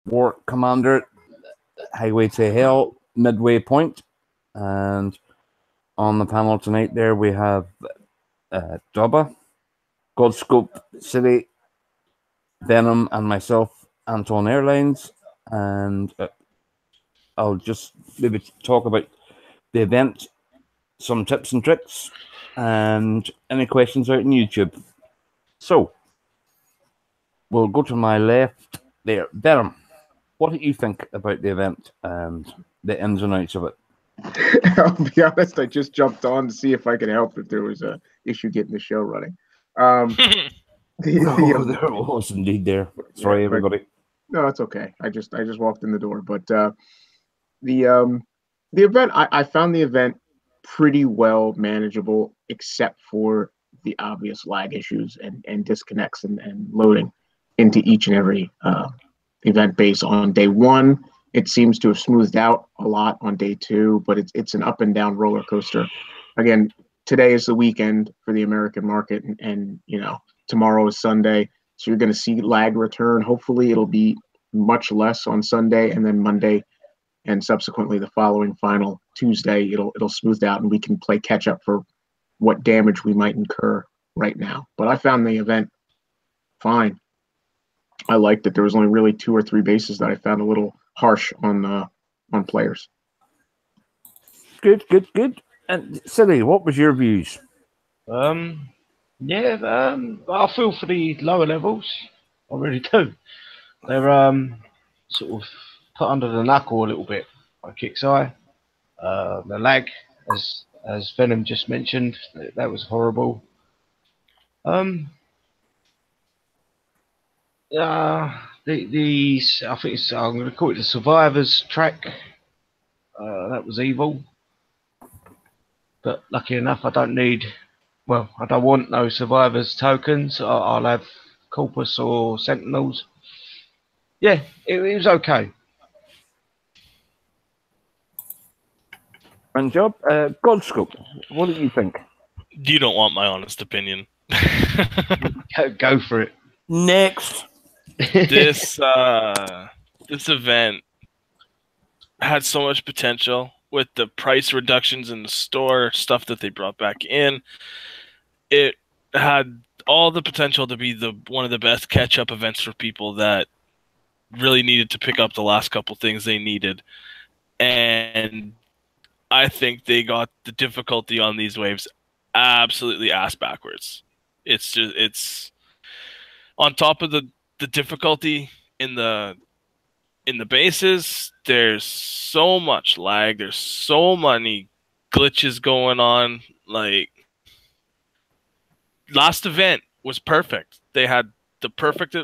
War Commander, Highway to Hell, Midway Point, and on the panel tonight there we have Dubba, Godscope City, Venom, and myself, Anton Airlines, and I'll just maybe talk about the event, some tips and tricks, and any questions out on YouTube. So, we'll go to my left there. Venom, what do you think about the event and the ins and outs of it? I'll be honest, I just jumped on to see if I could help if there was a issue getting the show running. There was indeed there. Sorry, everybody. No, it's okay. I just walked in the door, but the event, I found the event pretty well manageable, except for the obvious lag issues and disconnects and loading into each and every event base on day one. It seems to have smoothed out a lot on day two, but it's an up and down roller coaster. Again, today is the weekend for the American market, and you know, tomorrow is Sunday, so you're going to see lag return. Hopefully, it'll be much less on Sunday, and then Monday, and subsequently the following final Tuesday, it'll smooth out, and we can play catch up for what damage we might incur right now. But I found the event fine. I liked that there was only really 2 or 3 bases that I found a little harsh on players. Good. And Silly, what was your views? I feel for the lower levels. I really do. They're sort of put under the knuckle a little bit by Kicks Eye. The lag, as Venom just mentioned, that was horrible. I think I'm going to call it the Survivors track. That was evil. But lucky enough, I don't want no Survivors tokens. I'll have Corpus or Sentinels. Yeah, it was okay. And Job, Godscope, what do you think? You don't want my honest opinion. Go for it. Next. This event had so much potential with the price reductions in the store, stuff that they brought back in. It had all the potential to be one of the best catch-up events for people that really needed to pick up the last couple things they needed. And I think they got the difficulty on these waves absolutely ass backwards. It's on top of the difficulty in the bases. There's so much lag. There's so many glitches going on. Like, last event was perfect. They had the perfect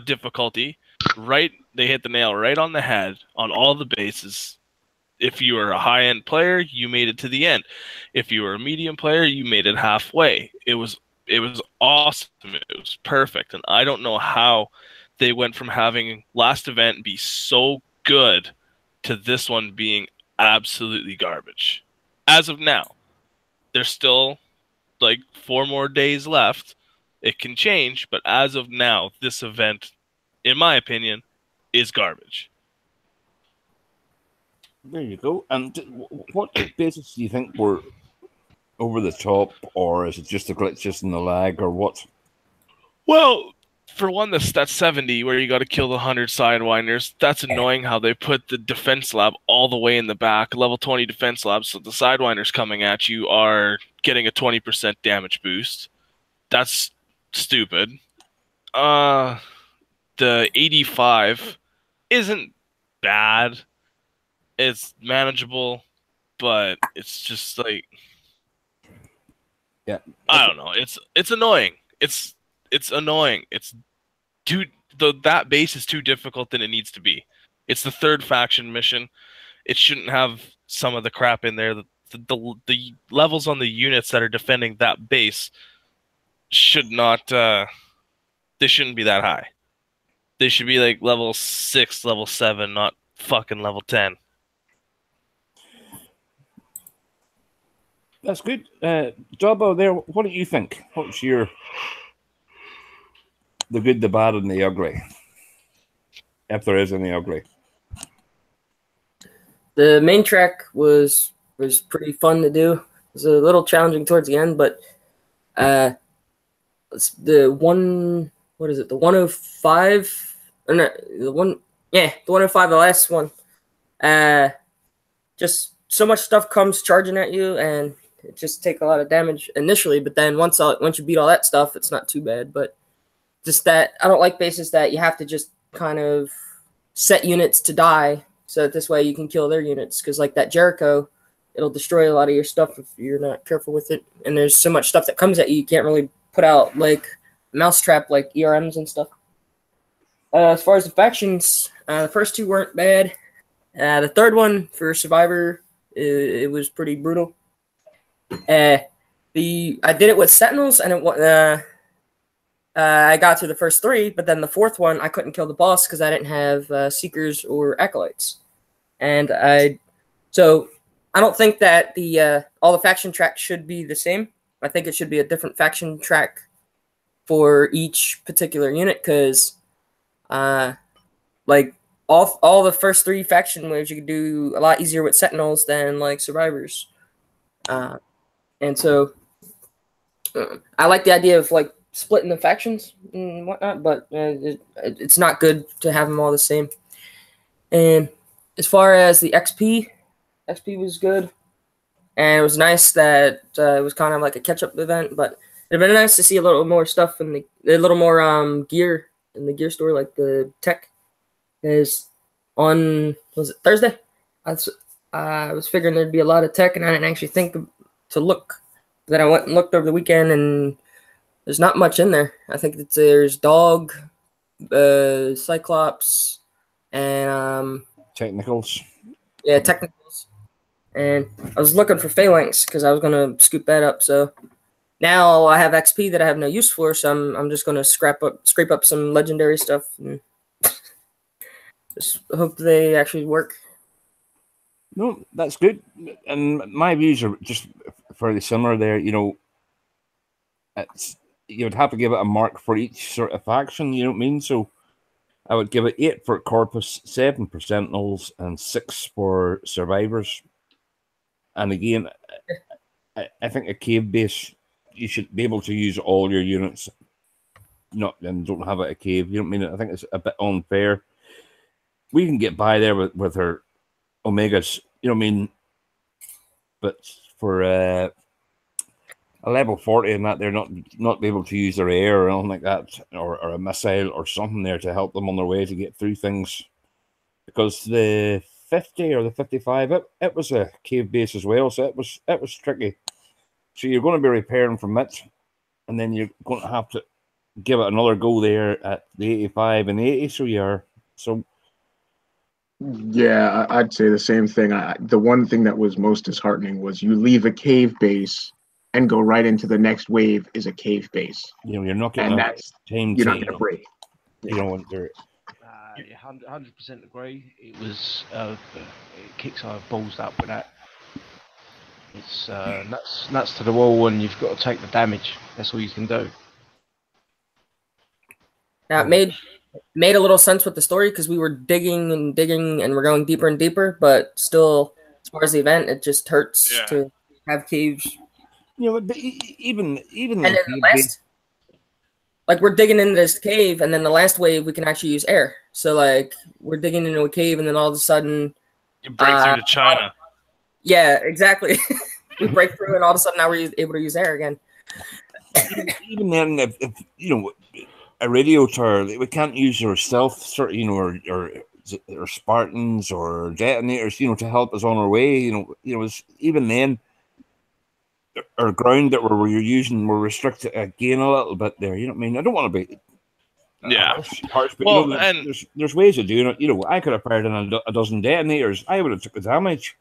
difficulty. Right, they hit the nail right on the head on all the bases. If you were a high-end player, you made it to the end. If you were a medium player, you made it halfway. It was awesome. It was perfect. And I don't know how they went from having last event be so good to this one being absolutely garbage. As of now, there's still like 4 more days left. It can change, but as of now, this event, in my opinion, is garbage. There you go. And what bases do you think were over the top, or is it just the glitches and the lag, or what? Well, for one, that's 70, where you got to kill the 100 Sidewinders. That's annoying how they put the defense lab all the way in the back, level 20 defense lab, so the Sidewinders coming at you are getting a 20% damage boost. That's stupid. The 85 isn't bad. It's manageable, but it's just like, yeah, I don't know. It's annoying. It's annoying. It's that base is too difficult than it needs to be. It's the 3rd faction mission. It shouldn't have some of the crap in there. The levels on the units that are defending that base should not. They shouldn't be that high. They should be like level 6, level 7, not fucking level 10. That's good. Dubbo, there, what do you think? What's your the good, the bad, and the ugly? if there is any ugly. The main track was pretty fun to do. It was a little challenging towards the end, but the 105, or no, the 105, the last one. Just so much stuff comes charging at you, and it just take a lot of damage initially. But then once you beat all that stuff, it's not too bad. But just that I don't like bases that you have to just kind of set units to die, so that this way you can kill their units. Because like that Jericho, it'll destroy a lot of your stuff if you're not careful with it. And there's so much stuff that comes at you, you can't really put out like mousetrap like ERMs and stuff. As far as the factions, the first two weren't bad. The third one for Survivor, it was pretty brutal. I did it with Sentinels, and I got to the first three, but then the fourth one I couldn't kill the boss because I didn't have Seekers or Acolytes, so I don't think that all the faction tracks should be the same. I think it should be a different faction track for each particular unit, because like all the first three faction waves you could do a lot easier with Sentinels than like Survivors, and so I like the idea of like splitting the factions and whatnot, but it's not good to have them all the same. And as far as the XP was good, and it was nice that it was kind of like a catch-up event, but it'd been nice to see a little more stuff in a little more gear in the gear store, like the tech. Was it Thursday? I was figuring there'd be a lot of tech, and I didn't actually think to look. Then I went and looked over the weekend, and there's not much in there. I think there's Dog, Cyclops, and Technicals. Yeah, Technicals. And I was looking for Phalanx because I was gonna scoop that up. So now I have XP that I have no use for, so I'm just gonna scrape up some legendary stuff and just hope they actually work. No, that's good. And my views are just fairly similar there. You know, you would have to give it a mark for each sort of faction. You know what I mean? So I would give it 8 for Corpus, 7 for Sentinels, and 6 for Survivors. And again, I think a cave base, you should be able to use all your units. And don't have it a cave. You know what I mean? I think it's a bit unfair. We can get by there with our Omegas. You know what I mean? But for a level 40 and that, they're not be able to use their air or anything like that, or a missile or something there to help them on their way to get through things. Because the 50 or the 55, it was a cave base as well, so it was tricky. So you're going to be repairing from it, and then you're going to have to give it another go there at the 85 and 80. Yeah, I'd say the same thing. The one thing that was most disheartening was you leave a cave base and go right into the next wave is a cave base. You know, you're not getting you're not going to break. You know, they're 100% agree. It was it kicks our balls up with that. It's nuts to the wall, and you've got to take the damage. That's all you can do. Now it made a little sense with the story because we were digging and we're going deeper and deeper, but still, as far as the event, it just hurts to have caves. You know, but even and then the last, like we're digging into this cave, and then the last wave we can actually use air. So like we're digging into a cave, and then all of a sudden you break through to China. Yeah, exactly. We break through, and all of a sudden now we're able to use air again. Even then, if you know, a radio tower, we can't use our stealth, sort of, you know, or Spartans or detonators, you know, to help us on our way. You know, even then, our ground that we're using, we're restricted again a little bit there. You know what I mean? I don't want to be harsh, but well, you know, there's ways of doing it. You know, I could have fired in a dozen detonators. I would have took the damage.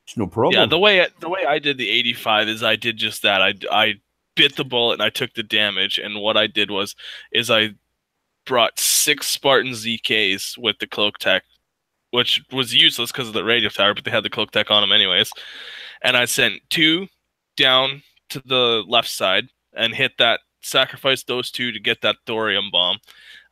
It's no problem. Yeah, the way I did the 85 is I did just that. I bit the bullet and I took the damage. And what I did was I brought 6 Spartan ZKs with the cloak tech, which was useless because of the radio tower, but they had the cloak tech on them anyways. And I sent 2 down to the left side and sacrificed those 2 to get that thorium bomb.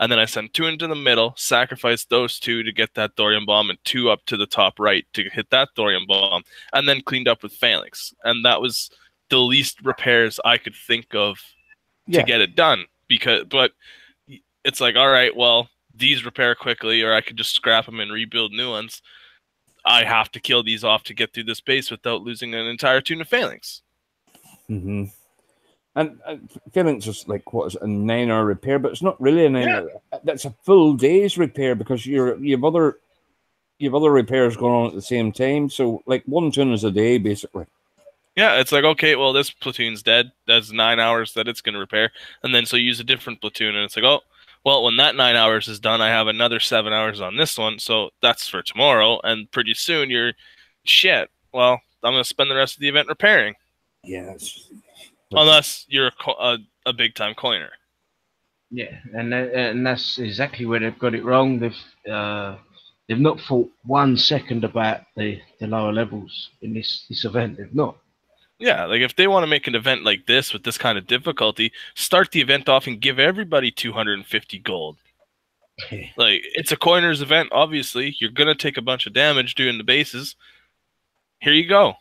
and then I send 2 into the middle, sacrifice those 2 to get that thorium bomb, and 2 up to the top right to hit that thorium bomb, and then cleaned up with phalanx. And that was the least repairs I could think of to get it done. But it's like, all right, well, these repair quickly, or I could just scrap them and rebuild new ones. I have to kill these off to get through this base without losing an entire tune of phalanx. Mm-hmm. And phalanx is like, what is it, a 9-hour repair, but it's not really a 9-hour. That's a full day's repair because you've other repairs going on at the same time. So like 1 tune is a day basically. Yeah, it's like, okay, well, this platoon's dead. That's 9 hours that it's going to repair, and then so you use a different platoon, and it's like, oh, well, when that 9 hours is done, I have another 7 hours on this one, so that's for tomorrow, and pretty soon you're, shit, well, I'm going to spend the rest of the event repairing. Yes. Unless you're a big-time coiner. Yeah, and that's exactly where they've got it wrong. They've not thought 1 second about the lower levels in this event. They've not. Yeah, like if they want to make an event like this with this kind of difficulty, start the event off and give everybody 250 gold. Like, it's a coiner's event, obviously. You're going to take a bunch of damage doing the bases. Here you go.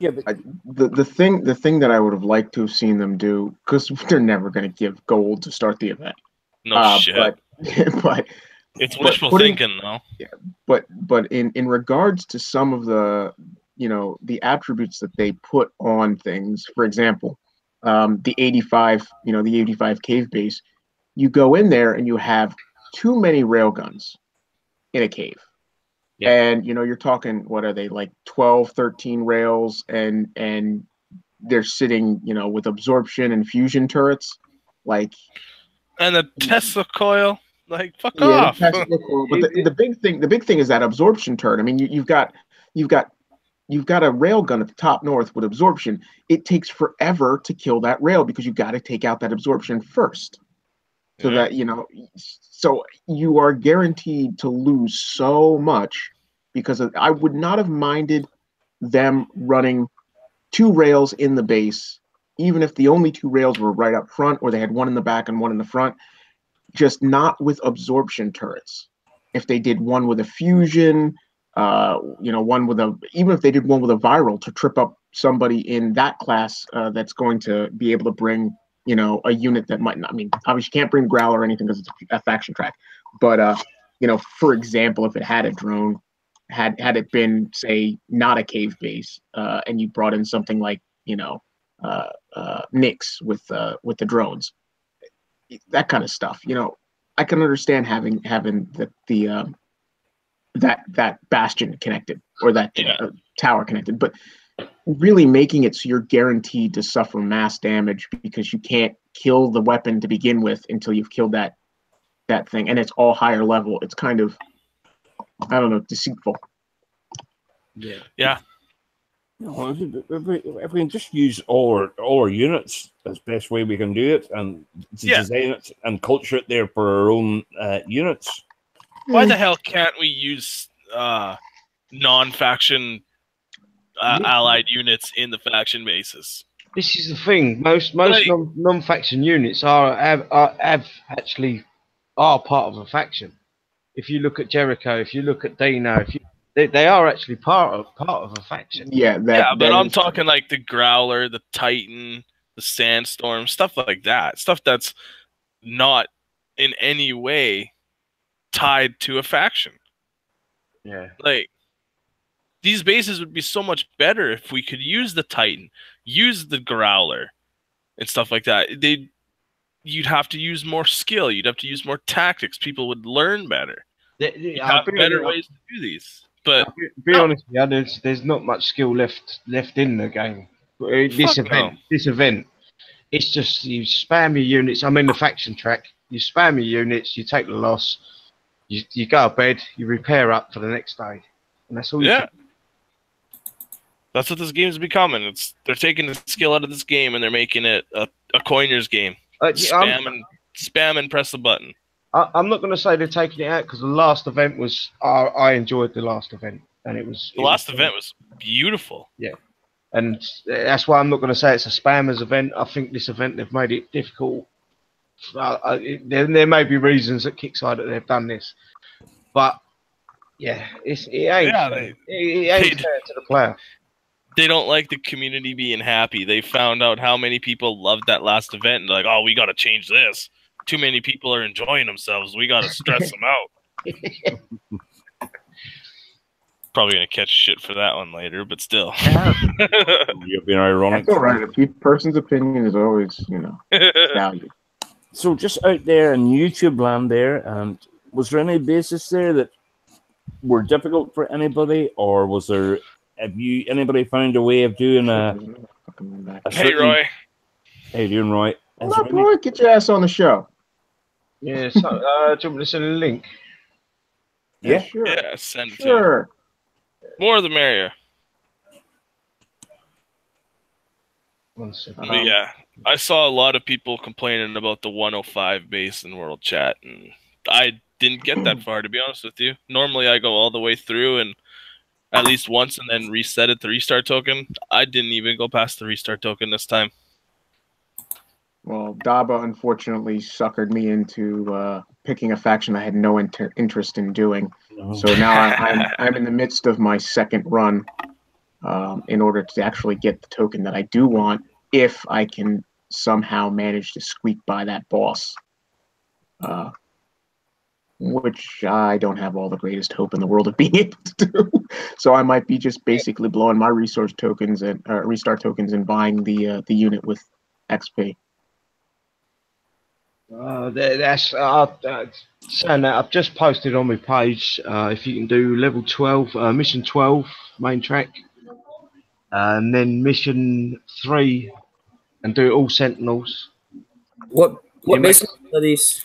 Yeah, but the thing that I would have liked to have seen them do, because they're never going to give gold to start the event. No shit. But it's wishful thinking, though. Yeah, but in regards to some of the the attributes that they put on things, for example, the 85 cave base, you go in there and you have too many railguns in a cave. Yeah. And you're talking, what are they, like 12, 13 rails, and they're sitting with absorption and fusion turrets, like, and a Tesla coil, like, fuck off. Tesla coil. But the big thing is that absorption turret. I mean, you've got a rail gun at the top north with absorption. It takes forever to kill that rail because you got to take out that absorption first. So that, so you are guaranteed to lose so much because I would not have minded them running 2 rails in the base, even if the only 2 rails were right up front or they had 1 in the back and 1 in the front, just not with absorption turrets. If they did 1 with a fusion, 1 with even if they did 1 with a viral to trip up somebody in that class that's going to be able to bring a unit that might not. I mean, obviously you can't bring Growl or anything because it's a faction track. But for example, if it had a drone, had it been, say, not a cave base, and you brought in something like Nyx with the drones, that kind of stuff. I can understand having that bastion connected or that tower connected, but really making it so you're guaranteed to suffer mass damage because you can't kill the weapon to begin with until you've killed that thing, and it's all higher level. It's kind of, I don't know, deceitful. Yeah. If we can just use all our units as best way we can do it, and design it and culture it there for our own units. Why the hell can't we use non-faction allied units in the faction bases? This is the thing. Most non-faction units are actually part of a faction. If you look at Jericho, if you look at Dino, they are actually part of a faction. Yeah, but I'm talking like the Growler, the Titan, the Sandstorm, stuff like that. Stuff that's not in any way tied to a faction. Yeah. Like, these bases would be so much better if we could use the Titan, use the Growler, and stuff like that. You'd have to use more skill. You'd have to use more tactics. People would learn better. You'd have better ways to do these. But be honest, there's not much skill left in the game. This event, it's just you spam your units. I'm in the faction track. You spam your units. You take the loss. You go to bed. You repair up for the next day, and that's all. Yeah. That's what this game is becoming. They're taking the skill out of this game and they're making it a coiner's game. Spam and press the button. I'm not going to say they're taking it out because the last event was. I enjoyed the last event, and it was. The last event was beautiful. Yeah, and that's why I'm not going to say it's a spammers event. I think this event they've made it difficult there may be reasons at Kickside that they've done this, but yeah, it ain't fair. It ain't fair to the player. They don't like the community being happy. They found out how many people loved that last event, and they're like, "Oh, we got to change this. Too many people are enjoying themselves. We got to stress them out." Probably gonna catch shit for that one later, but still. You've been ironic. That's all right. A person's opinion is always, valued. So just out there in YouTube land there, was there any bases there that were difficult for anybody, or was there? Anybody found a way of doing a Hey, Roy. How you doing, Roy? What up, Roy? Get your ass on the show. Yeah. So, do you want me to send a link? Yeah, sure. Yeah, send it to him. More the merrier. One second. But yeah, I saw a lot of people complaining about the 105 base in World Chat, and I didn't get that far, to be honest with you. Normally, I go all the way through and at least once and then reset it, the restart token. I didn't even go past the restart token this time. Well, Daba unfortunately suckered me into picking a faction I had no interest in doing. So now I'm in the midst of my second run in order to actually get the token that I do want, if I can somehow manage to squeak by that boss, which I don't have all the greatest hope in the world of being able to do. So I might be just basically blowing my resource tokens and restart tokens and buying the unit with XP. Saying that, I've just posted on my page. If you can do level 12, mission 12 main track, and then mission 3, and do all sentinels. What base are these?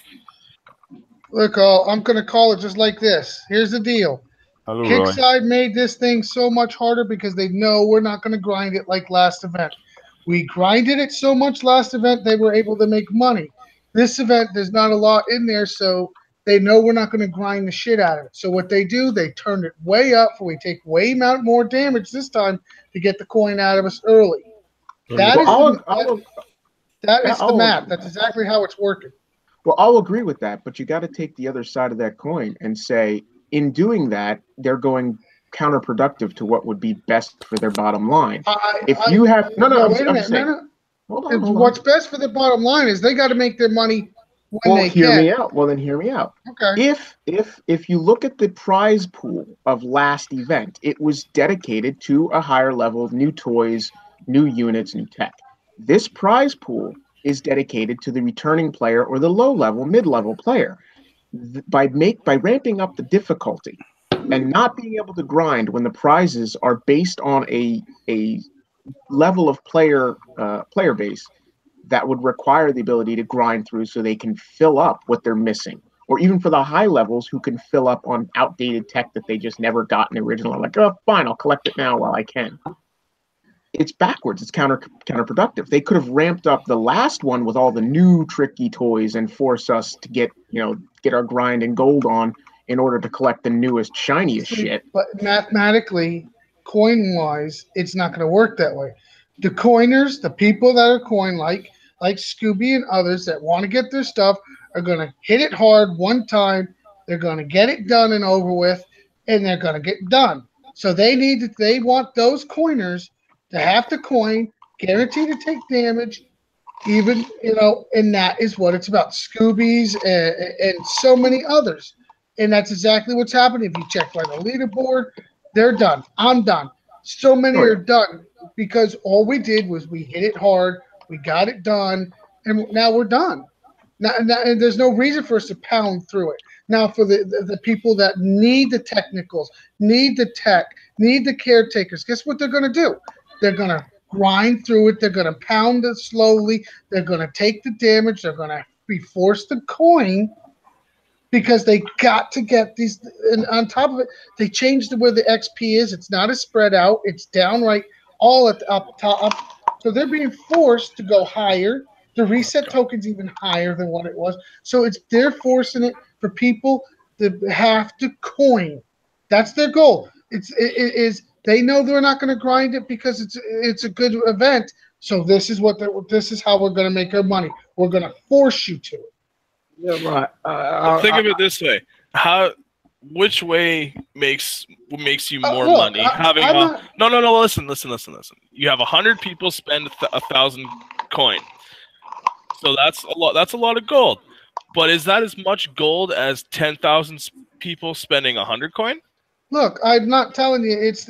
Look, I'm going to call it just like this. Here's the deal. Hello, Kickside made this thing so much harder because they know we're not going to grind it like last event. We grinded it so much last event, they were able to make money. This event, there's not a lot in there, so they know we're not going to grind the shit out of it. So what they do, they turn it way up, we take way more damage this time to get the coin out of us early. That is the map. That's exactly how it's working. Well, I'll agree with that, but you got to take the other side of that coin and say, in doing that, they're going counterproductive to what would be best for their bottom line. What's best for the bottom line is they got to make their money when they hear can. me out. Well, then hear me out. Okay. If you look at the prize pool of last event, it was dedicated to a higher level, new toys, new units, new tech. This prize pool is dedicated to the returning player or the low-level, mid-level player. By ramping up the difficulty and not being able to grind when the prizes are based on a level of player base that would require the ability to grind through so they can fill up what they're missing. Or even for the high levels who can fill up on outdated tech that they just never got in the original. Like, oh, fine, I'll collect it now while I can. It's backwards. It's counterproductive. They could have ramped up the last one with all the new tricky toys and force us to get our grind and gold on in order to collect the newest, shiniest shit. But mathematically, coin-wise, it's not going to work that way. The coiners, the people that are coin like Scooby and others that want to get their stuff, are going to hit it hard one time. They're going to get it done and over with, and they're going to get done. So they want those coiners to have to coin, guaranteed to take damage, even, and that is what it's about. Scoobies and so many others. And that's exactly what's happening. If you check by the leaderboard, they're done. I'm done. So many are done because all we did was we hit it hard, we got it done, and now we're done. Now, and there's no reason for us to pound through it. Now, for the people that need the technicals, need the tech, need the caretakers, guess what they're going to do? They're going to grind through it. They're going to pound it slowly. They're going to take the damage. They're going to be forced to coin because they got to get these. And on top of it, they changed where the XP is. It's not a spread out. It's downright all at the up top. So they're being forced to go higher. The reset token's even higher than what it was. So they're forcing it for people to have to coin. That's their goal. It is. They know they're not going to grind it because it's a good event, So this is this is how we're going to make our money. We're going to force you to it. Yeah, right. Think of it this way: which way makes you more look, money? Having I'm not- no. Listen. You have 100 people spend 1,000 coin, so that's a lot. That's a lot of gold. But is that as much gold as 10,000 people spending 100 coin? Look, I'm not telling you it's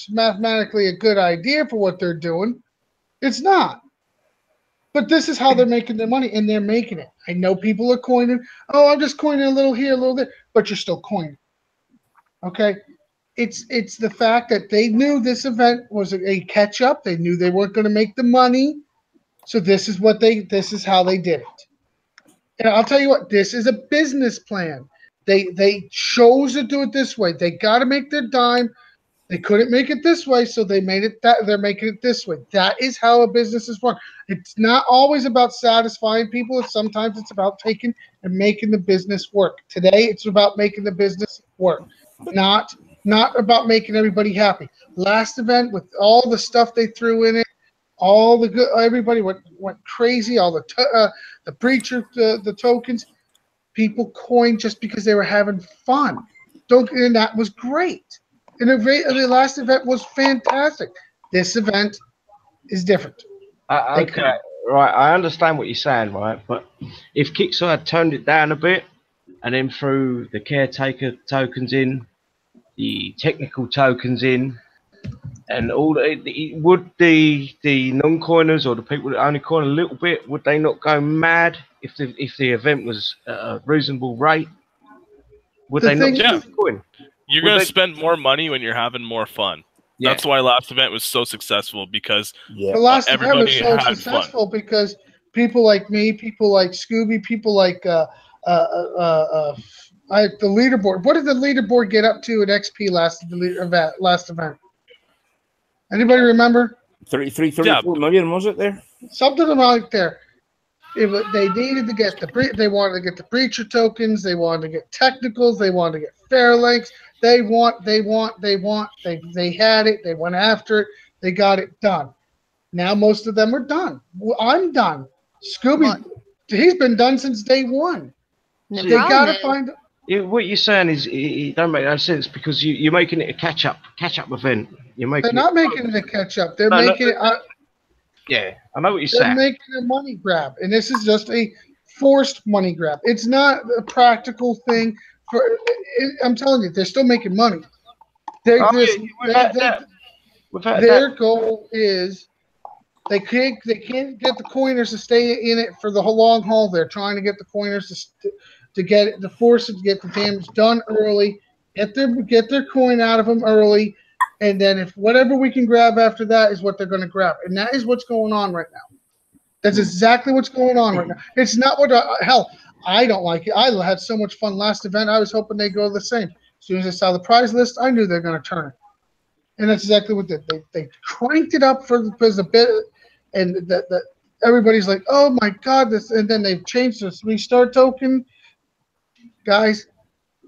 mathematically a good idea for what they're doing. It's not. But this is how they're making their money, and they're making it. I know people are coining. Oh, I'm just coining a little here, a little there, but you're still coining. Okay? It's the fact that they knew this event was a catch up. They knew they weren't going to make the money. So this is how they did it. And I'll tell you what, this is a business plan. They chose to do it this way. They got to make their dime. They couldn't make it this way, so they made it that they're making it this way. That is how a business is run. It's not always about satisfying people. Sometimes it's about taking and making the business work. Today, it's about making the business work, not about making everybody happy. Last event with all the stuff they threw in it, all the good, everybody went crazy. All the preacher, the tokens, people coined just because they were having fun. And that was great. And the last event was fantastic. This event is different. Okay, right. I understand what you're saying, right? But if Kickstarter had toned it down a bit and then threw the caretaker tokens in, the technical tokens in, and all would the non-coiners or the people that only coin a little bit, would they not go mad if the event was at a reasonable rate? Would they not coin? You're going to spend more money when you're having more fun. Yeah. That's why last event was so successul because the last event was so successful because people like me, people like Scooby, people like the leaderboard. What did the leaderboard get up to at XP last event? Anybody remember? 34 million, was it there? Something like there. They needed to get they wanted to get the preacher tokens. They wanted to get technicals. They wanted to get fair links. They had it. They went after it. They got it done. Now most of them are done. I'm done. Scooby, he's been done since day one. They got to find. What you're saying is it don't make no sense because you're making it a catch up event. They're not making it a catch up. They're making it. Yeah, I know what you're saying. They're making a money grab, and this is just a forced money grab. It's not a practical thing. I'm telling you, they're still making money. Their goal is they can't get the coiners to stay in it for the long haul. They're trying to get the coiners to get it, to force it to get the damage done early, get their coin out of them early. And then if whatever we can grab after that is what they're going to grab. And that is what's going on right now. That's exactly what's going on right now. It's not what hell, I don't like it. I had so much fun last event. I was hoping they'd go the same. As soon as I saw the prize list, I knew they're going to turn it. And that's exactly what they did. They cranked it up because a bit, and that everybody's like, oh my God, this, and then they've changed the 3-star token. Guys,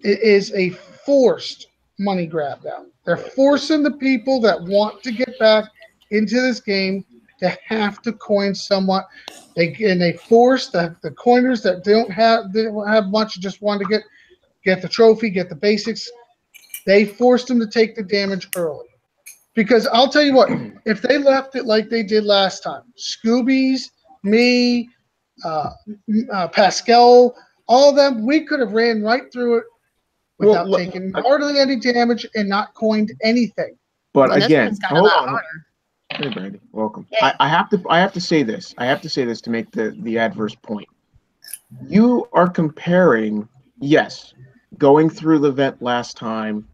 it is a forced money grab now. They're forcing the people that want to get back into this game to have to coin somewhat. They force the coiners that don't have much, just want to get the trophy, get the basics. They forced them to take the damage early. Because I'll tell you what, if they left it like they did last time, Scoobies, me, Pascal, all of them, we could have ran right through it without taking hardly any damage and not coined anything. But again, hold on. Hey, Brandy, welcome. Yeah. I have to say this. I have to say this to make the adverse point. You are comparing, yes, going through the event last time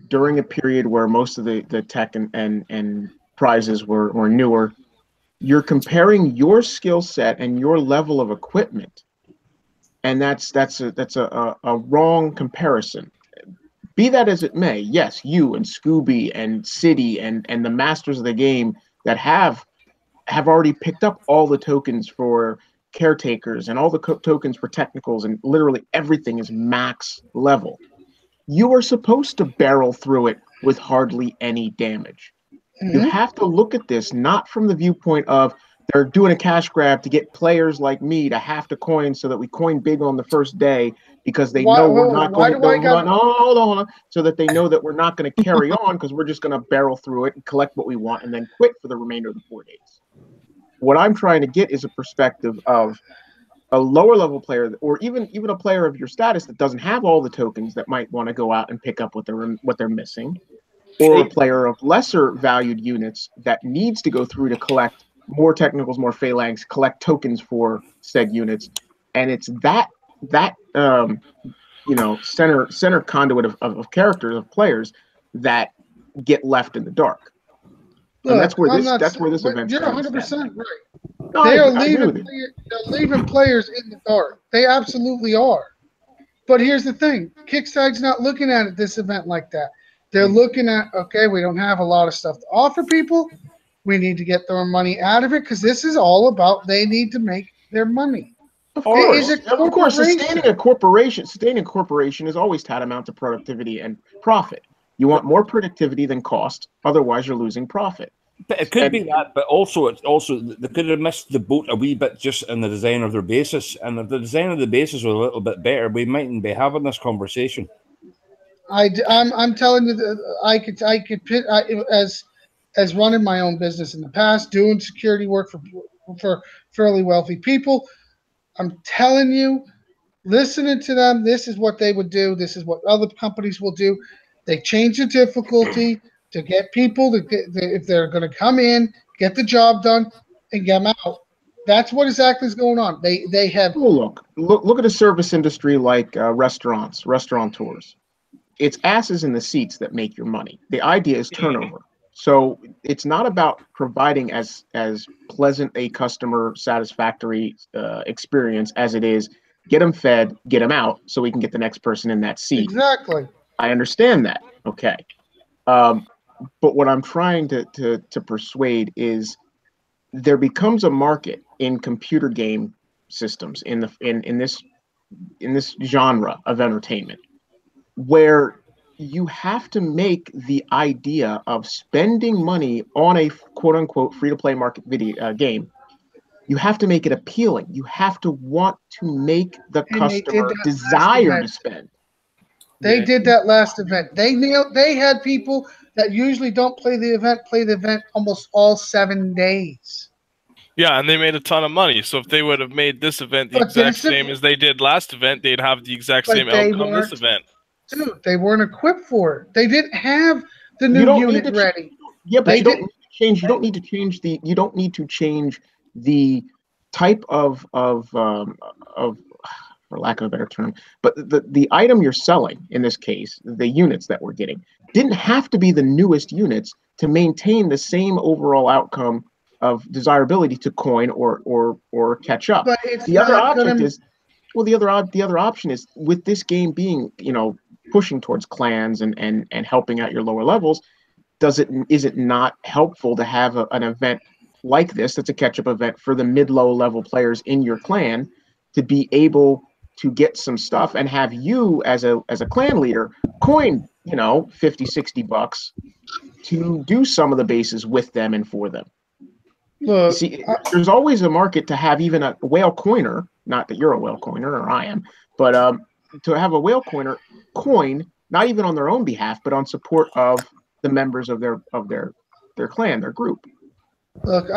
during a period where most of the tech and prizes were newer. You're comparing your skill set and your level of equipment, and that's a wrong comparison. Be that as it may, yes, you and Scooby and City and the masters of the game that have already picked up all the tokens for caretakers and all the tokens for technicals, and literally everything is max level. You are supposed to barrel through it with hardly any damage. You have to look at this not from the viewpoint of they're doing a cash grab to get players like me to have to coin so that we coin big on the first day because they know we're not going to hold on, so that they know that we're not going to carry on because we're just going to barrel through it and collect what we want and then quit for the remainder of the 4 days. What I'm trying to get is a perspective of a lower level player, or even a player of your status that doesn't have all the tokens that might want to go out and pick up what they're missing, or a player of lesser valued units that needs to go through to collect more technicals, more phalanx, collect tokens for said units, and it's that center conduit of characters, of players that get left in the dark. Look, and that's where this event. You're 100% right. No, they are leaving they're leaving players in the dark. They absolutely are. But here's the thing: Kickstarter's not looking at this event like that. They're looking at, okay, we don't have a lot of stuff to offer people. We need to get their money out of it because this is all about they need to make their money. Of course, sustaining a corporation is always tantamount to productivity and profit. You want more productivity than cost, otherwise you're losing profit. But it could be that, but also they could have missed the boat a wee bit just in the design of their basis. And if the design of the basis was a little bit better, we mightn't be having this conversation. I'm telling you that I could as running my own business in the past, doing security work for fairly wealthy people. I'm telling you, listening to them, this is what they would do. This is what other companies will do. They change the difficulty to get people if they're going to come in, get the job done, and get them out. That's what exactly is going on. They have. Well, look at a service industry like restaurateurs. It's asses in the seats that make your money. The idea is turnover. So it's not about providing as pleasant a customer satisfactory experience as it is get them fed, get them out, so we can get the next person in that seat. Exactly. I understand that. Okay. But what I'm trying to persuade is there becomes a market in computer game systems in this genre of entertainment where you have to make the idea of spending money on a quote-unquote free-to-play market video game, you have to make it appealing. You have to want to make the customer desire to spend. They did that last event. They had people that usually don't play the event almost all 7 days. Yeah, and they made a ton of money. So if they would have made this event the exact same as they did last event, they'd have the exact same outcome this event. Dude, they weren't equipped for it. They didn't have the new unit ready. Yeah, but you don't need to change the type of for lack of a better term, but the item you're selling, in this case, the units that we're getting, didn't have to be the newest units to maintain the same overall outcome of desirability to coin or catch up. But it's the other option is with this game being, pushing towards clans and helping out your lower levels, is it not helpful to have an event like this that's a catch-up event for the mid-low level players in your clan to be able to get some stuff and have you as a clan leader coin, $50-$60 to do some of the bases with them and for them. Look, see, there's always a market to have even a whale coiner, not that you're a whale coiner or I am, but to have a whale coiner coin, not even on their own behalf, but on support of the members of their clan, their group. Look,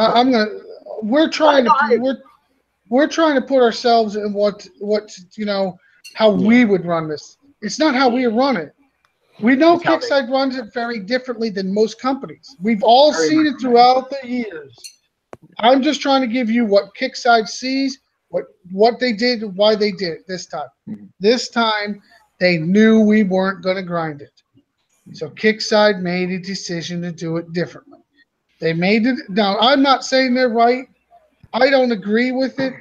we're trying to put ourselves in how we would run this. It's not how we run it. We know Kickside runs it very differently than most companies. We've all seen it throughout the years. I'm just trying to give you what Kickside sees, what they did, why they did it this time. Mm-hmm. This time, they knew we weren't going to grind it. So Kickside made a decision to do it differently. They made it. Now, I'm not saying they're right. I don't agree with it.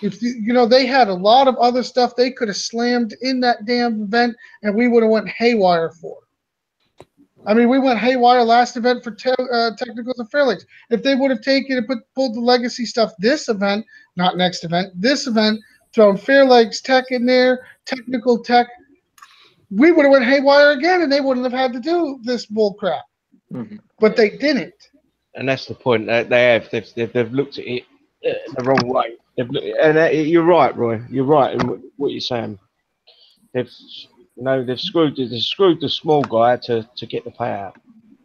If they had a lot of other stuff they could have slammed in that damn event, and we would have went haywire for. I mean, we went haywire last event for technicals and fairlinks. If they would have taken and pulled the legacy stuff this event, not next event, this event, thrown fairlinks tech in there, technical tech, we would have went haywire again, and they wouldn't have had to do this bull crap. but they didn't. And that's the point. They've looked at it the wrong way. You're right, Roy. You're right in what you're saying. They've screwed the small guy to get the payout.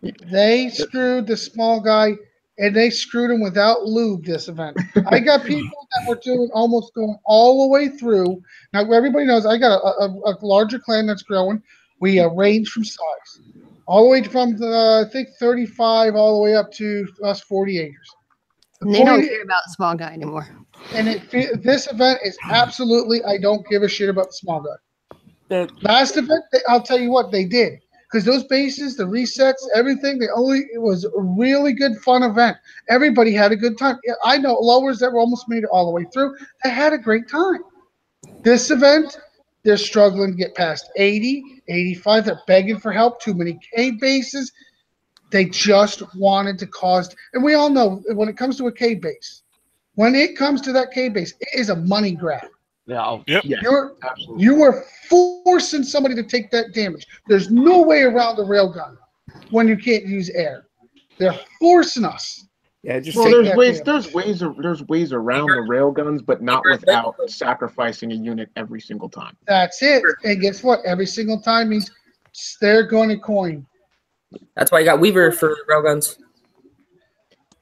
They screwed the small guy, and they screwed him without lube this event. I got people that were almost going all the way through. Now, everybody knows I got a larger clan that's growing. We range from size. All the way from, I think, 35 all the way up to us 40 acres. They don't care about the small guy anymore. And this event is absolutely, I don't give a shit about the small guy. Last event, I'll tell you what they did, because those bases, the resets, everything, it was a really good fun event. Everybody had a good time. I know lowers that were almost made it all the way through. They had a great time. This event, they're struggling to get past 80, 85. They're begging for help. Too many K bases. They just wanted to cause, and we all know when it comes to a K base, when it comes to that K base, it is a money grab. Yeah. Yep. You are forcing somebody to take that damage. There's no way around the railgun when you can't use air. They're forcing us. Yeah, just there's ways around the railguns, but not without sacrificing a unit every single time. That's it. And guess what? Every single time means they're going to coin. That's why you got Weaver for railguns.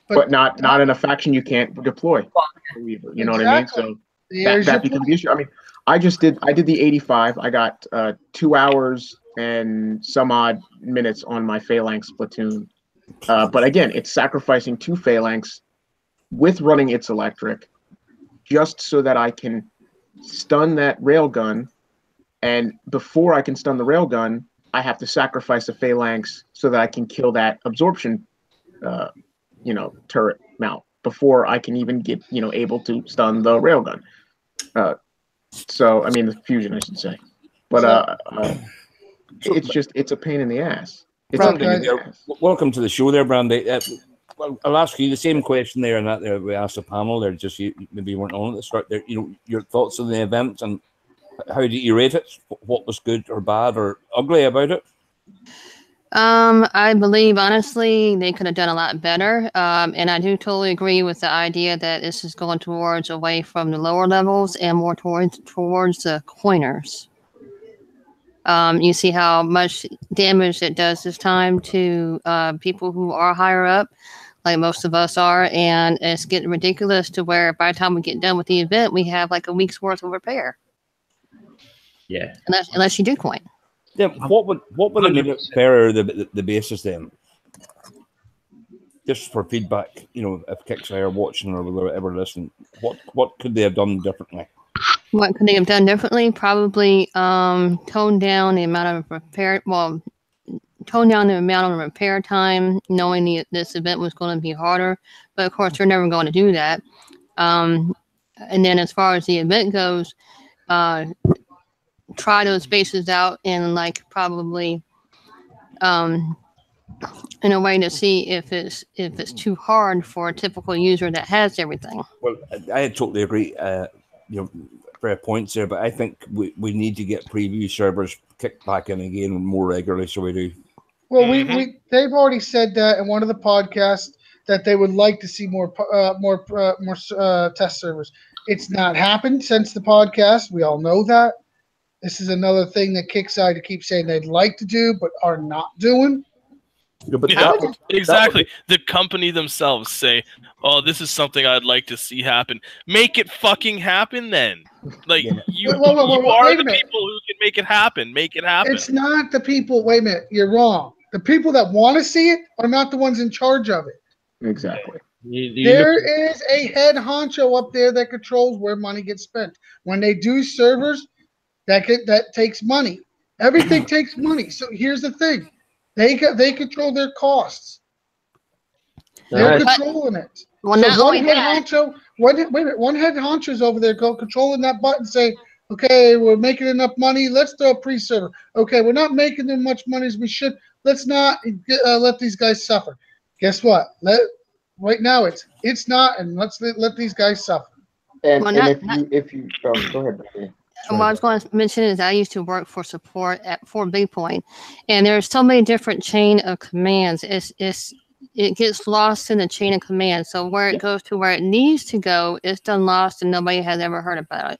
But not in a faction you can't deploy Weaver. You know what I mean? So that becomes the issue. I mean, I did the 85. I got 2 hours and some odd minutes on my phalanx platoon. But again, it's sacrificing 2 phalanx with running its electric just so that I can stun that railgun. And before I can stun the railgun, I have to sacrifice a phalanx so that I can kill that absorption, turret mount before I can even get, able to stun the railgun. So, I mean, the fusion, I should say. But it's a pain in the ass. Welcome to the show there, Brandy. Well, I'll ask you the same question there, and that there we asked the panel there. Just maybe you weren't on at the start there. Your thoughts on the event and how do you rate it? What was good or bad or ugly about it? I believe honestly they could have done a lot better. And I do totally agree with the idea that this is going towards away from the lower levels and more towards the coiners. You see how much damage it does this time to people who are higher up, like most of us are, and it's getting ridiculous to where by the time we get done with the event, we have like a week's worth of repair. Yeah. Unless you do coin. Yeah. What would have made it fairer the basis then? Just for feedback, if Kixeye are watching or whatever listening, what could they have done differently? What could they have done differently? Probably tone down the amount of repair. Well, tone down the amount of repair time, knowing this event was going to be harder. But of course, they're never going to do that. And then, as far as the event goes, try those bases out and probably in a way to see if it's too hard for a typical user that has everything. Well, I totally agree. Fair points there, but I think we need to get preview servers kicked back in again more regularly, so we do. Well, they've already said that in one of the podcasts that they would like to see more test servers. It's not happened since the podcast. We all know that. This is another thing that Kixeye to keep saying they'd like to do but are not doing. Yeah, but exactly. The company themselves say, "Oh, this is something I'd like to see happen." Make it fucking happen, then. You are the people who can make it happen. Make it happen. It's not the people. Wait a minute, you're wrong. The people that want to see it are not the ones in charge of it. Exactly. There is a head honcho up there that controls where money gets spent. When they do servers, that takes money. Everything takes money. So here's the thing. They control their costs. They're controlling it. Well, so one head honcho's over there controlling that button saying, okay, we're making enough money. Let's do a pre-server. Okay, we're not making as much money as we should. Let's not let these guys suffer. Guess what? Right now it's not, and let's let these guys suffer. And if you go ahead, Brian. what I was going to mention is I used to work for support for Big Point, and there's so many different chain of commands. It gets lost in the chain of commands. So where it goes to where it needs to go, it's done lost, and nobody has ever heard about it.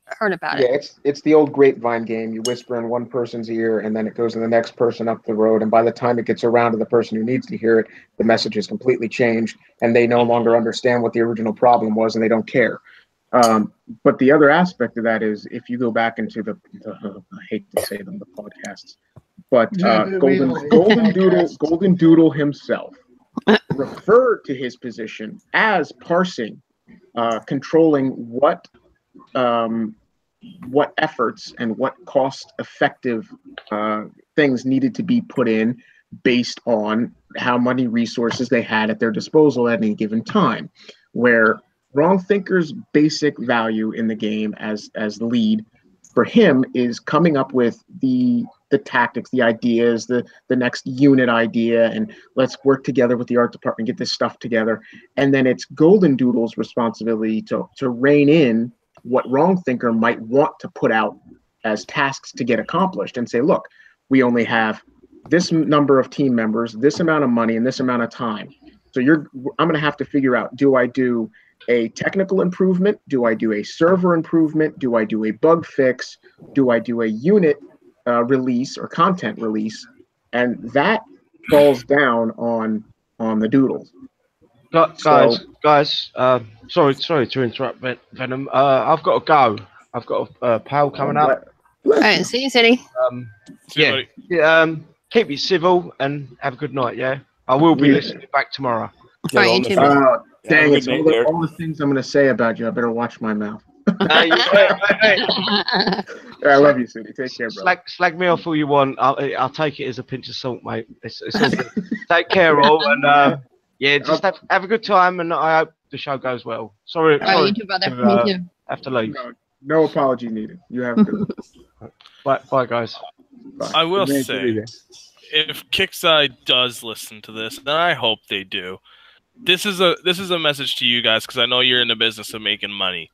Yeah, it's the old grapevine game. You whisper in one person's ear, and then it goes to the next person up the road. And by the time it gets around to the person who needs to hear it, the message is completely changed, and they no longer understand what the original problem was, and they don't care. But the other aspect of that is if you go back into the I hate to say them, the podcasts, but Golden Doodle himself referred to his position as parsing, controlling what efforts and what cost-effective things needed to be put in based on how many resources they had at their disposal at any given time, where Wrong Thinker's basic value in the game as the lead for him is coming up with the tactics, the ideas, the next unit idea, and let's work together with the art department, get this stuff together. And then it's Golden Doodle's responsibility to rein in what Wrong Thinker might want to put out as tasks to get accomplished and say, look, we only have this number of team members, this amount of money, and this amount of time. So I'm going to have to figure out, do I do a technical improvement? Do I do a server improvement? Do I do a bug fix? Do I do a unit release or content release? And that falls down on the doodles. Guys, sorry to interrupt, Venom. I've got to go. I've got a pal coming up. All right, see you, City. Keep it civil and have a good night. Yeah, I will be listening back tomorrow. All right, you too. Dang it! All the things I'm going to say about you, I better watch my mouth. I love you, City. Take care, bro. Slag me off all you want. I'll take it as a pinch of salt, mate. It's all good. Take care, all, and just have a good time, and I hope the show goes well. Sorry, you too, brother. Me too. Have to leave. No apology needed. You have a good one. Bye, guys. Bye. I will say, if Kickside does listen to this, and I hope they do, this is a message to you guys, because I know you're in the business of making money.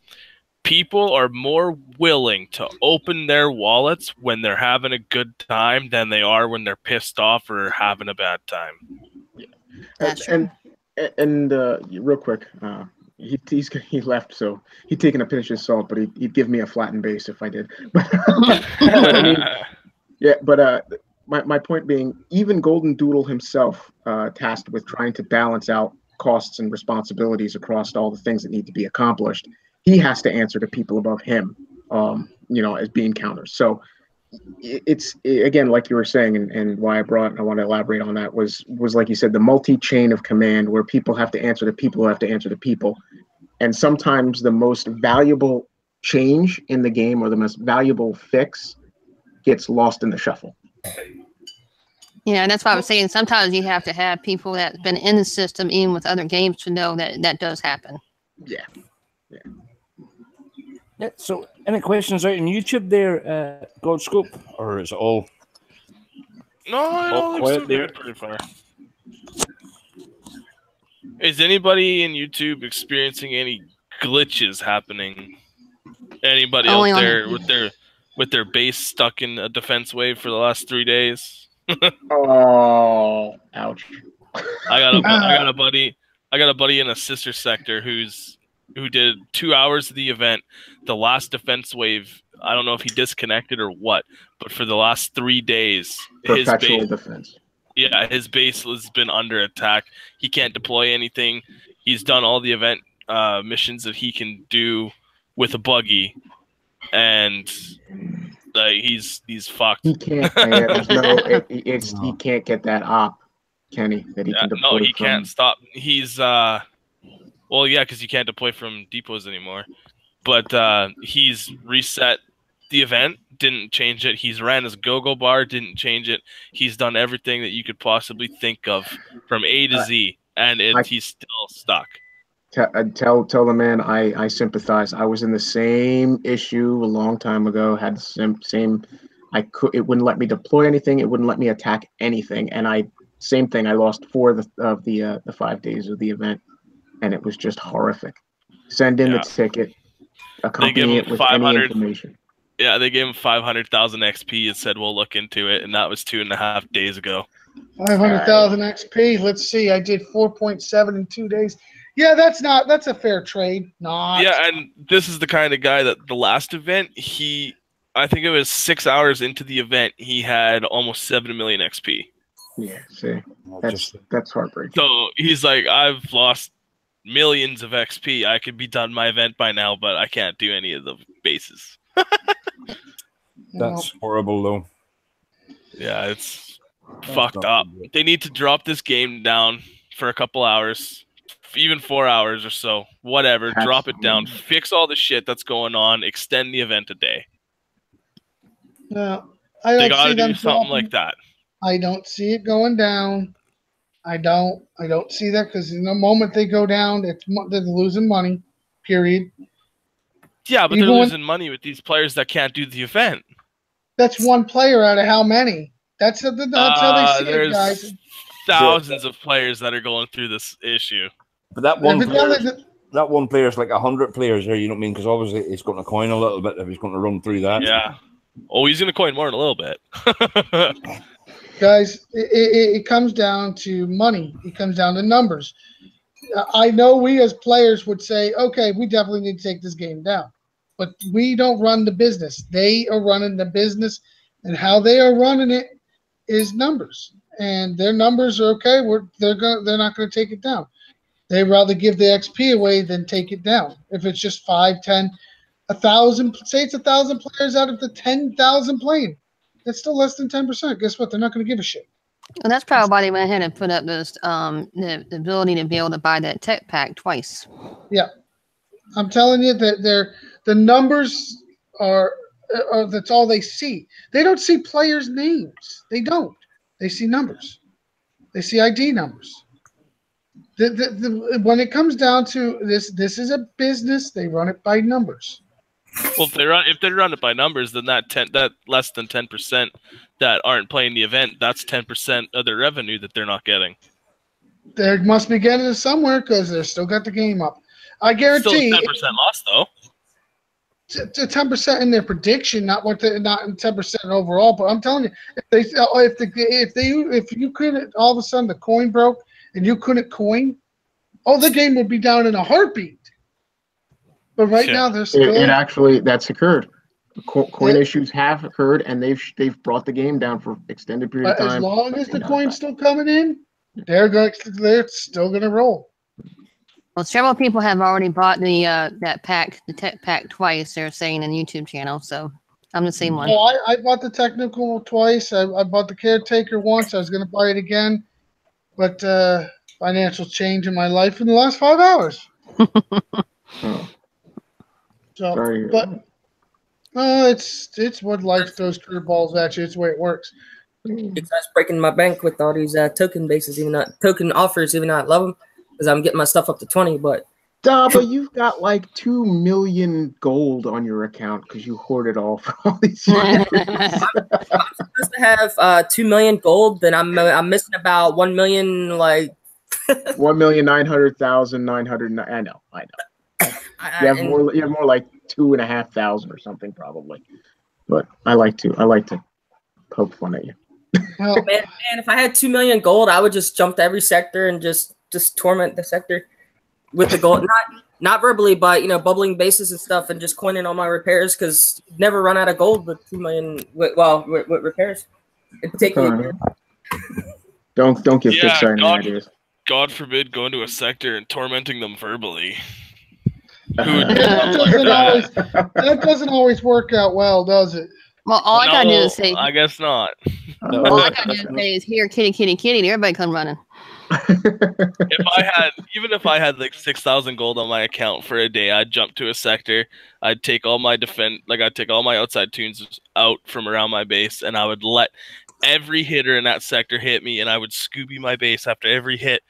People are more willing to open their wallets when they're having a good time than they are when they're pissed off or having a bad time. Yeah. And real quick, he left, so he'd taken a pinch of salt, but he'd give me a flattened base if I did. But my point being, even Golden Doodle himself, tasked with trying to balance out costs and responsibilities across all the things that need to be accomplished, he has to answer to people above him, as being counters. So it's again, like you were saying, and why I want to elaborate on that was like you said, the multi-chain of command where people have to answer to people who have to answer to people. And sometimes the most valuable change in the game or the most valuable fix gets lost in the shuffle. Yeah, that's why I was saying sometimes you have to have people that's been in the system, even with other games, to know that does happen. Yeah. So, any questions out on YouTube there, Godscope, or is it all? No, I don't think so. They're pretty far. Is anybody in YouTube experiencing any glitches happening? Anybody out there with their base stuck in a defense wave for the last 3 days? Oh, ouch! I got a buddy in a sister sector who did 2 hours of the event. The last defense wave, I don't know if he disconnected or what, but for the last 3 days, perpetual defense. Yeah, his base has been under attack. He can't deploy anything. He's done all the event missions that he can do with a buggy, and he's fucked. He can't. He can't get that op, Kenny. That he can deploy. No, he can't stop. He's well, yeah, because you can't deploy from depots anymore. But he's reset the event, didn't change it. He's ran his go-go bar, didn't change it. He's done everything that you could possibly think of from A to Z, and he's still stuck. Tell the man I sympathize. I was in the same issue a long time ago. Had the same. It wouldn't let me deploy anything. It wouldn't let me attack anything. And same thing. I lost 4 of the 5 days of the event, and it was just horrific. Send in the ticket, accompany it with any information. Yeah, they gave him 500,000 XP and said we'll look into it, and that was 2.5 days ago. 500,000 XP. Let's see. I did 4.7 in 2 days. Yeah, that's a fair trade. Not. Yeah, and this is the kind of guy that the last event, I think it was 6 hours into the event, he had almost 7 million XP. Yeah, see, that's heartbreaking. So he's like, I've lost millions of XP. I could be done my event by now, but I can't do any of the bases. That's horrible, though. Yeah, it's fucked up. They need to drop this game down for a couple hours, even 4 hours or so. Whatever, drop it down. Fix all the shit that's going on. Extend the event a day. No, they gotta do something like that. I don't see it going down. I don't see that because in the moment they go down, they're losing money. Period. Yeah, but they're losing money with these players that can't do the event. That's one player out of how many? That's how they see it, guys. There's thousands of players that are going through this issue. But that one player is like 100 players here. You know what I mean? Because obviously he's going to coin a little bit if he's going to run through that. Yeah. Oh, he's going to coin more in a little bit. Guys, it comes down to money. It comes down to numbers. I know we as players would say, okay, we definitely need to take this game down. But we don't run the business. They are running the business, and how they are running it is numbers. And their numbers are okay. They're not going to take it down. They'd rather give the XP away than take it down. If it's just 5, 10, 1,000, say it's 1,000 players out of the 10,000 playing. That's still less than 10%. Guess what? They're not going to give a shit. And that's probably why they went ahead and put up this the ability to be able to buy that tech pack twice. Yeah, I'm telling you that the numbers are that's all they see. They don't see players' names. They don't. They see numbers. They see ID numbers. When it comes down to this is a business. They run it by numbers. Well, if they run it by numbers, then that less than 10% that aren't playing the event, that's 10% of their revenue that they're not getting. They must be getting it somewhere because they're still got the game up. I guarantee. Still 10% loss though. 10% in their prediction, not 10% overall. But I'm telling you, if you couldn't, all of a sudden the coin broke and you couldn't coin, the game would be down in a heartbeat. But now they're still. It actually that's occurred. Coin issues have occurred, and they've brought the game down for extended period of time. As long as the coin's still coming in, they're still going to roll. Well, several people have already bought the tech pack twice. They're saying in the YouTube channel, so I'm the same one. Oh, I bought the technical twice. I bought the caretaker once. I was going to buy it again, but financial change in my life in the last 5 hours. So, sorry. But it's what life throws curveballs at you. It's the way it works. It's breaking my bank with all these token bases, token offers, even though I love them, because I'm getting my stuff up to 20. But but you've got like 2 million gold on your account because you hoarded all for all these years. I'm supposed to have 2 million gold, then I'm missing about 1 million, like 1,900,900. I know. You have more like 2,500 or something probably. But I like to poke fun at you. Well, man, if I had 2 million gold, I would just jump to every sector and just torment the sector with the gold. Not verbally, but bubbling bases and stuff, and just coining all my repairs because you never run out of gold with 2 million. With repairs, in particular. Don't give Pixar any ideas. God forbid going to a sector and tormenting them verbally. That doesn't always work out well, does it? Well, all I gotta do is say. I guess not. All I gotta do is say is here, kitty, kitty, kitty, and everybody come running. If I had like 6,000 gold on my account for a day, I'd jump to a sector. I'd take all my I'd take all my outside tunes out from around my base, and I would let every hitter in that sector hit me, and I would Scooby my base after every hit.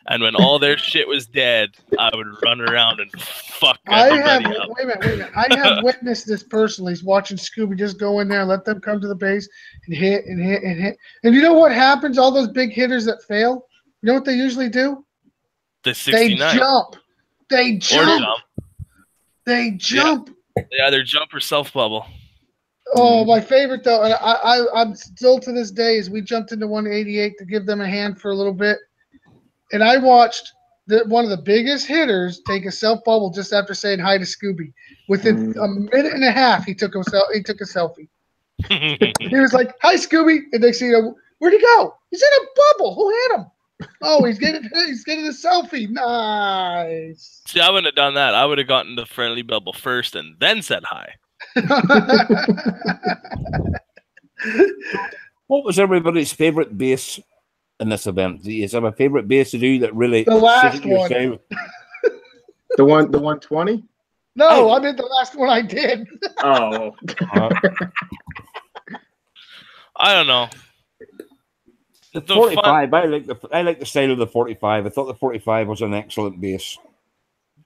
And when all their shit was dead, I would run around and fuck everybody up. Wait a minute. I have witnessed this personally. He's watching Scooby just go in there and let them come to the base and hit and hit and hit. And you know what happens? All those big hitters that fail, you know what they usually do? They jump. They jump. Yeah, they either jump or self-bubble. Oh, my favorite though, and I'm still to this day is we jumped into 188 to give them a hand for a little bit, and I watched one of the biggest hitters take a self bubble just after saying hi to Scooby. Within a minute and a half, he took a selfie. He was like, "Hi, Scooby," and next thing you know, where'd he go? He's in a bubble. Who hit him? Oh, he's getting a selfie. Nice. See, I wouldn't have done that. I would have gotten the friendly bubble first and then said hi. What was everybody's favorite base in this event? Do you have a favorite base to do that really The last suited your one. style? The 120? No, I meant the last one I did. Oh. I don't know. The 45. I like the style of the 45. I thought the 45 was an excellent base.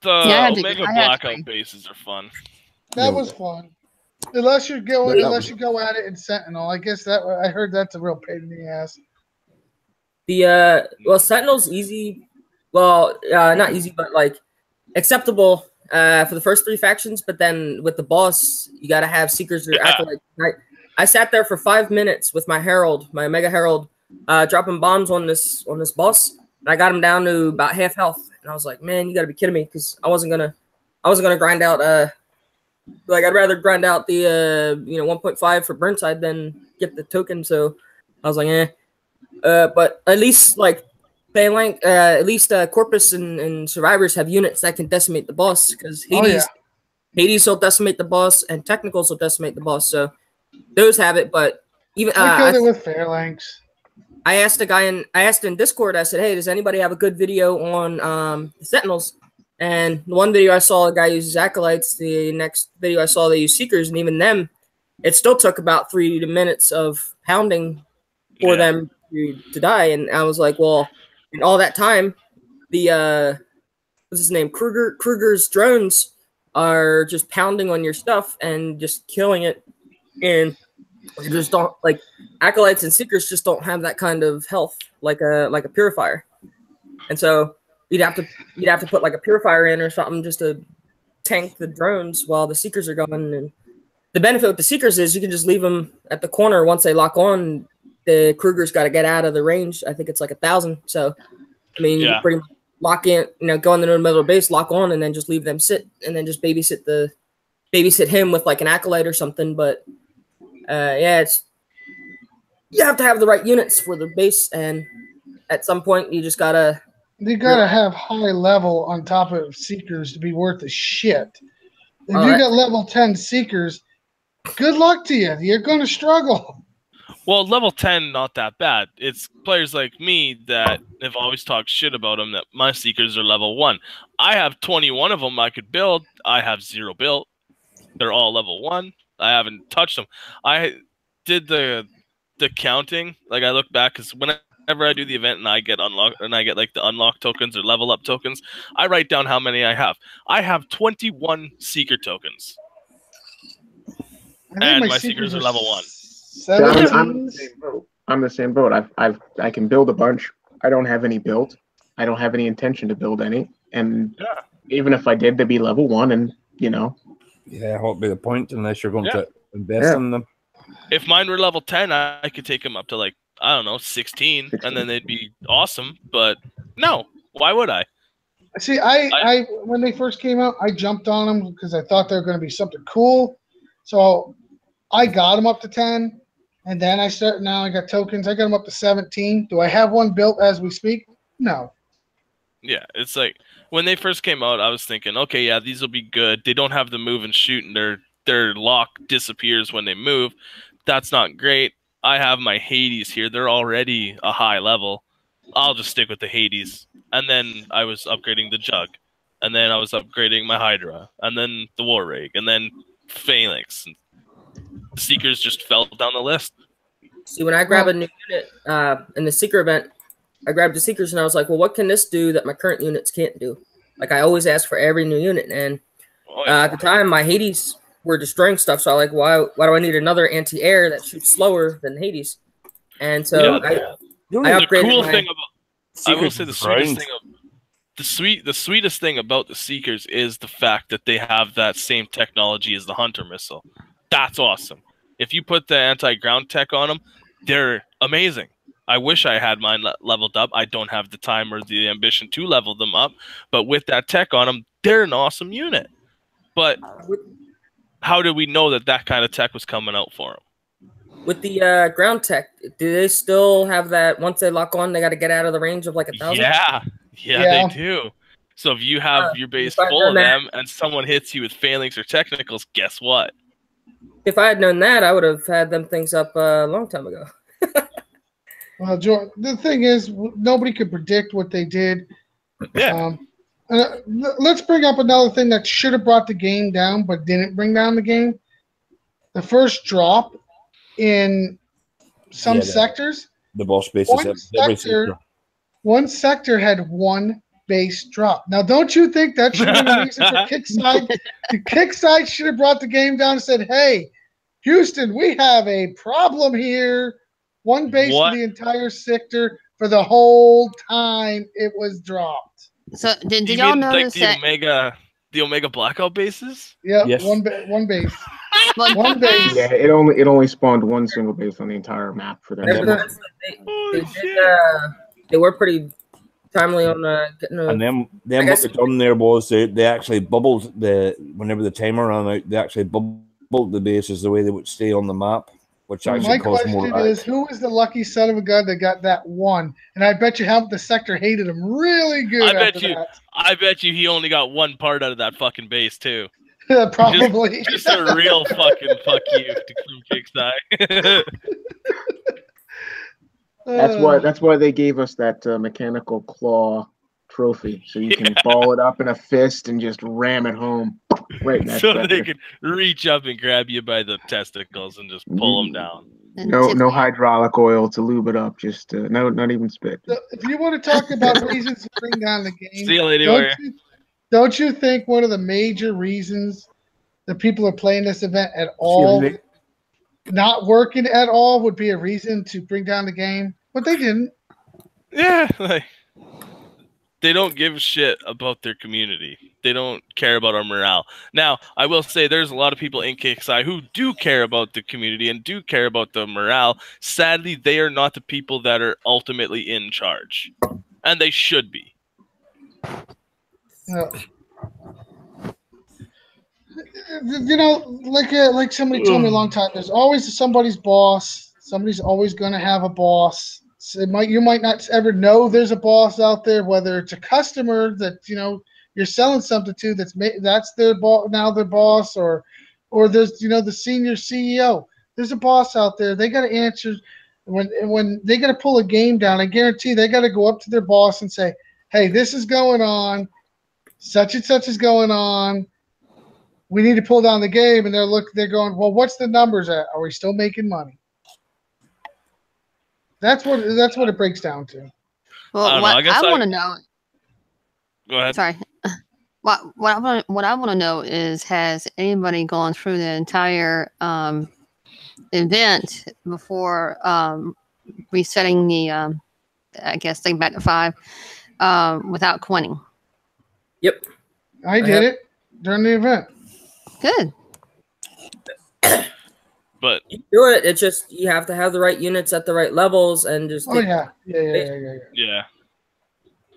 The Omega Blackout bases are fun. That was fun. Unless you go at it in Sentinel. I guess I heard that's a real pain in the ass. Well, Sentinel's easy. Well, not easy, but like acceptable for the first 3 factions. But then with the boss, you got to have Seekers or Acolytes. I sat there for 5 minutes with my Herald, my Omega Herald, dropping bombs on this boss, and I got him down to about half health. And I was like, man, you got to be kidding me, because I wasn't gonna grind out. Like I'd rather grind out the 1.5 for Burnside than get the token. So I was like, but at least like Phalanx, at least Corpus and Survivors have units that can decimate the boss, because Hades will decimate the boss and Technicals will decimate the boss. So those have it, but even I killed it with Phalanx. I asked in Discord, I said, hey, does anybody have a good video on the Sentinels? And the one video I saw, a guy uses Acolytes. The next video I saw, they use Seekers, and even them, it still took about 3 minutes of pounding for them to die. And I was like, well, in all that time, the what's his name, Kruger's drones are just pounding on your stuff and just killing it. And you just don't, like, Acolytes and Seekers just don't have that kind of health like a Purifier. And so you'd have to put like a Purifier in or something just to tank the drones while the Seekers are going. And the benefit with the Seekers is you can just leave them at the corner. Once they lock on, the Kruger's got to get out of the range. I think it's like 1,000. So I mean, you can pretty much lock in, go in the middle of the base, lock on, and then just leave them sit, and then just babysit him with like an Acolyte or something. But you have to have the right units for the base, and at some point you just gotta have high level on top of Seekers to be worth a shit. If you got level 10 Seekers, good luck to you. You're gonna struggle. Well, level 10, not that bad. It's players like me that have always talked shit about them, that my Seekers are level 1. I have 21 of them I could build. I have 0 built. They're all level 1. I haven't touched them. I did the counting. Like, I look back, because whenever I do the event and I get unlocked, and I get like the unlock tokens or level up tokens, I write down how many I have. I have 21 Seeker tokens. And my Seekers are level 1. I'm the same boat. I can build a bunch. I don't have any built. I don't have any intention to build any. And even if I did, they'd be level 1, and Yeah, what would be the point unless you're going to invest in them? If mine were level 10, I could take them up to like, I don't know, 16, and then they'd be awesome. But no, why would I? See, I when they first came out, I jumped on them because I thought they were going to be something cool. So I got them up to 10, and then now I got tokens. I got them up to 17. Do I have one built as we speak? No. Yeah, it's like when they first came out, I was thinking, okay, yeah, these will be good. They don't have the move and shoot, and their lock disappears when they move. That's not great. I have my Hades here. They're already a high level. I'll just stick with the Hades. And then I was upgrading the Jug. And then I was upgrading my Hydra. And then the War Rig. And then Phalanx. The Seekers just fell down the list. See, when I grab a new unit in the Seeker event, I grabbed the Seekers and I was like, well, what can this do that my current units can't do? Like, I always ask for every new unit. And at the time, my Hades were destroying stuff. So I'm like, why do I need another anti-air that shoots slower than Hades? And so I upgraded the cool thing about, I will say the sweetest thing the sweetest thing about the Seekers is the fact that they have that same technology as the Hunter missile. That's awesome. If you put the anti-ground tech on them, they're amazing. I wish I had mine leveled up. I don't have the time or the ambition to level them up, but with that tech on them, they're an awesome unit. But how did we know that kind of tech was coming out for them? With the ground tech, do they still have that? Once they lock on, they got to get out of the range of like 1,000. Yeah, they do. So if you have your base full of them and someone hits you with phalanx or technicals, guess what? If I had known that, I would have had them things up a long time ago. Well, Joe, the thing is, nobody could predict what they did. Yeah. Let's bring up another thing that should have brought the game down, but didn't bring down the game. The first drop in some sectors. The boss bases. One sector had one base drop. Now, don't you think that should have been a reason for Kickside? The Kickside should have brought the game down and said, hey, Houston, we have a problem here. One base for the entire sector for the whole time it was dropped. So did y'all notice like the Omega Blackout bases? Yeah, yes. One base. One base. Yeah, it only spawned one single base on the entire map for that. They were pretty timely on getting and then what they done there was they actually bubbled whenever the timer ran out, they actually bubbled the bases the way they would stay on the map, which actually caused more. My question is, who was the lucky son of a gun that got that one? And I bet you half the sector hated him really good. I bet you he only got one part out of that fucking base too. Probably just a real fucking fuck you to Kickside. That's why they gave us that mechanical claw trophy, so you can ball it up in a fist and just ram it home right next. So they can reach up and grab you by the testicles and just pull them down. No hydraulic oil to lube it up. Just not even spit. So if you want to talk about reasons to bring down the game, see you later. Don't you think one of the major reasons that people are playing this event at all, not working at all, would be a reason to bring down the game? But they didn't. Yeah, they don't give a shit about their community. They don't care about our morale. Now, I will say there's a lot of people in KXI who do care about the community and do care about the morale. Sadly, they are not the people that are ultimately in charge. And they should be. Yeah. You know, like somebody told me a long time, there's always somebody's boss. Somebody's always going to have a boss. So you might not ever know there's a boss out there, whether it's a customer that you're selling something to that's their boss now, their boss, or there's the senior CEO. There's a boss out there. They got to answer when they got to pull a game down. I guarantee they got to go up to their boss and say, "Hey, this is going on. Such and such is going on. We need to pull down the game." And they're going, "Well, what's the numbers at? Are we still making money?" That's what it breaks down to. Well, I want to know. Go ahead. Sorry. What I want to know is, has anybody gone through the entire event before resetting the I guess thing back to 5 without coining? Yep, I did it during the event. Good. But you do it. It's just you have to have the right units at the right levels and just. Yeah.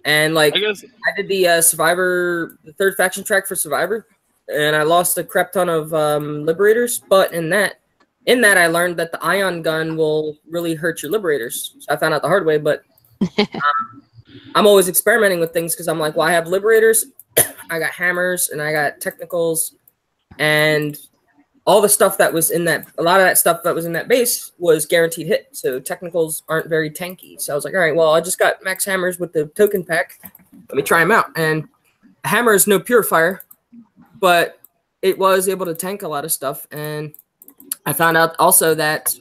And I did the Survivor, the third faction track for Survivor, and I lost a crap ton of Liberators. But in that I learned that the ion gun will really hurt your Liberators. So I found out the hard way, but I'm always experimenting with things because I'm like, well, I have Liberators, I got hammers, and I got technicals, and all the stuff that was in that, a lot of that stuff that was in that base was guaranteed hit. So technicals aren't very tanky. So I was like, all right, well, I just got max hammers with the token pack. Let me try them out. And a hammer is no purifier, but it was able to tank a lot of stuff. And I found out also that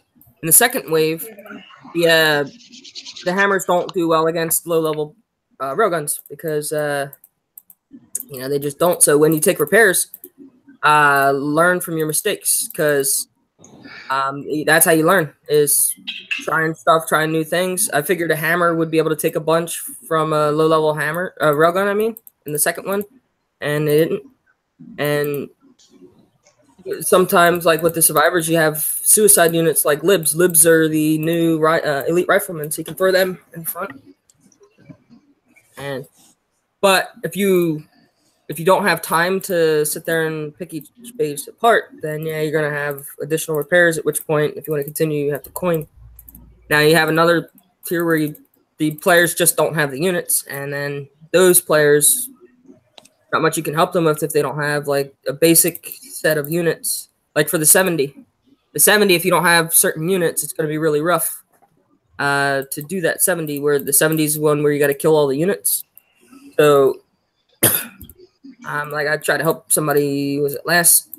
in the second wave, the hammers don't do well against low-level railguns because, they just don't. So when you take repairs, learn from your mistakes because that's how you learn, is trying new things. I figured a hammer would be able to take a bunch from a low-level railgun, in the second one, and it didn't. And sometimes, like with the survivors, you have suicide units like libs. Libs are the new elite riflemen, so you can throw them in front. But if you don't have time to sit there and pick each base apart, then yeah, you're gonna have additional repairs. At which point, if you want to continue, you have to coin. Now you have another tier where the players just don't have the units, and then those players, not much you can help them with if they don't have like a basic set of units. Like for the 70, if you don't have certain units, it's going to be really rough to do that 70. Where the 70 is one where you got to kill all the units. So, like I tried to help somebody. Was it last?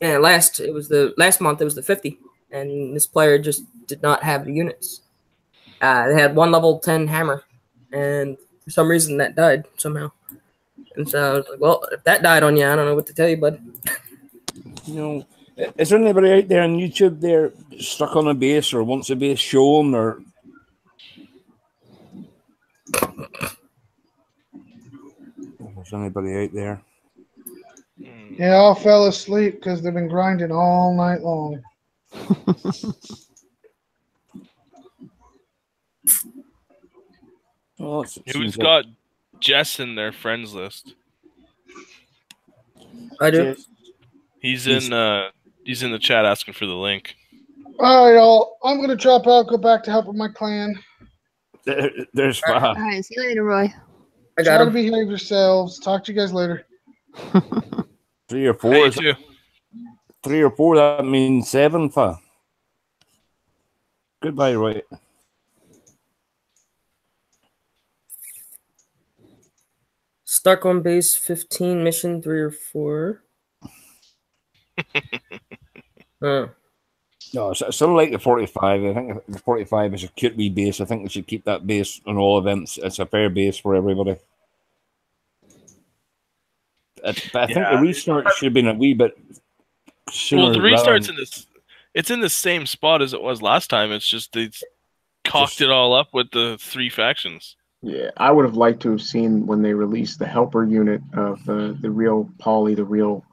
Yeah, last month. It was the 50, and this player just did not have the units. They had one level 10 hammer, and for some reason that died somehow. And so I was like, well, if that died on you, I don't know what to tell you, bud. You know, is there anybody out there on YouTube there stuck on a base or wants a base shown or? Is there anybody out there? Yeah, all fell asleep because they've been grinding all night long. Oh, Who's got Jess in their friends list? I do. He's in the chat asking for the link. All right, y'all. I'm gonna drop out. Go back to help with my clan. There's All right, see you later, Roy. I got Try to him. behave yourselves. Talk to you guys later. 3 or 4. Hey, too. 3 or 4. That means 7. For goodbye, Roy. Stuck on base 15, mission 3 or 4. No, it's still like the 45. I think the 45 is a cute wee base. I think we should keep that base on all events. It's a fair base for everybody. But I think the restart should have been a wee bit sooner. Well, the restart's it's in the same spot as it was last time. It's just they cocked it all up with the 3 factions. Yeah, I would have liked to have seen when they released the helper unit of the real Poly, the real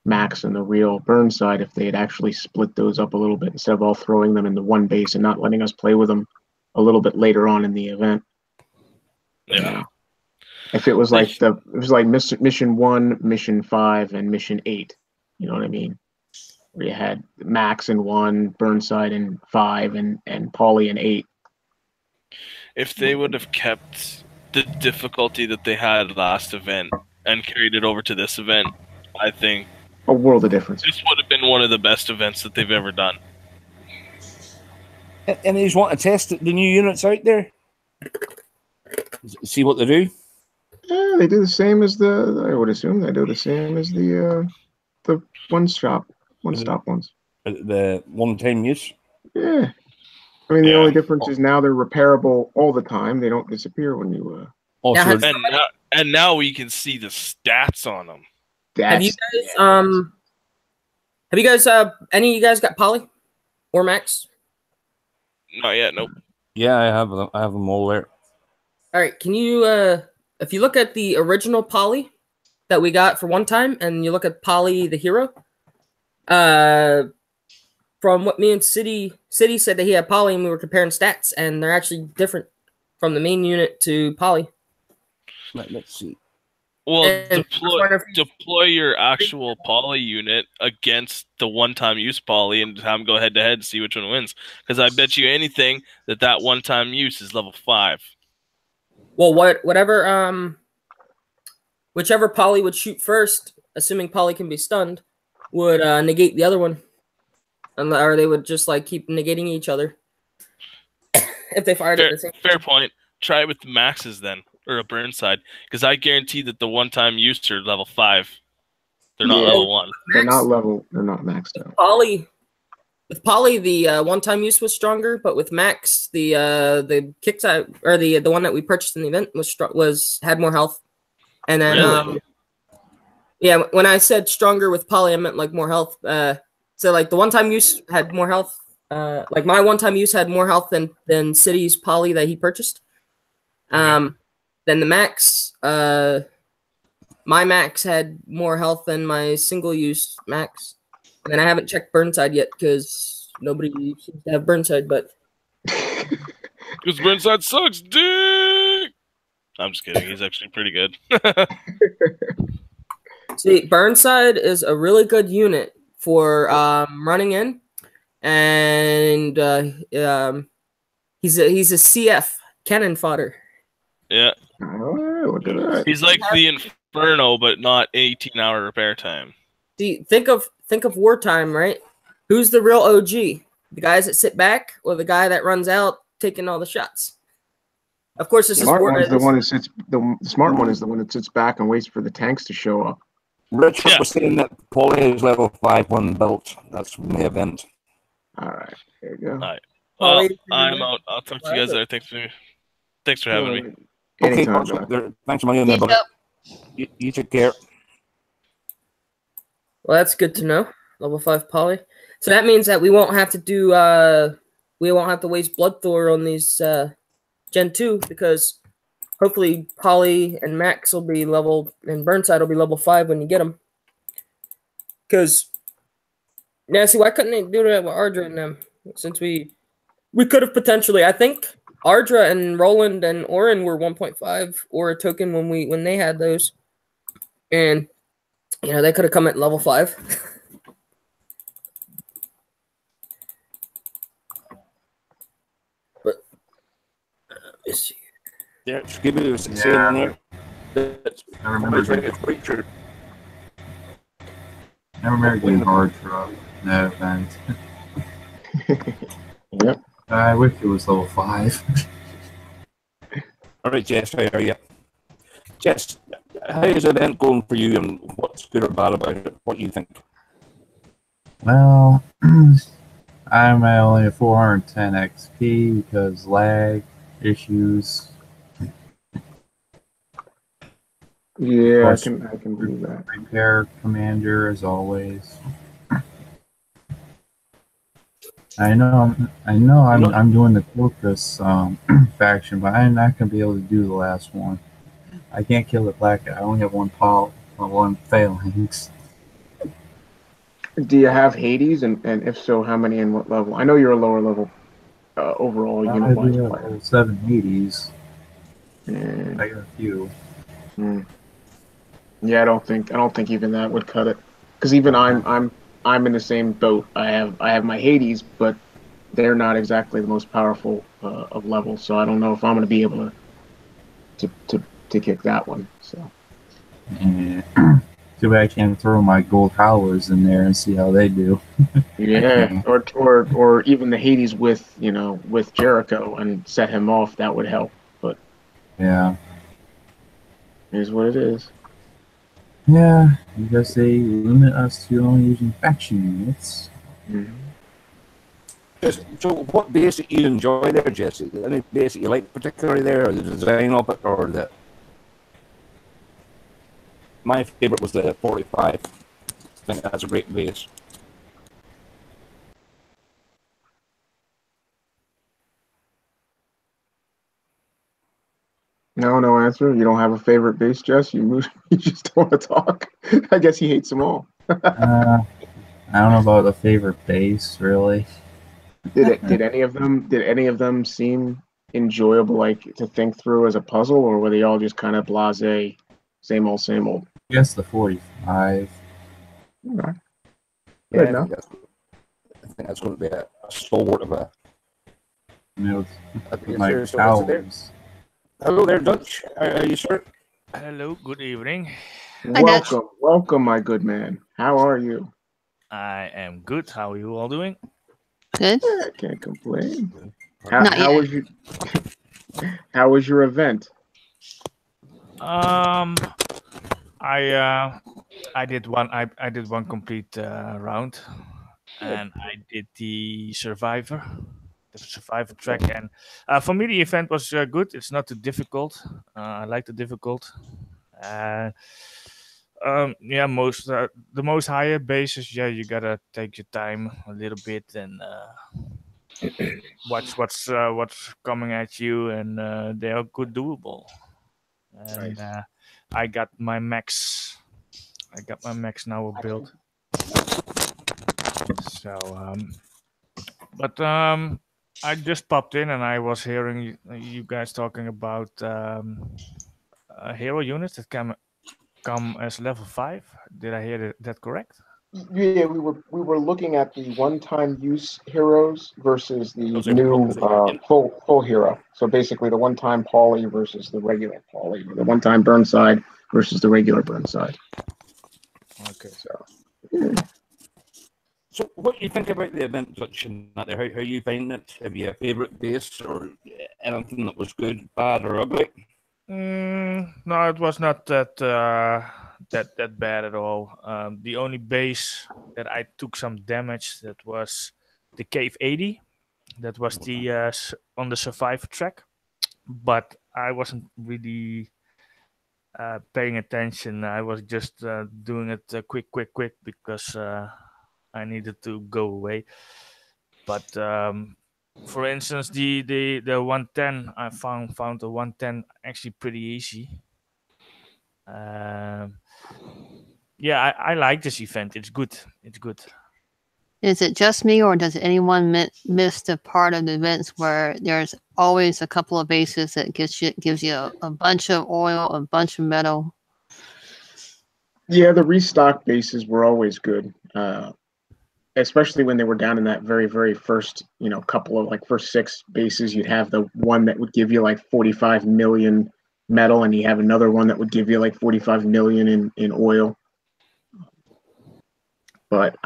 Max, and the real Burnside, if they had actually split those up a little bit instead of all throwing them into one base and not letting us play with them a little bit later on in the event. Yeah. If it was like mission 1, mission 5, and mission 8, you know what I mean? Where you had Max in 1, Burnside in 5, and Poly in 8. If they would have kept the difficulty that they had last event and carried it over to this event, I think a world of difference. This would have been one of the best events that they've ever done. And they just want to test the new units out there, see what they do. Yeah, they do the same as I would assume they do the same as the one-stop ones. The one-time use. Yeah. I mean, the only difference is now they're repairable all the time. They don't disappear when you. And now we can see the stats on them. Have you guys? Any of you guys got Poly or Max? Not yet. Nope. Yeah, I have them all there. All right. Can you, if you look at the original Poly that we got for one time, and you look at Poly the hero, from what me and City said that he had Poly, and we were comparing stats, and they're actually different from the main unit to Poly. Let's see. Well, deploy your actual Poly unit against the one-time use Poly and have them go head-to-head and see which one wins. Because I bet you anything that one-time use is level 5. Well, whichever Poly would shoot first, assuming Poly can be stunned, would negate the other one. Or they would just like keep negating each other if they fired at the same time. Fair point. Try it with the Maxes then, or a Burnside, because I guarantee that the one-time use are level 5. They're not level 1. They're not maxed out. With Poly, the one-time use was stronger, but with Max, the kickside or the one that we purchased in the event had more health. And then yeah, when I said stronger with Poly, I meant like more health. So like the one-time use had more health. Like my one-time use had more health than City's Poly that he purchased. Then the Max, my Max had more health than my single-use Max. And I haven't checked Burnside yet because nobody seems to have Burnside, but Because Burnside sucks, dick. I'm just kidding. He's actually pretty good. see, Burnside is a really good unit for running in, and he's a CF cannon fodder. Yeah. Oh, look at that. He's like the Inferno, but not 18-hour repair time. See, think of wartime, right? Who's the real OG? The guys that sit back, or the guy that runs out taking all the shots? Of course, this Smart is one is the one that sits. The smart one is the one that sits back and waits for the tanks to show up. Richard was saying that Paulie is level 5 when built. That's from the event. All right, there you go. All right. Well, I'm out. I'll talk to you guys later. Thanks for having me. Okay, Anytime, Bugs, Doc. thanks a million, there, buddy. You take care. Well, that's good to know. Level 5 poly. So that means that we won't have to do we won't have to waste Blood Thor on these Gen 2 because hopefully Poly and Max will be level and Burnside will be level 5 when you get them. Because now see why couldn't they do that with Ardra and them? Since we could have potentially, I think Ardra and Roland and Orin were 1.5 or a token when they had those. And you know, they could have come at level 5. But let's see. Yeah, Skibby was saying there. I remember Richard. I remember getting hard for that event. Yep. I wish it was level 5. All right, Jess, how are you? Jess, how is the event going for you, and what's good or bad about it? What do you think? Well, I'm at only at 410 XP because lag issues. Yeah, I can believe that. Repair commander as always. I know I'm doing the focus faction, but I'm not gonna be able to do the last one. I can't kill the black guy. I only have one phalanx. Do you have Hades, and if so, how many and what level? I know you're a lower level overall unit wise player. Level 7 Hades. And, I got a few. yeah, I don't think even that would cut it. Because even I'm in the same boat. I have my Hades, but they're not exactly the most powerful of levels. So I don't know if I'm going to be able to kick that one. So. Yeah. Too bad I can't throw my gold howlers in there and see how they do. Yeah, or even the Hades with Jericho and set him off. That would help. But yeah, here's what it is. Yeah, because they limit us to only using faction units. Mm-hmm. So, what base do you enjoy there, Jesse? Any base that you like particularly there, or the design of it, or the? My favorite was the 45. I think that's a great base. No answer. You don't have a favorite base, Jess? You just don't want to talk? I guess he hates them all. I don't know about the favorite base, really. Did any of them seem enjoyable, like to think through as a puzzle, or were they all just kind of blasé, same old, same old? I guess the 45. Okay. Yeah, I think that's going to be a stalwart of a. My towers. Hello there, Dutch. Are you sure? Hello, good evening. Welcome, my good man. How are you? I am good. How are you all doing? Good. I can't complain. How was your event? I did one complete round, and I did the survivor track, and for me the event was good. It's not too difficult. I like the difficult. Yeah, the most higher bases. Yeah, you gotta take your time a little bit and watch what's coming at you, and they are good doable. And nice. I got my max now built. So, but I just popped in and I was hearing you guys talking about hero units that come as level 5. Did I hear that correct? Yeah, we were looking at the one-time use heroes versus the Those are new both- full hero. So basically, the one-time Poly versus the regular Poly, the one-time Burnside versus the regular Burnside. Okay. So, what do you think about the event section? How you find it? Have you a favourite base or anything that was good, bad, or ugly? No, it was not that bad at all. The only base that I took some damage that was the Cave 80. That was the on the Survivor track, but I wasn't really paying attention. I was just doing it quick because I needed to go away. But for instance, the 110, I found the 110 actually pretty easy. Yeah, I like this event. It's good. It's good. Is it just me, or does anyone miss the part of the events where there's always a couple of bases that gives you a bunch of oil, a bunch of metal? Yeah, the restock bases were always good, especially when they were down in that very, very first, couple of first 6 bases. You'd have the one that would give you 45 million metal, and you have another one that would give you 45 million in oil. But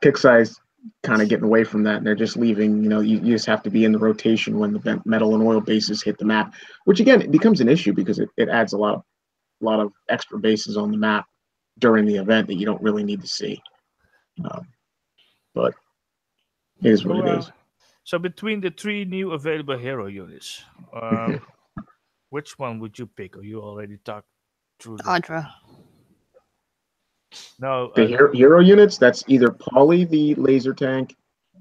kick size kind of getting away from that, and they're just leaving. You just have to be in the rotation when the metal and oil bases hit the map, which again it becomes an issue because it adds a lot of extra bases on the map during the event that you don't really need to see. But it is what it is. So between the 3 new available hero units, which one would you pick? Or you already talked through that? Audra. No, The hero units, that's either Polly the laser tank,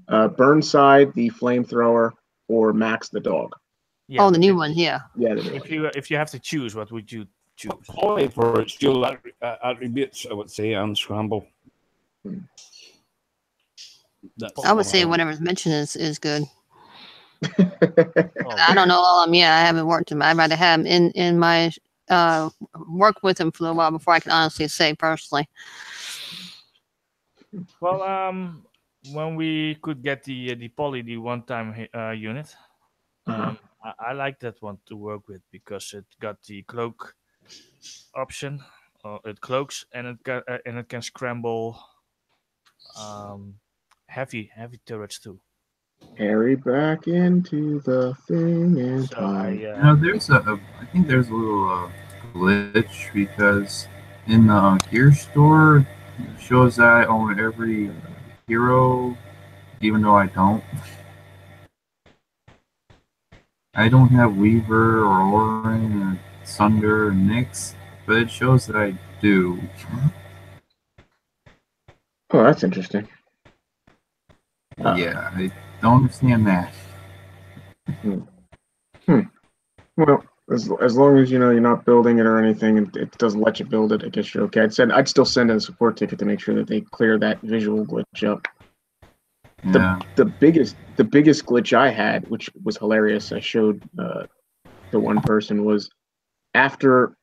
Burnside the flamethrower, or Max the dog. Yeah, the new one, yeah. Yeah, the new one. if you have to choose, what would you choose? Probably for its dual attributes, I would say, and scramble. I would say whatever's mentioned is good. I don't know all of them. Yeah, I haven't worked them. I'd rather have them in my work with them for a while before I can honestly say personally. Well, when we could get the Poly, the one-time unit, I like that one to work with because it got the cloak option. It cloaks and it can scramble heavy turrets too. Harry back into the thing and So time. I think there's a little glitch because in the gear store it shows that I own every hero, even though I don't. I don't have Weaver or Orin or Sunder or Nyx, but it shows that I do. Oh, that's interesting. Yeah, I don't understand that. Well, as long as you're not building it or anything, and it doesn't let you build it, I guess you're okay. I'd still send in a support ticket to make sure that they clear that visual glitch up. Yeah. The biggest glitch I had, which was hilarious, I showed the one person, was after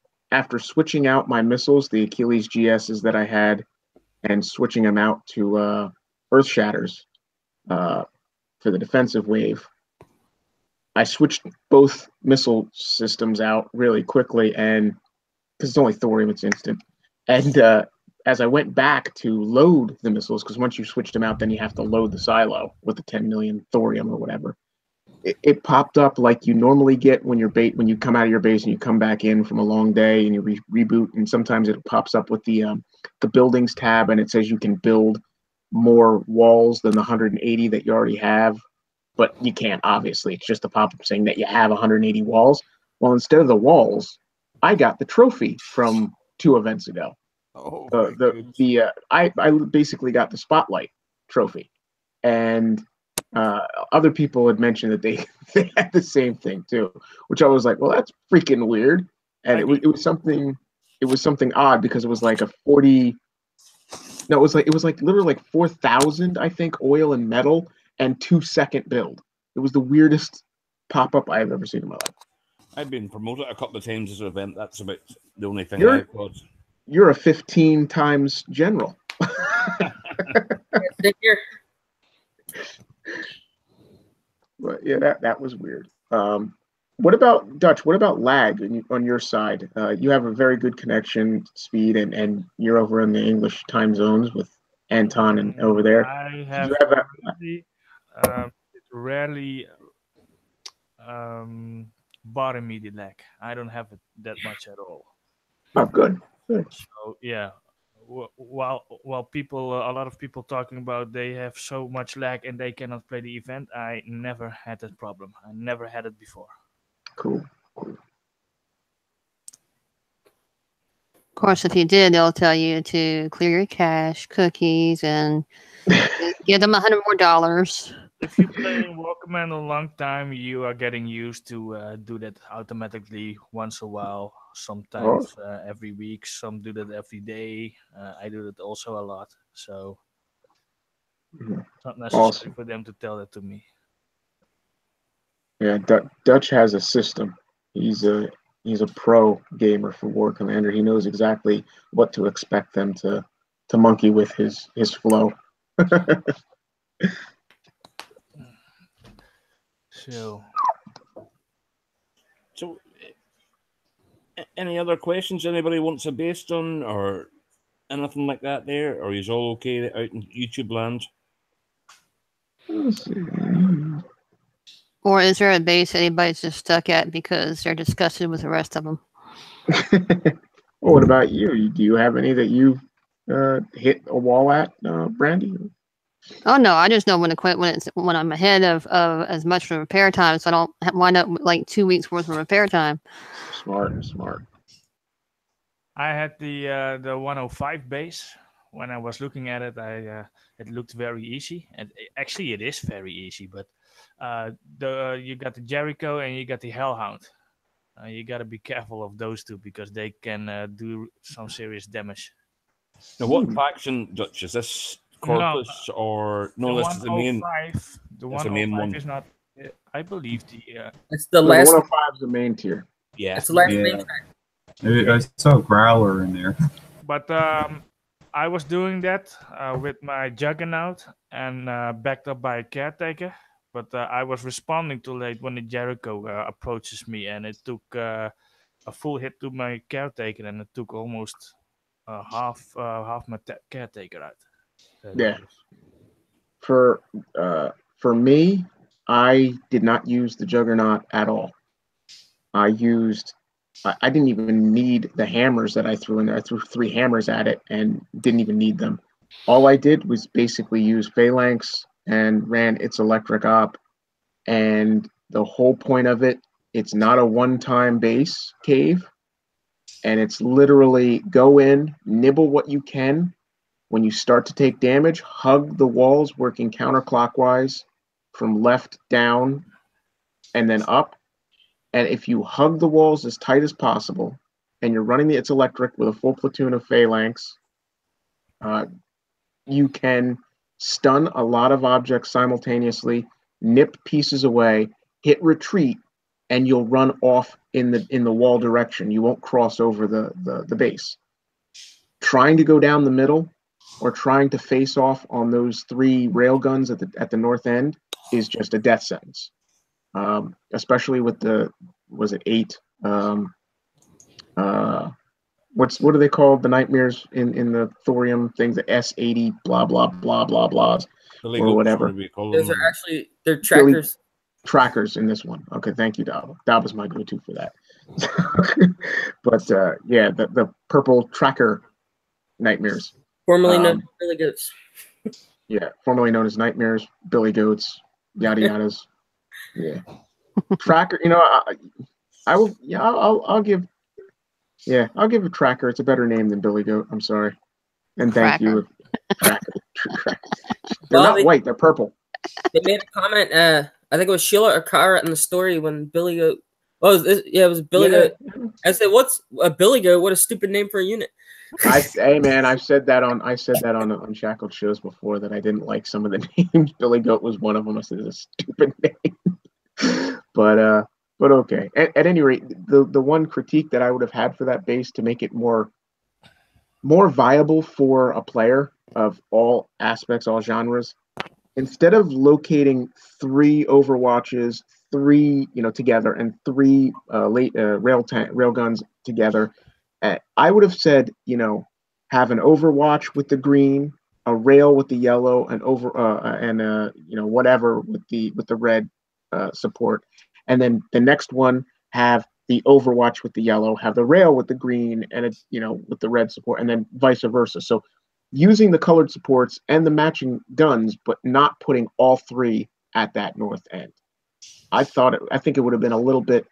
switching out my missiles, the Achilles GSs that I had, and switching them out to Earth Shatters for the defensive wave. I switched both missile systems out really quickly, and because it's only thorium, it's instant. And as I went back to load the missiles, because once you switched them out, then you have to load the silo with the 10 million thorium or whatever. It popped up like you normally get when you come out of your base and you come back in from a long day and you reboot, and sometimes it pops up with the buildings tab, and it says you can build more walls than the 180 that you already have. But you can't, obviously. It's just a pop-up saying that you have 180 walls. Well, instead of the walls, I got the trophy from 2 events ago. I basically got the spotlight trophy, and other people had mentioned that they had the same thing too, which I was like, well, that's freaking weird. And it was something odd because it was like a 40 No, it was like literally like 4,000, I think, oil and metal and 2-second build. It was the weirdest pop-up I've ever seen in my life. I've been promoted a couple of times as an event. That's about the only thing You're- I've got. You're a 15 times general. Same here. But yeah, that was weird. What about Dutch? What about lag on your side? You have a very good connection speed, and you're over in the English time zones with Anton and over there. I have you have a- rarely bother me the lag. I don't have it that much at all. Oh, good. So yeah, while people, a lot of people talking about they have so much lag and they cannot play the event, I never had that problem. I never had it before. Cool. Of course, if you did, they'll tell you to clear your cache, cookies, and give them $100 more. If you play Walkman a long time, you are getting used to do that automatically once a while. Sometimes every week, some do that every day. I do that also a lot. So it's not necessary for them to tell that to me. Yeah, Dutch has a system. He's a pro gamer for War Commander. He knows exactly what to expect them to monkey with his flow. So, any other questions anybody wants a based on or anything like that there? Or is all okay out in YouTube land? Let's see. Or is there a base anybody's just stuck at because they're disgusted with the rest of them? Well, what about you? Do you have any that you hit a wall at, Brandy? Oh no, I just know when to quit when I'm ahead of as much repair time, so I don't wind up with like 2 weeks worth of repair time. Smart. I had the 105 base. When I was looking at it, it looked very easy, and actually it is very easy. But you got the Jericho and you got the Hellhound. You got to be careful of those two because they can do some serious damage. Now, what faction, Dutch, is this? Corpus or no? This is the main. The 105 is not. I believe it's the last. The 105 is the main tier. Yeah, it's the last main track. I saw Growler in there. But I was doing that with my Juggernaut and backed up by a Caretaker. But I was responding too late when the Jericho approaches me, and it took a full hit to my Caretaker, and it took almost half my Caretaker out. Yeah. For me, I did not use the Juggernaut at all. I didn't even need the hammers that I threw in there. I threw 3 hammers at it and didn't even need them. All I did was basically use Phalanx and ran its electric op. And the whole point of it, it's not a one-time base cave. And it's literally go in, nibble what you can. When you start to take damage, hug the walls working counterclockwise from left down and then up. And if you hug the walls as tight as possible and you're running its electric with a full platoon of Phalanx, you can stun a lot of objects simultaneously, nip pieces away, hit retreat, and you'll run off in the wall direction. You won't cross over the base. Trying to go down the middle or trying to face off on those 3 railguns at the north end is just a death sentence. Especially with was it 8? What are they called? The nightmares in the thorium things, the S80 blah blah blah blah blahs or whatever. Those are actually they're trackers. Trackers in this one. Okay, thank you, Dava. That was my go-to for that. But yeah, the purple tracker nightmares. Formerly known as Billy Goats. Yeah, formerly known as Nightmares, Billy Goats, yada yadas. Yeah, tracker. You know, I will. Yeah, I'll give. Yeah, I'll give a tracker. It's a better name than Billy Goat. I'm sorry, and thank you. Tracker. They're not white. They're purple. They made a comment. I think it was Sheila or Kara in the story when Billy Goat it was Billy Yeah. Goat. I said, "What's a Billy Goat? What a stupid name for a unit." Hey man, I've said that on Unshackled shows before that I didn't like some of the names. Billy Goat was one of them. I said it's a stupid name, but okay. At any rate, the one critique that I would have had for that base to make it more viable for a player of all aspects, all genres, instead of locating 3 Overwatches, 3 together, and 3 rail guns together. I would have said, have an Overwatch with the green, a rail with the yellow, and whatever with the red support, and then the next one have the Overwatch with the yellow, have the rail with the green, and it's with the red support, and then vice versa. So using the colored supports and the matching guns, but not putting all 3 at that north end. I think it would have been a little bit.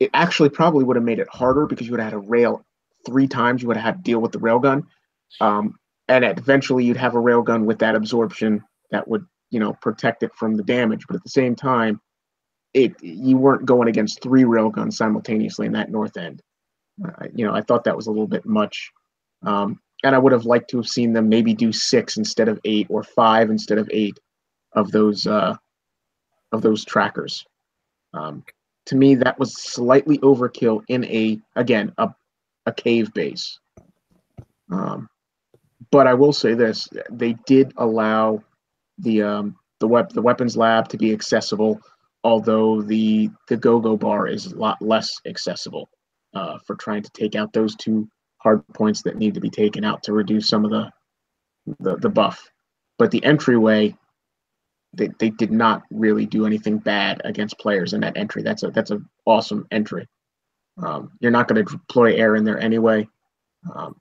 It actually probably would have made it harder because you would have had a rail 3 times. You would have had to deal with the railgun, and eventually you'd have a railgun with that absorption that would protect it from the damage. But at the same time, you weren't going against 3 railguns simultaneously in that north end. I thought that was a little bit much, and I would have liked to have seen them maybe do 6 instead of 8 or 5 instead of 8 of those trackers. To me, that was slightly overkill in a cave base. But I will say this: they did allow the weapons lab to be accessible, although the go-go bar is a lot less accessible for trying to take out those 2 hard points that need to be taken out to reduce some of the buff. But the entryway, they did not really do anything bad against players in that entry. That's an awesome entry. You're not going to deploy air in there anyway,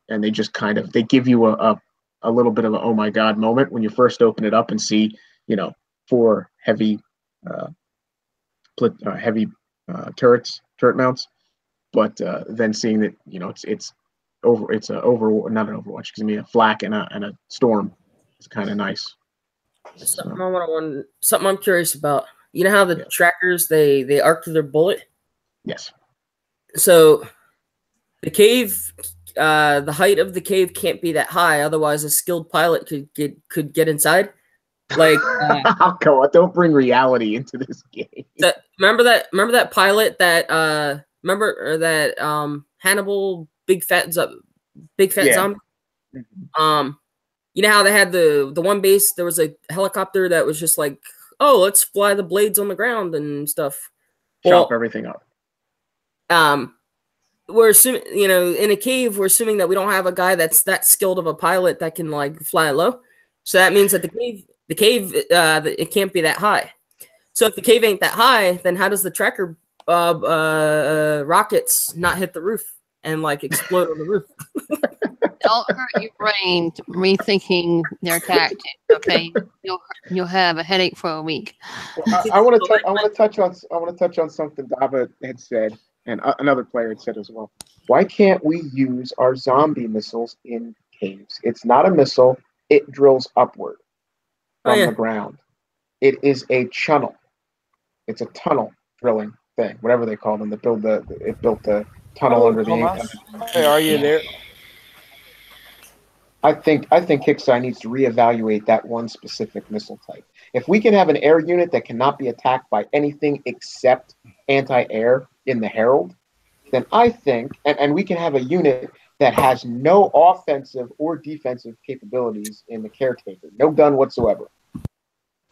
and they just they give you a little bit of a oh my god moment when you first open it up and see 4 heavy turret mounts, but then seeing that it's not an Overwatch, excuse me, a flak and a storm is kind of nice. Something I'm curious about. You know how the trackers they arc their bullet? Yes. So the cave, the height of the cave can't be that high, otherwise a skilled pilot could get inside. Like, don't bring reality into this game. Remember that pilot that Hannibal big fat zombie. Mm-hmm. You know how they had the one base, there was a helicopter that was just like, oh, let's fly the blades on the ground and stuff. Chop everything up. We're assuming, in a cave, we're assuming that we don't have a guy that's that skilled of a pilot that can fly low. So that means that the cave, it can't be that high. So if the cave ain't that high, then how does the tracker rockets not hit the roof and explode on the roof? Don't hurt your brain rethinking their tactics. Okay, you'll have a headache for a week. Well, I want to touch on something Dava had said, and another player had said as well. Why can't we use our zombie missiles in caves? It's not a missile; it drills upward from the ground. It is a channel. It's a tunnel drilling thing, whatever they call them. It built the tunnel under the. Hey, are you there? I think Kixeye needs to reevaluate that one specific missile type. If we can have an air unit that cannot be attacked by anything except anti-air in the Herald, then I think, and we can have a unit that has no offensive or defensive capabilities in the Caretaker, no gun whatsoever,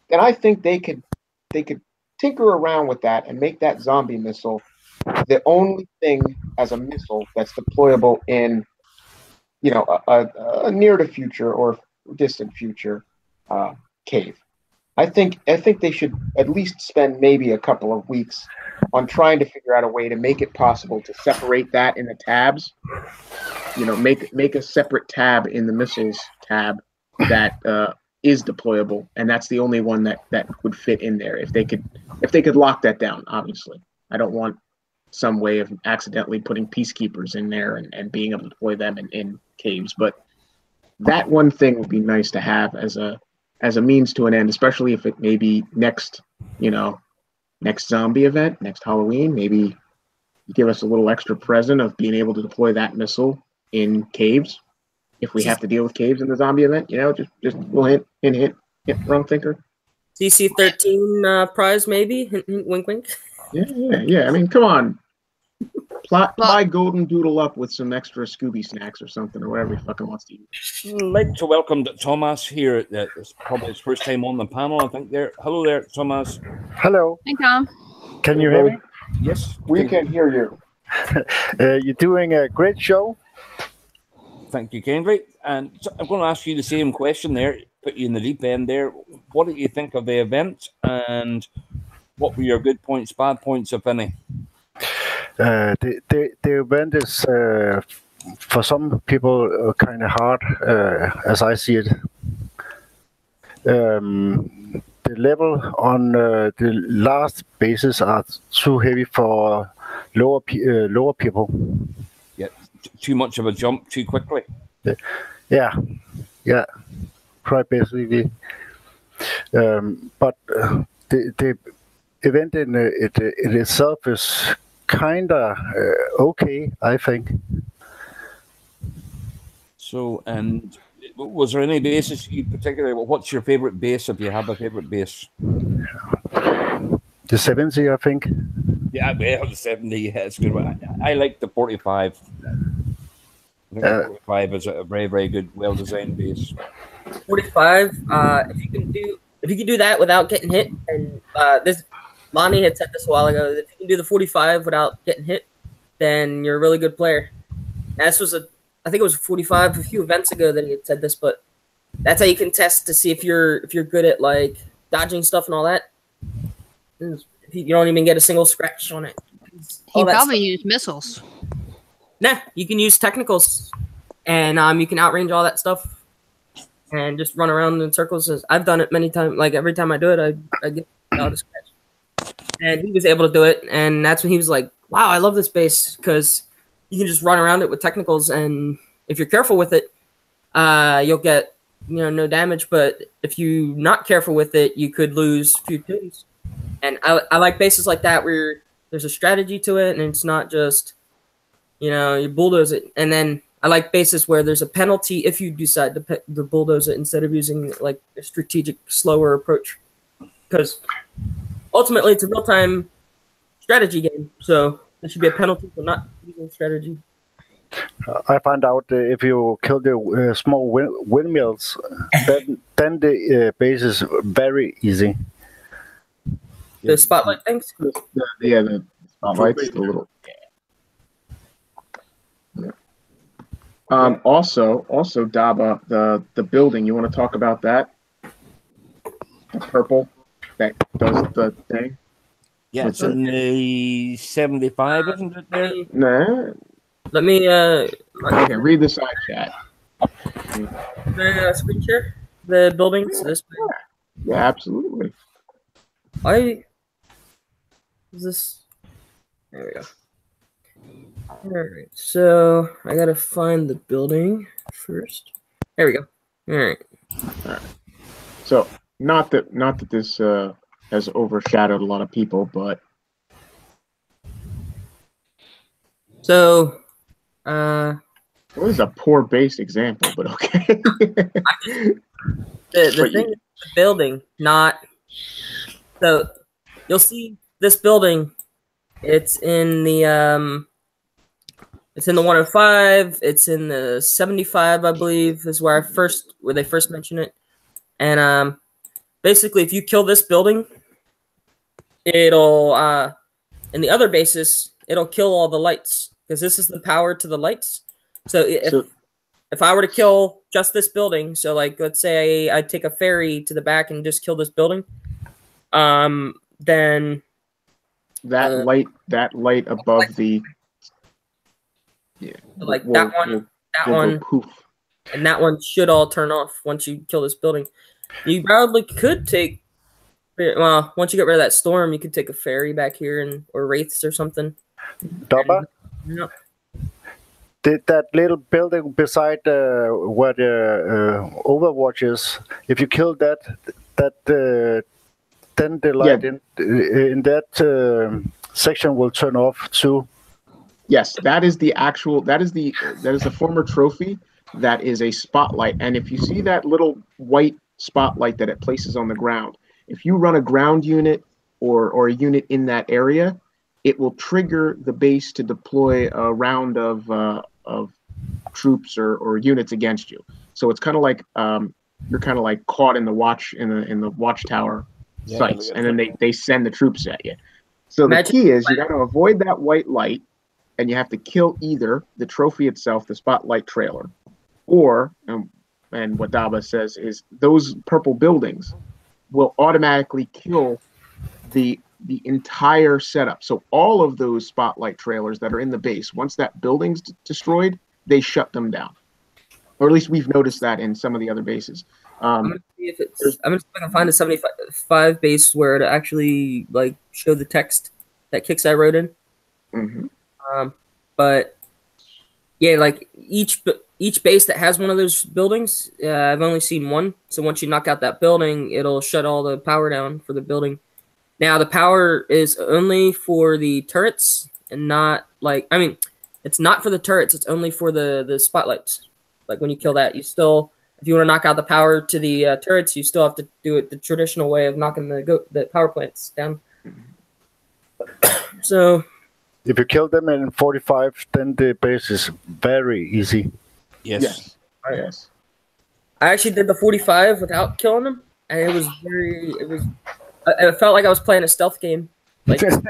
then I think they could tinker around with that and make that zombie missile the only thing as a missile that's deployable in a near to future or distant future cave. I think they should at least spend maybe a couple of weeks on trying to figure out a way to make it possible to separate that in the tabs. Make a separate tab in the missiles tab that is deployable, and that's the only one that would fit in there. If they could lock that down, obviously. I don't want some way of accidentally putting peacekeepers in there and being able to deploy them in caves, but that one thing would be nice to have as a means to an end, especially if it may be next next zombie event, next Halloween, maybe give us a little extra present of being able to deploy that missile in caves. If we have to deal with caves in the zombie event, just a little hint, wrong thinker. CC-13 prize, maybe? Hint, hint, wink, wink. Yeah. I mean, come on. Ply Golden Doodle up with some extra Scooby snacks or something, or whatever he fucking wants to eat. I'd like to welcome Thomas here. It's probably his first time on the panel, I think. Hello there, Thomas. Hello. Hey, Tom. Can you hear me? Yes. We can hear you. You're doing a great show. Thank you kindly. And so I'm going to ask you the same question there, put you in the deep end there. What did you think of the event, and what were your good points, bad points, if any? The event is, for some people, kind of hard, as I see it. The level on the last bases are too heavy for lower people. Yeah, too much of a jump too quickly. Yeah, quite basically. But the event in itself is kinda okay, I think. So, and was there any bases you particularly? What's your favorite base, if you have a favorite base? The 70, I think. Yeah, well, the 70. Yeah, it's a good one. I like the 45. I think the 45 is a very, very good, well-designed base. 45. If you can do that without getting hit, and Lonnie had said this a while ago, if you can do the 45 without getting hit, then you're a really good player. And this was I think it was 45 a few events ago that he had said this, but that's how you can test to see if you're good at like dodging stuff and all that. You don't even get a single scratch on it. He probably used missiles. Nah, you can use technicals, and you can outrange all that stuff, and just run around in circles. I've done it many times. Like every time I do it, I get out of scratch. And he was able to do it, and that's when he was like, "Wow, I love this base because you can just run around it with technicals, and if you're careful with it, you'll get no damage. But if you're not careful with it, you could lose a few tunes." And I like bases like that where there's a strategy to it, and it's not just you bulldoze it. And then I like bases where there's a penalty if you decide to bulldoze it instead of using like a strategic, slower approach. Because ultimately, it's a real-time strategy game, so there should be a penalty for not using strategy. I found out if you kill the small windmills, then the base is very easy. The spotlight things? The spotlights, the little. Yeah. Also, Daba, the building. You want to talk about that? The purple that does the thing. Yeah, it's in the 75, isn't it? There. Nah. Let me. Okay, read the side chat. The screen share the buildings. This. Yeah, absolutely. Is this? There we go. All right, so I gotta find the building first. There we go. All right. So not that this has overshadowed a lot of people, but so it was a poor base example, but okay. the thing is the building, not so you'll see this building. It's in the 105. It's in the 75, I believe, is where they first mentioned it. And basically, if you kill this building, it'll in the other bases it'll kill all the lights because this is the power to the lights. So if I were to kill just this building, so like let's say I take a ferry to the back and just kill this building, then that light above the that one, poof. And that one should all turn off once you kill this building. You probably could take, well, once you get rid of that storm, you could take a ferry back here or wraiths or something. Daba? Did that little building beside where the Overwatch is, if you kill that then the light in that section will turn off too. Yes, that is the actual. That is a former trophy. That is a spotlight, and if you see that little white spotlight that it places on the ground, if you run a ground unit or a unit in that area, it will trigger the base to deploy a round of troops or units against you. So it's kind of like you're kind of like caught in the watchtower sites, and then they send the troops at you. So the key is you got to avoid that white light, and you have to kill either the trophy itself, the spotlight trailer, or and what Daba says is those purple buildings will automatically kill the entire setup. So all of those spotlight trailers that are in the base, once that building's destroyed, they shut them down. Or at least we've noticed that in some of the other bases. I'm gonna see if I can find a 75 base where it actually like show the text that Kix I wrote in. Mm-hmm. But yeah, like each base that has one of those buildings, I've only seen one. So once you knock out that building, it'll shut all the power down for the building. Now the power is only for the turrets and not like, I mean, it's not for the turrets. It's only for the spotlights. Like when you kill that, you still, if you want to knock out the power to the turrets, you still have to do it the traditional way of knocking the power plants down. So if you kill them in 45, then the base is very easy. Yes. Yes. I actually did the 45 without killing them, and it was it felt like I was playing a stealth game. Like you're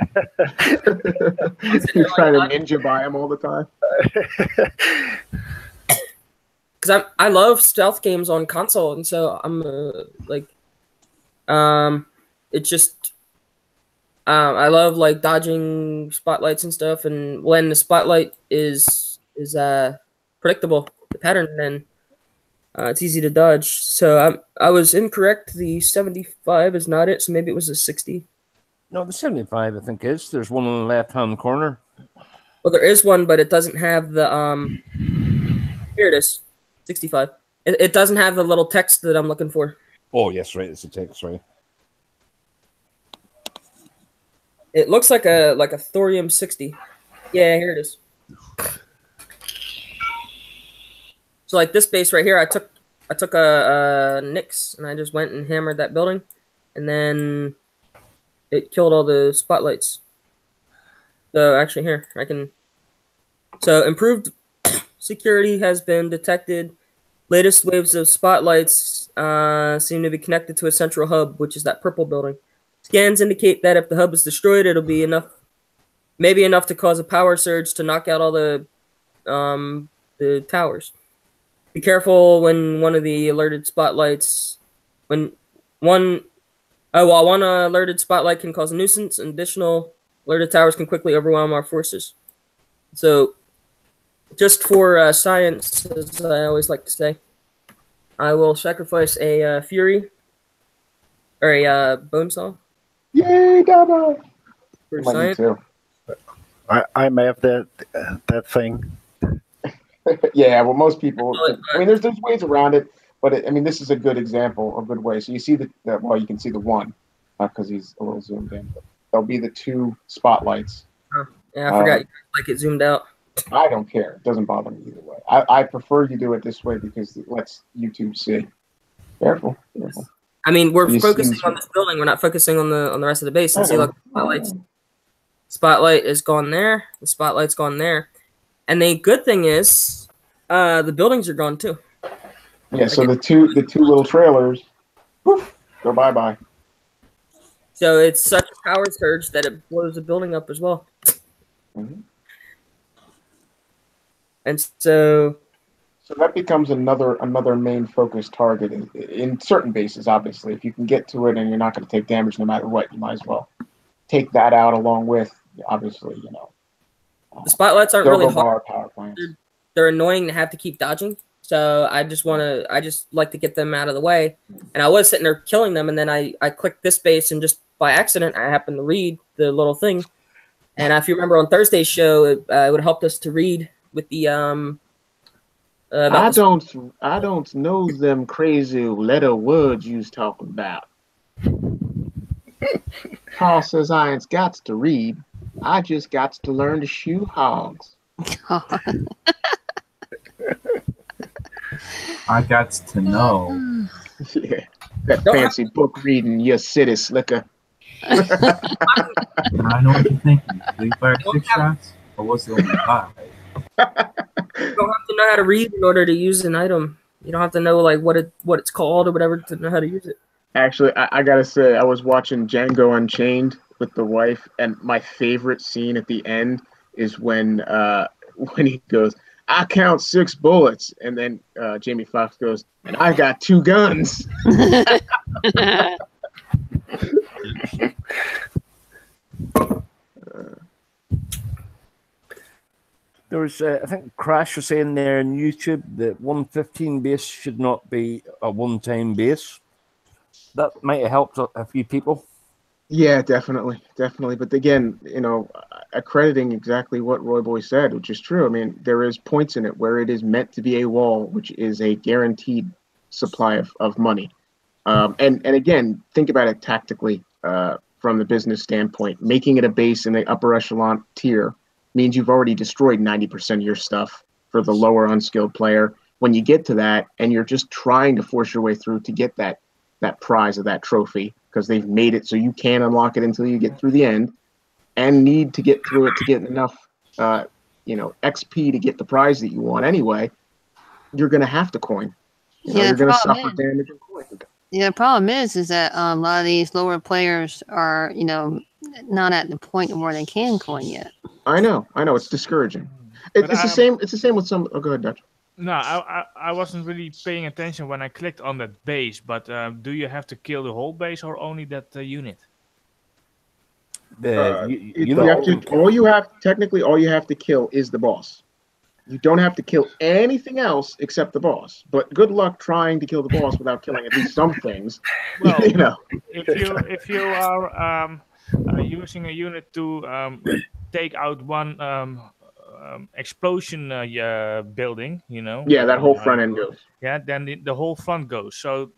trying to ninja by them all the time. Because I love stealth games on console, and so I'm it's just I love like dodging spotlights and stuff, and when the spotlight is predictable, the pattern, then it's easy to dodge. So I was incorrect. The 75 is not it, so maybe it was a 60. No, the 75 I think is. There's one in the left-hand corner. Well, there is one, but it doesn't have the Here it is, 65. It doesn't have the little text that I'm looking for. Oh yes, right. It's a text, right? It looks like a thorium 60. Yeah, here it is. So like this base right here, I took a Nyx and I just went and hammered that building, and then it killed all the spotlights. So actually here I can. So improved security has been detected. Latest waves of spotlights seem to be connected to a central hub, which is that purple building. Scans indicate that if the hub is destroyed, it'll be maybe enough to cause a power surge to knock out all the towers. Be careful when one of the alerted spotlights, while one alerted spotlight can cause a nuisance, additional alerted towers can quickly overwhelm our forces. So, just for science, as I always like to say, I will sacrifice a Fury or a Bone Saw. Yay, Dama! For science. Too. I may have that thing. Yeah, well, most people. I mean, there's ways around it, but this is a good example, a good way. So you see well, you can see the one because he's a little zoomed in. But there'll be the two spotlights. Yeah, I forgot. Like it zoomed out. I don't care. It doesn't bother me either way. I prefer you do it this way because it lets YouTube see. Careful. I mean, we're focusing on this building. We're not focusing on the rest of the base. And see, look, spotlights. Spotlight is gone there. The spotlight's gone there. And the good thing is, the buildings are gone too. Yeah. So the two little trailers, poof, go bye. So it's such a power surge that it blows the building up as well. Mm-hmm. And so that becomes another main focus target in certain bases. Obviously, if you can get to it and you're not going to take damage no matter what, you might as well take that out along with, obviously, the spotlights aren't really hard. Power plants. They're annoying to have to keep dodging. So I just like to get them out of the way. And I was sitting there killing them, and then I clicked this base, and just by accident I happened to read the little thing. And if you remember on Thursday's show, it would have helped us to read with the I don't know them crazy letter words you was talking about. Paul says I ain't got to read. I just got to learn to shoot hogs. I got to know. Yeah, that fancy book reading, you city slicker. I know what you're thinking. Did you fire 6 shots? Or was it only 5? You don't have to know how to read in order to use an item. You don't have to know like what it's called or whatever to know how to use it. Actually, I gotta say, I was watching Django Unchained with the wife, and my favorite scene at the end is when he goes, "I count 6 bullets," and then Jamie Foxx goes, "And I got 2 guns." There was, I think, Crash was saying there on YouTube that 115 base should not be a one-time base. That might have helped a few people. Yeah, definitely. But again, accrediting exactly what Roy Boy said, which is true. I mean, there is points in it where it is meant to be a wall, which is a guaranteed supply of money. And again, think about it tactically from the business standpoint. Making it a base in the upper echelon tier means you've already destroyed 90% of your stuff for the lower unskilled player. When you get to that and you're just trying to force your way through to get that prize of that trophy, because they've made it so you can't unlock it until you get through the end, and need to get through it to get enough XP to get the prize that you want anyway, you're going to have to coin. You're going to suffer damage and coin. Yeah, the problem is that a lot of these lower players are, not at the point where they can coin yet. I know. It's discouraging. It's the same. It's the same with some. Oh, go ahead, Dutch. No, I wasn't really paying attention when I clicked on that base. But do you have to kill the whole base or only that unit? All you have to kill is the boss. You don't have to kill anything else except the boss. But good luck trying to kill the boss without killing at least some things. Well, if you are using a unit to take out one explosion building, Yeah, that whole front end goes. Yeah, then the whole front goes. So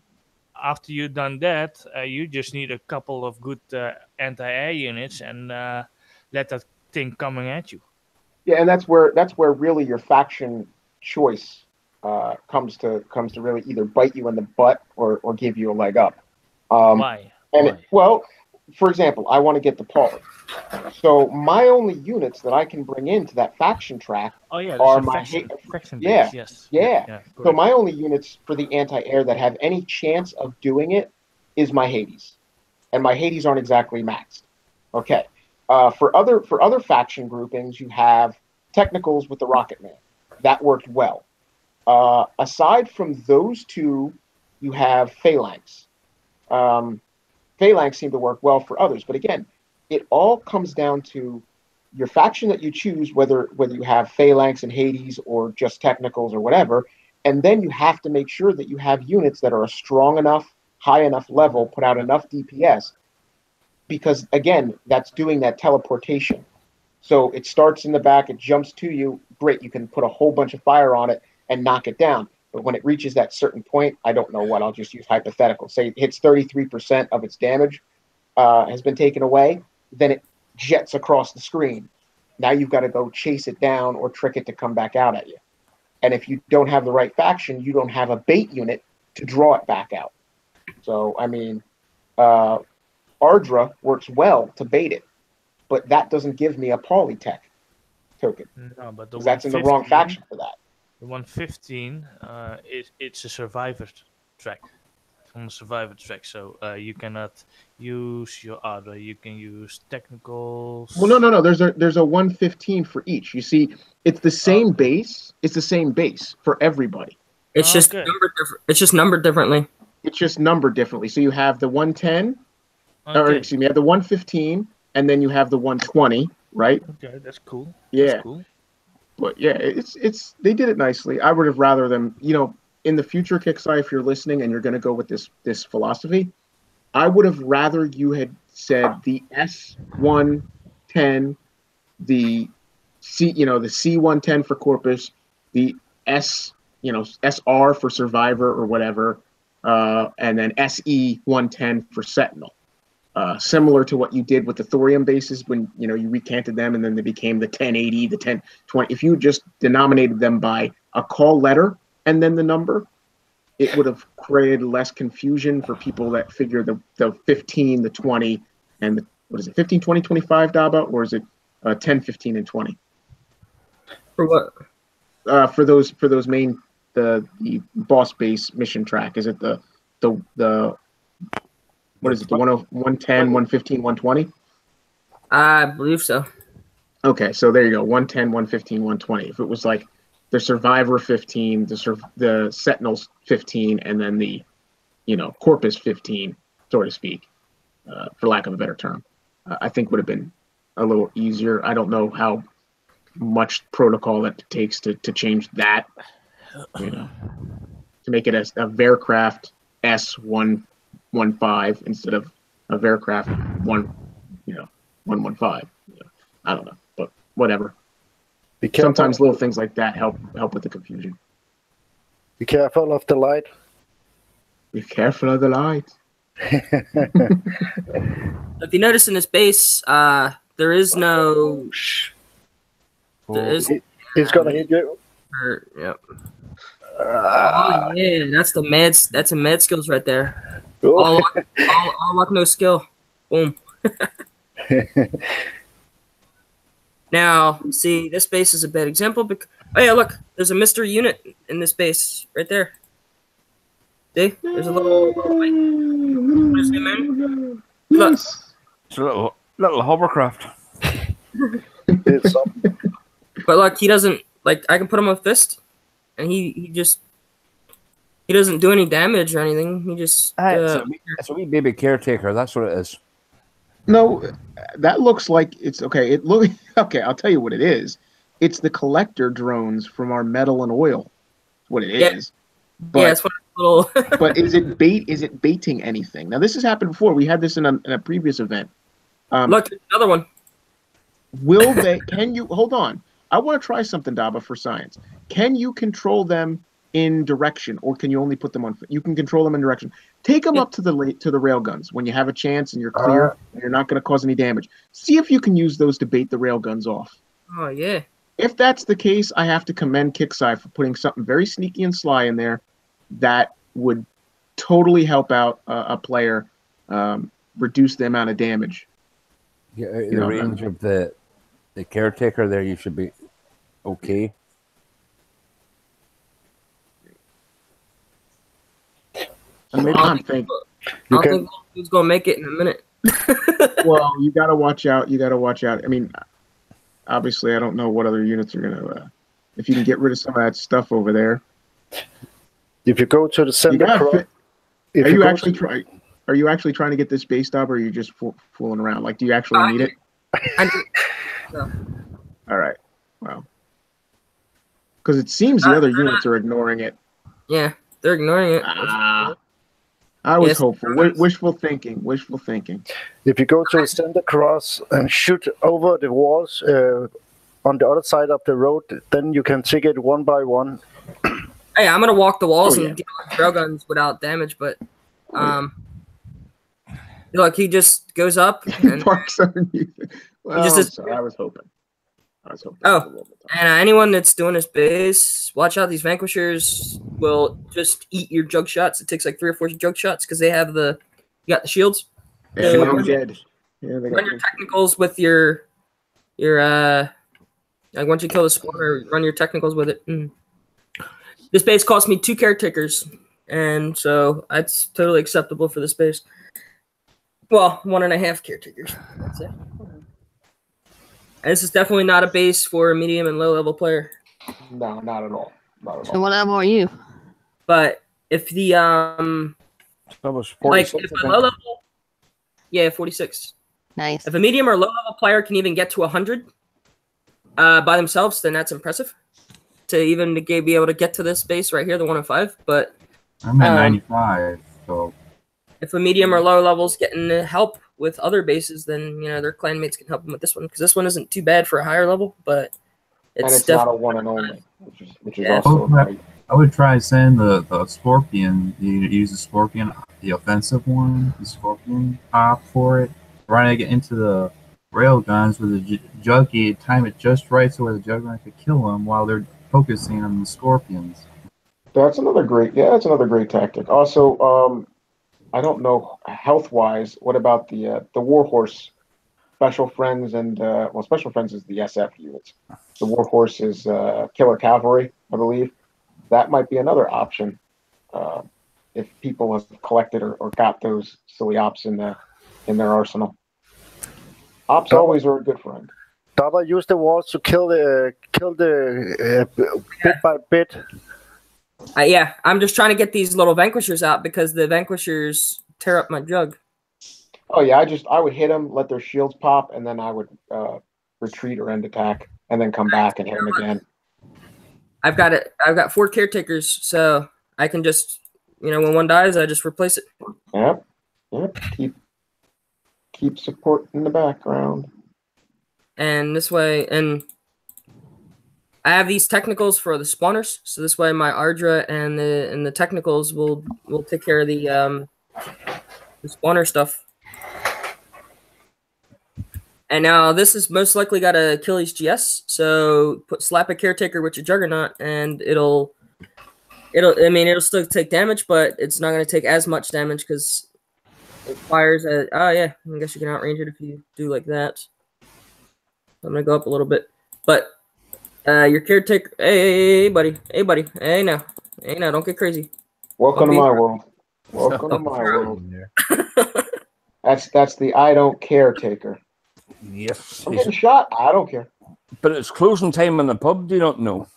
after you've done that, you just need a couple of good anti-air units and let that thing coming at you. Yeah, and that's where really your faction choice comes to really either bite you in the butt or give you a leg up. Why? Well, for example, I want to get the Paul. So my only units that I can bring into that faction track are my faction yeah, base, yes. Yeah. So my only units for the anti-air that have any chance of doing it is my Hades, and my Hades aren't exactly maxed. Okay. For other faction groupings, you have technicals with the Rocket Man. That worked well. Aside from those two, you have Phalanx. Phalanx seem to work well for others, but again, it all comes down to your faction that you choose, whether you have Phalanx and Hades or just technicals or whatever, and then you have to make sure that you have units that are a strong enough, high enough level, put out enough DPS, because again, that's doing that teleportation. So it starts in the back, it jumps to you, great, you can put a whole bunch of fire on it and knock it down. But when it reaches that certain point, I don't know what, I'll just use hypothetical. Say it hits 33% of its damage has been taken away, then it jets across the screen. Now you've got to go chase it down or trick it to come back out at you. And if you don't have the right faction, you don't have a bait unit to draw it back out. So, I mean, Ardra works well to bait it, but that doesn't give me a Polytech token. No, but that's in the wrong faction for that. The 115, it's a survivor track. On the survivor track, so you cannot use your Ardra. You can use technicals. Well, no. There's a 115 for each. You see, it's the same base. It's the same base for everybody. It's just numbered different. It's just numbered differently. It's just numbered differently. So you have the 110, or excuse me, you have the 115, and then you have the 120, right? Okay, that's cool. Yeah. That's cool. But yeah, it's they did it nicely. I would have rather them, in the future, Kixeye, if you're listening and you're going to go with this philosophy, I would have rather you had said the S110, the C110 for Corpus, the SR for Survivor or whatever, and then SE110 for Sentinel. similar to what you did with the thorium bases when you recanted them and then they became the 1080, the 1020. If you just denominated them by a call letter and then the number, it would have created less confusion for people that figure the 15, the 20, and the, what is it, 15, 20, 25, Daba, or is it 10, 15, and 20? For what? For those main the boss base mission track. Is it the what is it, the 110, 115, 120? I believe so. Okay, so there you go, 110, 115, 120. If it was like the Survivor 15, the Sentinels 15, and then the Corpus 15, so to speak, for lack of a better term, I think would have been a little easier. I don't know how much protocol that takes to change that, to make it a Vercraft S115 instead of a Vercraft 115. I don't know, but whatever. Sometimes little things like that help with the confusion. Be careful of the light. Be careful of the light. If you notice in this base, there is no. He's gonna hit you. Yep. Oh yeah, that's the meds. That's a med skills right there. All luck, no skill. Boom. Now, see, this base is a bad example. Oh yeah, look, there's a mystery unit in this base right there. See, there's a little zoom in. Look, it's a little hovercraft. But look, he doesn't like. I can put him on fist, and he doesn't do any damage or anything. He just it's a wee baby caretaker. That's what it is. No, that looks like it's okay. Okay. I'll tell you what it is. It's the collector drones from our metal and oil. That's what it is. But, yeah, it's one of the little. But is it bait? Is it baiting anything? Now this has happened before. We had this in a previous event. Look, another one. Will they? Can you hold on? I want to try something, Daba, for science. Can you control them in direction, or can you only put them on? You can control them in direction. Take them up to the railguns when you have a chance and you're clear and you're not going to cause any damage. See if you can use those to bait the railguns off. Oh yeah. If that's the case, I have to commend Kickside for putting something very sneaky and sly in there that would totally help out a player reduce the amount of damage. Yeah, the range of the caretaker there, you should be okay. I'm thinking I think he's gonna make it in a minute. Well, you gotta watch out. I mean, obviously, I don't know what other units are gonna. If you can get rid of some of that stuff over there. If you go to the center, are you actually trying to get this base up, or are you just fooling around? Like, do you actually need it? No. All right. Well, because it seems the other units are ignoring it. Yeah, they're ignoring it. I was hopeful. Wishful thinking. If you go to the center cross and shoot over the walls on the other side of the road, then you can take it one by one. Hey, I'm gonna walk the walls and deal with railguns without damage, but look, he just goes up and parks underneath. Well, I was hoping. Oh, and anyone that's doing this base, watch out. These Vanquishers will just eat your jug shots. It takes like 3 or 4 jug shots because they have you got the shields. Yeah, I'm dead. Yeah, run your technicals with your like once you kill the spawner, run your technicals with it. This base cost me 2 caretakers, and so that's totally acceptable for this base. Well, 1.5 caretakers, I'd say. And this is definitely not a base for a medium and low level player. No, not at all. So what level are you? But if the that was 46, like if a low level, 46. Nice. If a medium or low level player can even get to 100 by themselves, then that's impressive. To even be able to get to this base right here, the 105. But I'm at 95, so if a medium or low level's getting help with other bases, then their clanmates can help them with this one, because this one isn't too bad for a higher level, but it's not a one and only, which is also right. I would try sending the Scorpion. You use the Scorpion, the offensive one, the Scorpion pop for it. Trying to get into the railguns with the Juggy, time it just right so where the Juggernaut could kill them while they're focusing on the Scorpions. That's another great. Yeah, that's another great tactic. Also, I don't know health wise. What about the Warhorse Special Friends and Special Friends is the SF units. The Warhorse is Killer Cavalry, I believe. That might be another option if people have collected or got those silly ops in their arsenal. Ops always are a good friend. Dava use the walls to kill the bit by bit. Yeah, I'm just trying to get these little vanquishers out because the vanquishers tear up my jug. Oh yeah, I would hit them, let their shields pop, and then I would retreat or end attack, and then come back and hit them again. I've got 4 caretakers, so I can just, when one dies, I just replace it. Yep. Keep support in the background. And this way, and I have these technicals for the spawners, so this way my Ardra and the technicals will take care of the spawner stuff. And now this is most likely got a Achilles GS, so slap a caretaker with your Juggernaut, and it'll still take damage, but it's not going to take as much damage because it fires at. Oh yeah, I guess you can outrange it if you do like that. I'm gonna go up a little bit, but your caretaker. Hey, buddy. Hey now, don't get crazy. Welcome to my world. Welcome to my world. That's the I don't care taker. Yes. I'm getting shot. I don't care. But it's closing time in the pub. Do you not know?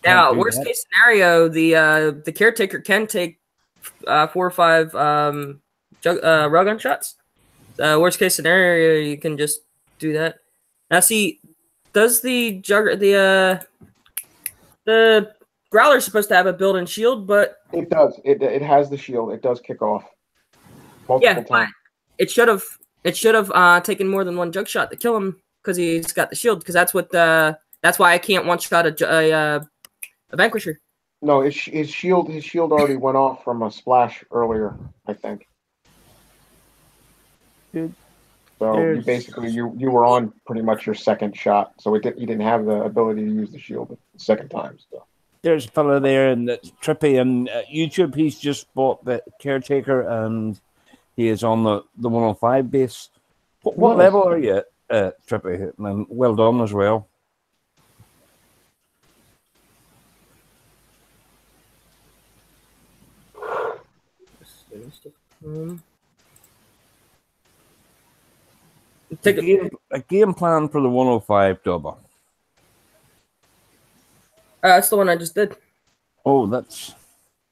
Now, worst case scenario, the caretaker can take 4 or 5 railgun shots. Worst case scenario, you can just do that. Now, see, does the Growler is supposed to have a built-in shield, but it does. It has the shield. It does kick off. Multiple times. It should have taken more than one jug shot to kill him because he's got the shield. Because that's why I can't one shot a vanquisher. No, his shield already went off from a splash earlier, I think. Dude, so you were on pretty much your second shot, so he didn't have the ability to use the shield the second time. So. There's a fella there, and that's Trippy on YouTube. He's just bought the caretaker, and he is on the 105 base. What level are you at, Trippy? And well done as well. Take a game plan for the 105 double. That's the one I just did. Oh, that's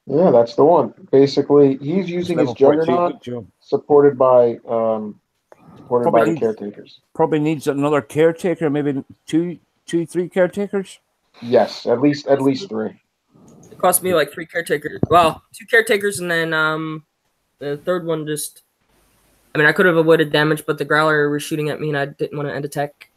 the one. Basically, he's using his Juggernaut, supported by the caretakers. Probably needs another caretaker, maybe two, 3 caretakers. Yes, at least 3. It cost me like 3 caretakers. Well, 2 caretakers, and then the third one just. I mean, I could have avoided damage, but the Growler was shooting at me, and I didn't want to end attack.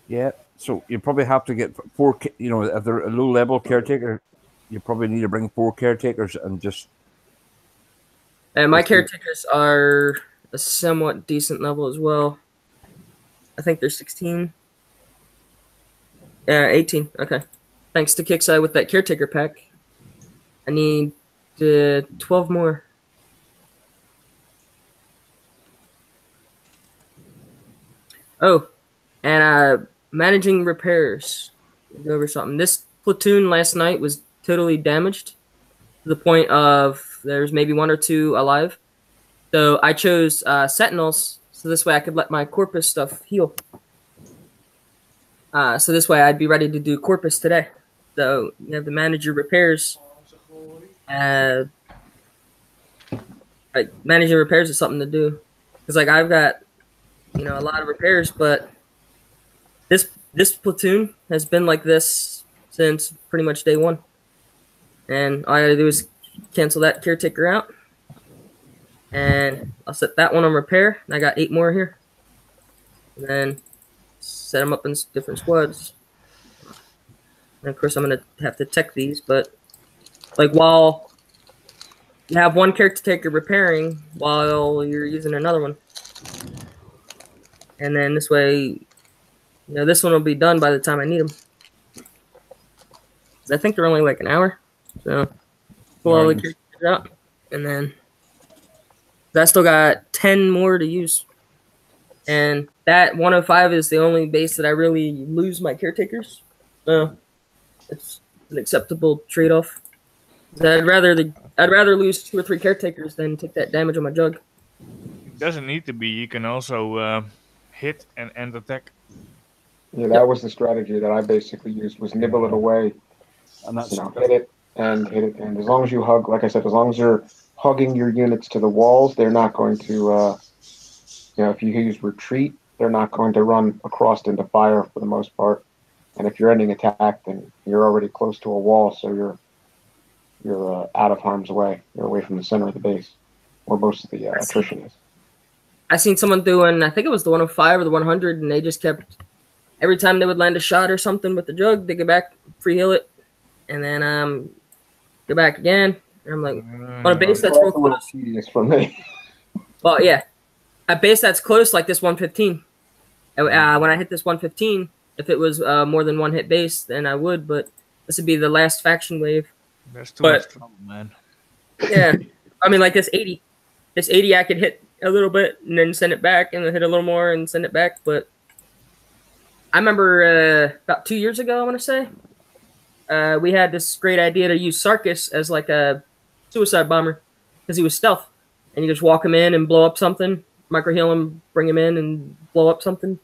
Yeah, so you probably have to get 4. If they're a low-level caretaker, you probably need to bring 4 caretakers and just. And my caretakers are a somewhat decent level as well. I think they're 16. 18. Okay. Thanks to Kickside with that caretaker pack. I need 12 more. Oh, and managing repairs. Go over something. This platoon last night was totally damaged to the point of there's maybe 1 or 2 alive. So I chose Sentinels, so this way I could let my Corpus stuff heal. So this way I'd be ready to do Corpus today. So you have to manage your repairs. Managing repairs is something to do. Because I've got, a lot of repairs, but this platoon has been like this since pretty much day 1. And all I gotta do is cancel that caretaker out. And I'll set that one on repair. And I got 8 more here. and then set them up in different squads. And of course, I'm gonna have to tech these, but like while you have one caretaker repairing while you're using another one, and then this way, this one will be done by the time I need them. I think they're only like an hour, so pull all the characters out, and then I still got 10 more to use. And that 105 is the only base that I really lose my caretakers. So it's an acceptable trade-off. I'd rather lose 2 or 3 caretakers than take that damage on my jug. It doesn't need to be. You can also hit and end attack. Yeah, that was the strategy that I basically used, was nibble it away. And that's hit it. And as long as you hug, like I said, as long as you're hugging your units to the walls, they're not going to, if you use retreat, they're not going to run across into fire for the most part. And if you're ending attack, then you're already close to a wall, so you're out of harm's way. You're away from the center of the base, where most of the attrition is. I seen someone doing, I think it was the 105 or the 100, and they just kept, every time they would land a shot or something with the jug, they go back, free heal it, and then go back again. And I'm like, on a base that's real close. Tedious for me. Well, yeah. A base that's close, like this 115. When I hit this 115, if it was more than one hit base, then I would, but this would be the last faction wave. There's too much trouble, man. Yeah. I mean, like this 80. This 80, I could hit a little bit and then send it back, and then hit a little more and send it back. But I remember about 2 years ago, I want to say, we had this great idea to use Sarkis as like a suicide bomber because he was stealth. And you just walk him in and blow up something, micro heal him, bring him in and blow up something.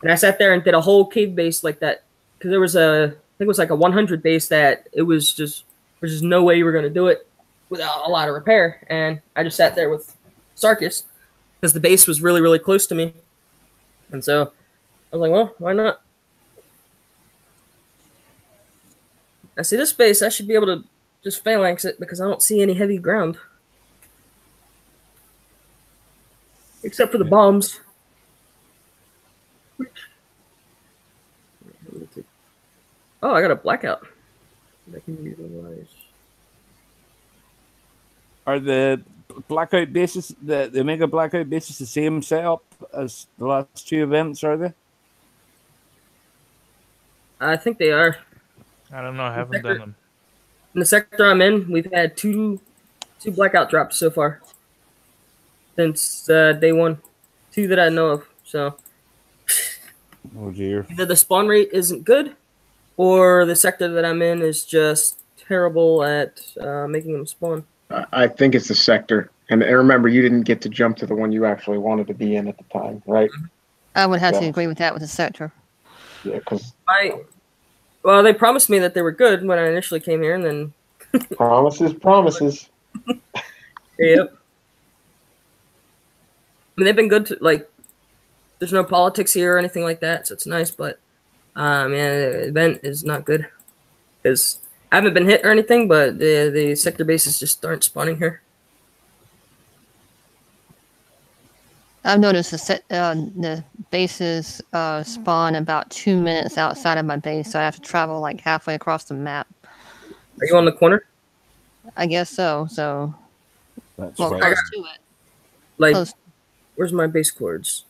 And I sat there and did a whole cave base like that because there was I think it was like a 100 base that it was just, there's just no way you were going to do it without a lot of repair. And I just sat there with Sarkis because the base was really, really close to me. And so I was like, well, why not? I see this base, I should be able to just phalanx it because I don't see any heavy ground. Except for the bombs. Oh, I got a blackout. I can utilize. Are the blackout bases, the Omega blackout bases, the same setup as the last 2 events? Are they? I think they are. I don't know. I haven't done them. In the sector I'm in, we've had two blackout drops so far since day 1. 2 that I know of. So, oh dear. Either the spawn rate isn't good, or the sector that I'm in is just terrible at making them spawn. I think it's the sector. And remember, you didn't get to jump to the one you actually wanted to be in at the time, right? I would have to agree with that with the sector. Yeah, because well, they promised me that they were good when I initially came here, and then promises. Yep. I mean, they've been good to, like, there's no politics here or anything like that, so it's nice, but the event is not good because I haven't been hit or anything, but the sector bases just aren't spawning here. I've noticed the bases spawn about 2 minutes outside of my base, so I have to travel like halfway across the map. Are you on the corner? I guess so. So, That's well, right. close to it. Like, Close. where's my base cords?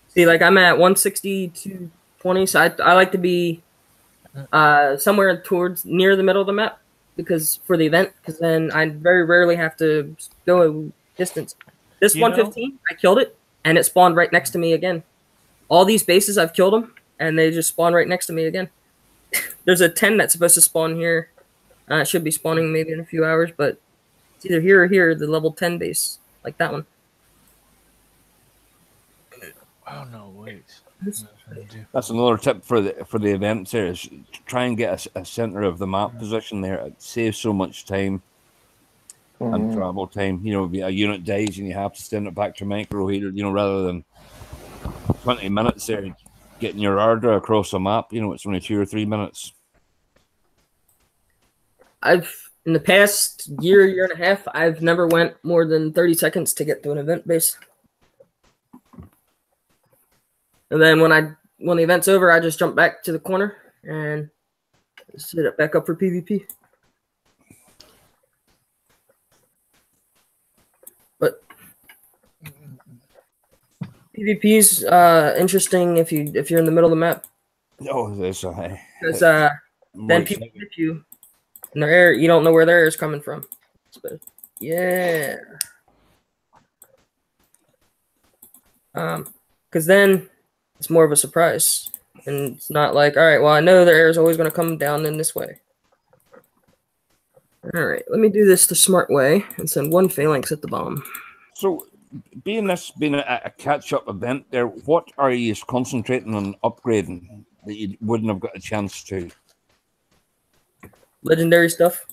See, like, I'm at 160 to 20, so I like to be somewhere towards near the middle of the map because for the event, because then I very rarely have to go a distance. This 115, I killed it, and it spawned right next to me again. All these bases, I've killed them, and they just spawn right next to me again. There's a 10 that's supposed to spawn here. It should be spawning maybe in a few hours, but it's either here or here, the level 10 base, like that one. Oh no, wait. That's another tip for the events here is try and get a center of the map position there. It saves so much time and travel time. A unit dies and you have to send it back to micro heater, rather than 20 minutes there getting your order across the map. It's only 2 or 3 minutes. In the past year and a half, I've never went more than 30 seconds to get to an event base. And then when the event's over, I just jump back to the corner and set it back up for PvP. But PvP is interesting if you're in the middle of the map. Oh, there's because then people hit you in their air. You don't know where their air is coming from. So, yeah. Because then it's more of a surprise, and it's not like, all right, well, I know their air is always going to come down in this way. All right, let me do this the smart way and send one phalanx at the bomb. So, being a catch-up event there, what are you concentrating on upgrading that you wouldn't have got a chance to? Legendary stuff.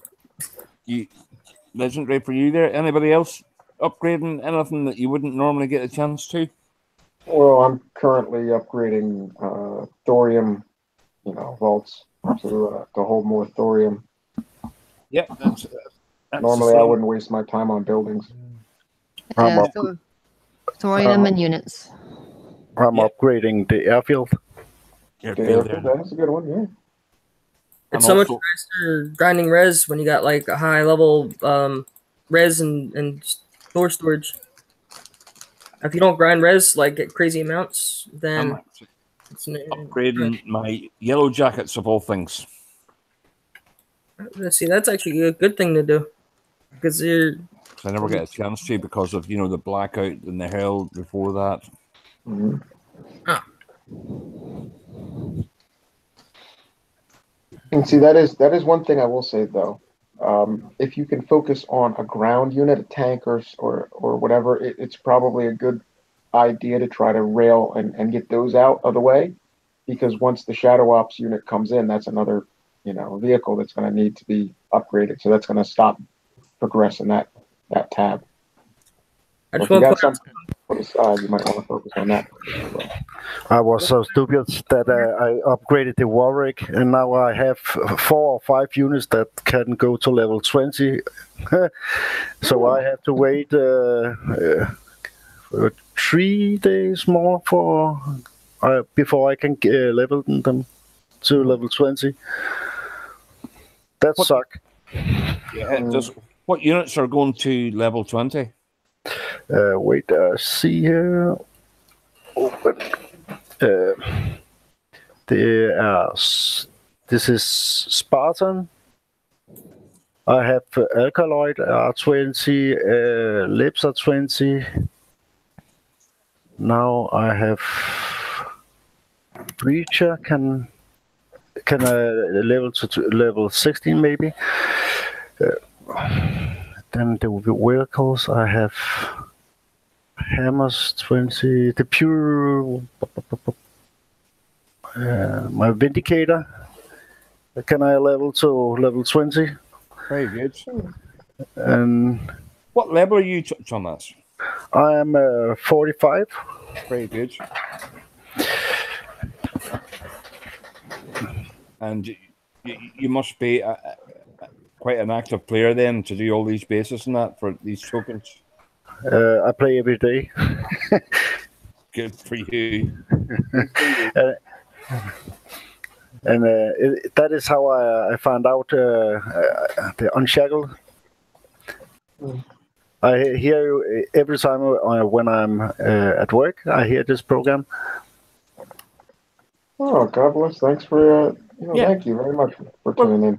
Legendary for you there? Anybody else upgrading anything that you wouldn't normally get a chance to? Well, I'm currently upgrading thorium, vaults to hold more thorium. Yeah, that's normally I wouldn't waste my time on buildings. Thorium and units. I'm upgrading the airfield. That's a good one, yeah. It's so much faster grinding res when you got like a high level res and storage. If you don't grind res like at crazy amounts, then it's upgrading my yellow jackets of all things. See, that's actually a good thing to do because I never get a chance to because of the blackout and the hell before that. Mm-hmm. And see, that is one thing I will say though. If you can focus on a ground unit, a tank or whatever, it's probably a good idea to try to rail and get those out of the way, because once the Shadow Ops unit comes in, that's another vehicle that's going to need to be upgraded. So that's going to stop progressing that tab. I just if you got something put aside, you might want to focus on that. I was so stupid that I upgraded the Warwick, and now I have 4 or 5 units that can go to level 20. So I have to wait 3 days more before I can level them to level 20. That sucks. Yeah, what units are going to level 20? Wait, see here. Open. This is Spartan. I have Alkaloid R20, Lips R20. Now I have Breacher. Can level to level 16 maybe. Then the vehicles I have Hammers 20, the pure my Vindicator. Can I level to level 20? Very good. And what level are you, Thomas? I am 45. Very good. And you must be quite an active player then to do all these bases and that for these tokens. I play every day. Good for you. And that is how I found out the Unshackled. I hear you every time when I'm at work. I hear this program. Oh, God bless! Thanks for thank you very much for tuning in.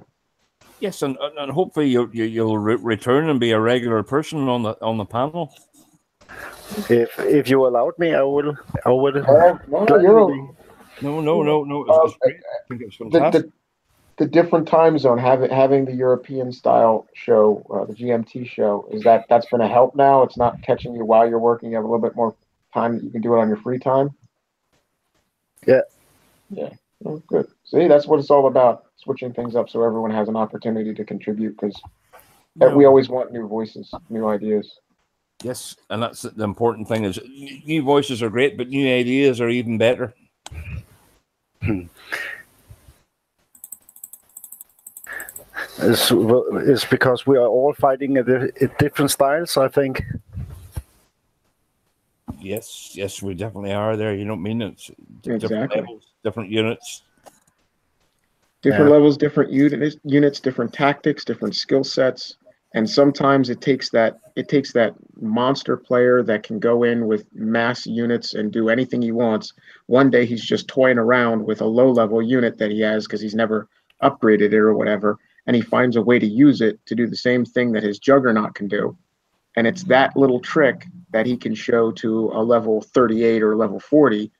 Yes, and hopefully you'll return and be a regular person on the panel. If you allowed me, I would. No. It's great. I think it's fantastic. The different time zone, having the European style show, the GMT show, that's been a help now. It's not catching you while you're working. You have a little bit more time that you can do it on your free time. Yeah. Yeah. Oh, good. See, that's what it's all about. Switching things up so everyone has an opportunity to contribute, because we always want new voices, new ideas. Yes, and that's the important thing is new voices are great, but new ideas are even better. It's because we are all fighting at different styles, I think. Yes, we definitely are there. You know what I mean? It's different Exactly. levels, different units. Different levels, different units, different tactics, different skill sets, and sometimes it takes that monster player that can go in with mass units and do anything he wants. One day he's just toying around with a low level unit that he has because he's never upgraded it or whatever, and he finds a way to use it to do the same thing that his Juggernaut can do. And it's that little trick that he can show to a level 38 or level 40,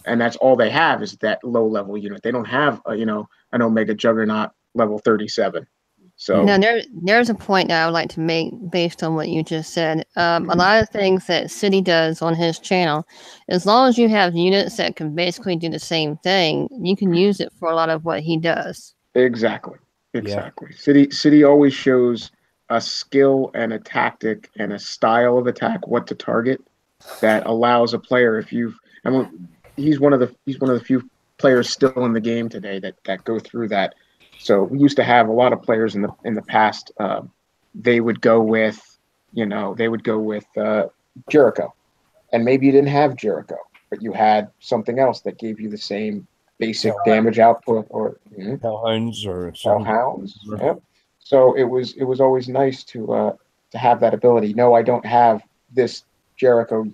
and that's all they have is that low level unit. They don't have an Omega Juggernaut level 37. So Now, there's a point that I would like to make based on what you just said. A lot of things that City does on his channel, as long as you have units that can basically do the same thing, you can use it for a lot of what he does. exactly. City always shows a skill and a tactic and a style of attack, what to target, that allows a player. He's one of the few players still in the game today that go through that. So we used to have a lot of players in the past. They would go with Jericho, and maybe you didn't have Jericho, but you had something else that gave you the same basic damage output, or Hellhounds or Hellhounds. Yep. So it was always nice to have that ability. No, I don't have this Jericho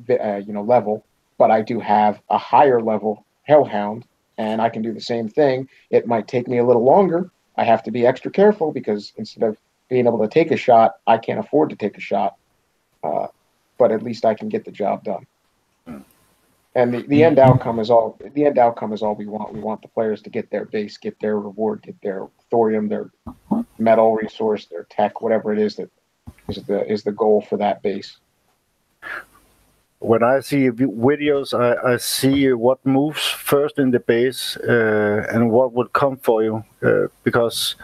level, but I do have a higher level Hellhound, and I can do the same thing. It might take me a little longer. I have to be extra careful because instead of being able to take a shot, I can't afford to take a shot. But at least I can get the job done. And the end outcome is all we want. We want the players to get their base, get their reward, get their thorium, their metal resource, their tech, whatever it is that is the goal for that base. When I see videos, I see what moves first in the base and what would come for you. Because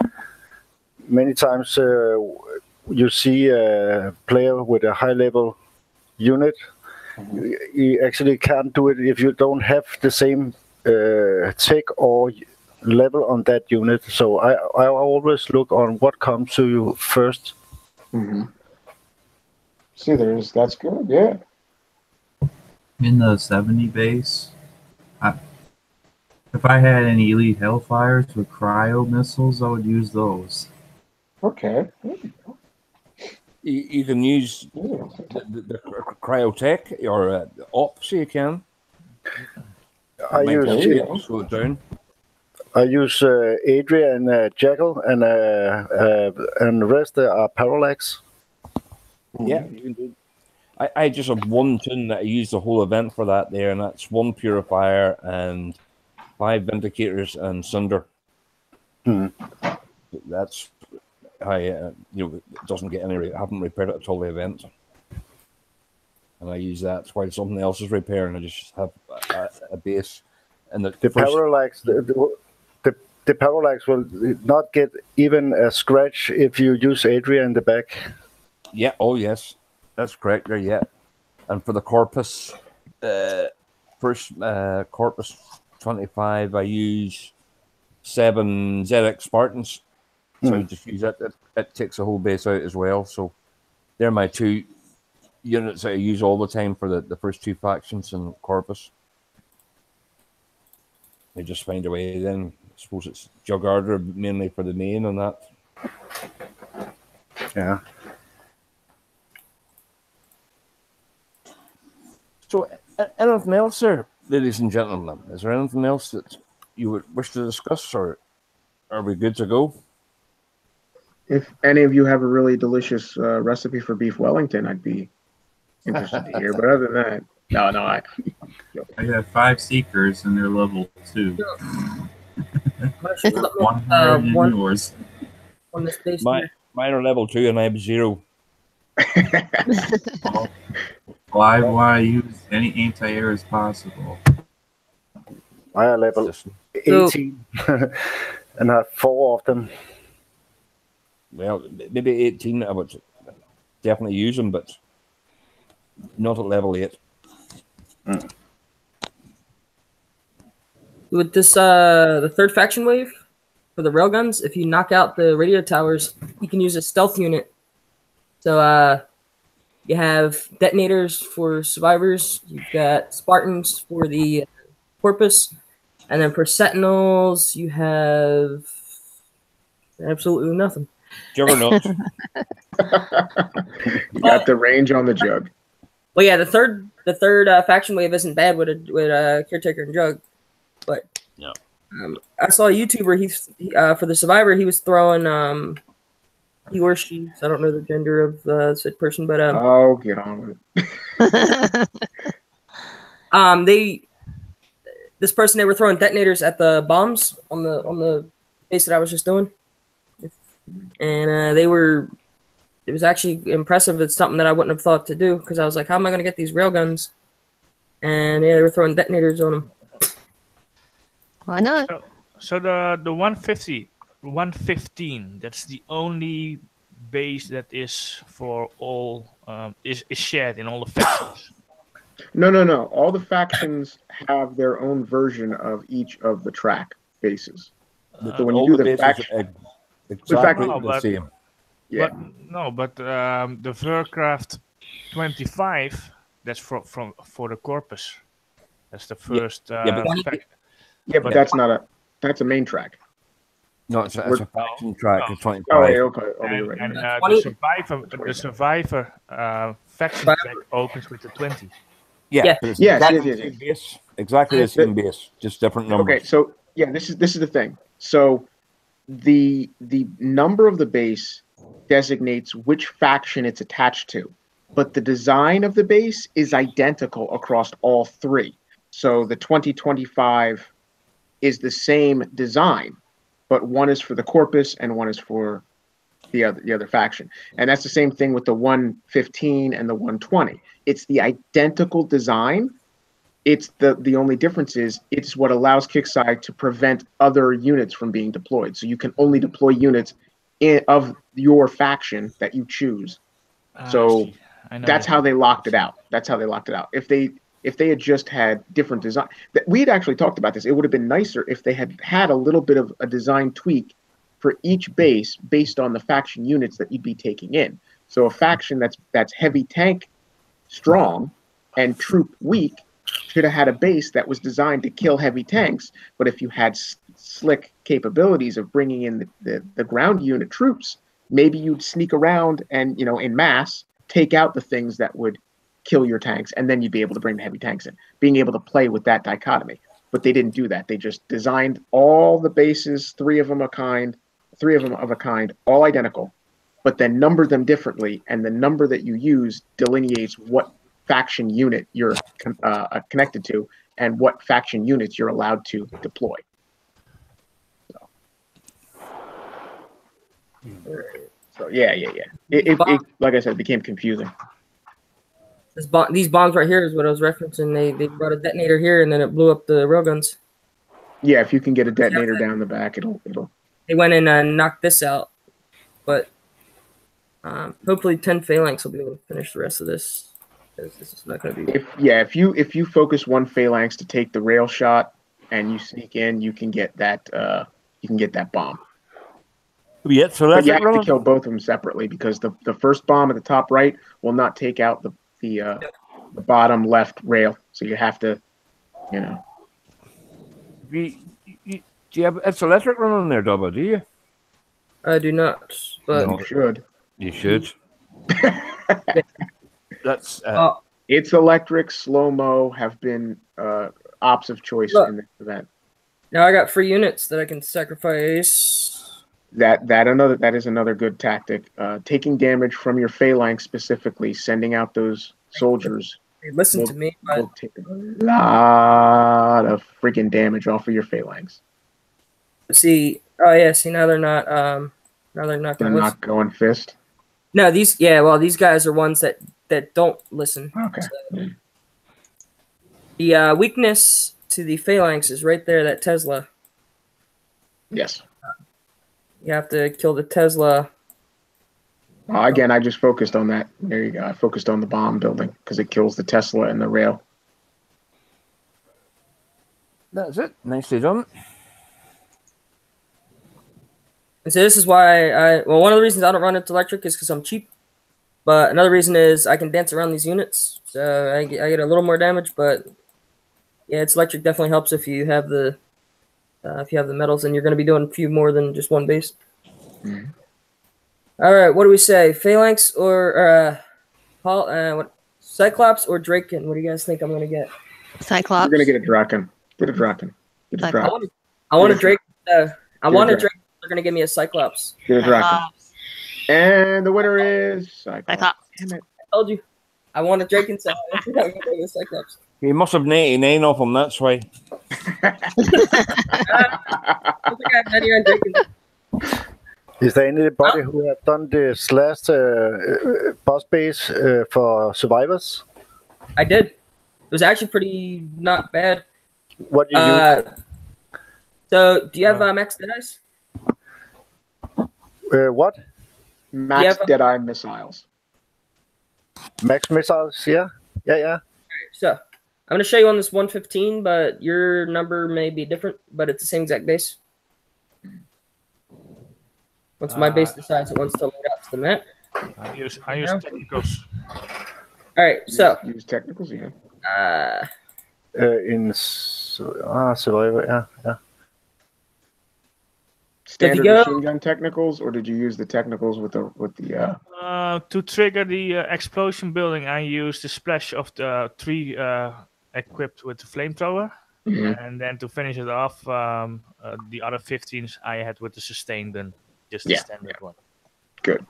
many times you see a player with a high-level unit. You actually can't do it if you don't have the same tech or level on that unit. So I always look on what comes to you first. Mm-hmm. See, that's good, yeah. In the 70 base, if I had any elite Hellfires with cryo missiles, I would use those. Okay. You can use the cryotech or ops. You can. I use Adria, Jackal, and the rest are Parallax. Yeah, you can do. I just have one tune that I use the whole event for that there, and that's 1 Purifier and 5 Vindicators and Cinder. That's it doesn't get any. I haven't repaired it at all the event, and I use that while something else is repairing. I just have a base, and the Parallax. The Parallax will not get even a scratch if you use Adria in the back. Yeah. Oh yes. That's correct there, yeah. And for the Corpus, first Corpus 25, I use 7 ZX Spartans. So I just use that. It takes the whole base out as well. So they're my 2 units that I use all the time for the first 2 factions in Corpus. I just find a way then. I suppose it's Jugarder mainly for the main and that. Yeah. So, anything else, sir, ladies and gentlemen? Is there anything else that you would wish to discuss, or are we good to go? If any of you have a really delicious recipe for beef Wellington, I'd be interested to hear. But other than that, no, I have 5 Seekers, and they're level 2. One higher than yours. On this base. Mine are level 2, and I have 0. Why want to use any anti-air as possible? I have level 18 and I have 4 of them. Well, maybe 18 I would definitely use them, but not at level 8. With this, the 3rd faction wave for the railguns, if you knock out the radio towers, you can use a stealth unit. So, You have detonators for survivors. You've got Spartans for the Corpus. And then for Sentinels, you have absolutely nothing. Juggernaut. You got the range on the jug. Well, yeah, the third faction wave isn't bad with a Caretaker and Jug, but no. I saw a YouTuber. He for the Survivor, he was throwing he or she. So I don't know the gender of said person, but oh, get on with it. This person, they were throwing detonators at the bombs on the base that I was just doing, and it was actually impressive. It's something that I wouldn't have thought to do because I was like, how am I going to get these railguns? And yeah, they were throwing detonators on them. Why not? So the 115, that's the only base that is for all is shared in all the factions. No. All the factions have their own version of each of the track bases. So when you do the faction, exactly the same. Yeah. But the Vercraft 25, that's for the Corpus. That's the first. But that's that's a main track. No, it's a faction track. It's 25. Oh, yeah, okay. Oh, And, you're right. and the Survivor faction track opens with the 20. Yeah. Yes. Base, exactly the same base, just different numbers. Okay, so yeah, this is the thing. So the number of the base designates which faction it's attached to, but the design of the base is identical across all three. So the 2025 is the same design, but one is for the Corpus and one is for the other faction. And that's the same thing with the 115 and the 120. It's the identical design. It's the only difference is it's what allows Kixeye to prevent other units from being deployed. So you can only deploy units of your faction that you choose. So that's how they locked it out. If they had just had different design, we had actually talked about this. It would have been nicer if they had had a little bit of a design tweak for each base based on the faction units that you'd be taking in. So a faction that's heavy tank strong and troop weak should have had a base that was designed to kill heavy tanks. But if you had slick capabilities of bringing in the ground unit troops, maybe you'd sneak around and, in mass, take out the things that would kill your tanks, and then you'd be able to bring the heavy tanks in, being able to play with that dichotomy. But they didn't do that. They just designed all the bases, three of them of a kind, all identical, but then number them differently, and the number that you use delineates what faction unit you're connected to and what faction units you're allowed to deploy. So yeah. It like I said, it became confusing. These bombs right here is what I was referencing. They brought a detonator here, and then it blew up the railguns. Yeah, if you can get a detonator down the back, it'll. They went in and knocked this out, but hopefully 10 phalanx will be able to finish the rest of this. This is not going to be. If you focus one phalanx to take the rail shot and you sneak in, you can get that bomb. Yeah, so but you have to kill both of them separately because the first bomb at the top right will not take out the bottom left rail. So you have to, Do you have it's electric running there, Dubba? Do you? I do not. But you should. You should. That's it's electric, slow-mo have been ops of choice in this event. Now I got free units that I can sacrifice. That is another good tactic. Taking damage from your phalanx specifically, sending out those soldiers. Hey, listen to me. Will take a lot of freaking damage off of your phalanx. See, now they're not. They're not going fist. No, these guys are ones that don't listen. Okay. So, the weakness to the phalanx is right there. That Tesla. Yes. You have to kill the Tesla. Again, I just focused on that. There you go. I focused on the bomb building because it kills the Tesla and the rail. That's it. Nicely done. And so this is why one of the reasons I don't run into electric is because I'm cheap. But another reason is I can dance around these units, so I get a little more damage. But yeah, its electric definitely helps if you have the metals, and you're going to be doing a few more than just one base. Mhm. All right, what do we say? Phalanx or what? Cyclops or Draken? What do you guys think I'm going to get? Cyclops. You're gonna get a Draken. Get a Draken. Get a Cyclops. Draken. I want a Drake. I want a Draken. Drake. They're going to give me a Cyclops. Get a Draken. Cyclops. And the winner is Cyclops. Cyclops. Damn it. I told you. I want a Drake and Cyclops. I'm going to go with Cyclops. You must have 99 of them, that's why. I don't think I have many on Drake and Is there anybody who have done this last boss base for survivors? I did. It was actually pretty not bad. What do you use? So, do you have Max Deadies? What? Max Deadeye missiles. Max missiles? Yeah. So, I'm going to show you on this 115, but your number may be different, but it's the same exact base. Once my base decides it wants to load out to the map. I use technicals. All right, so Use technicals, yeah. Survivor, yeah. Standard go- machine gun technicals, or did you use the technicals with the To trigger the explosion building, I used the splash of the 3 equipped with the flamethrower. Mhm. And then to finish it off, the other 15s I had with the sustain gun, just the Yeah, standard one. Good.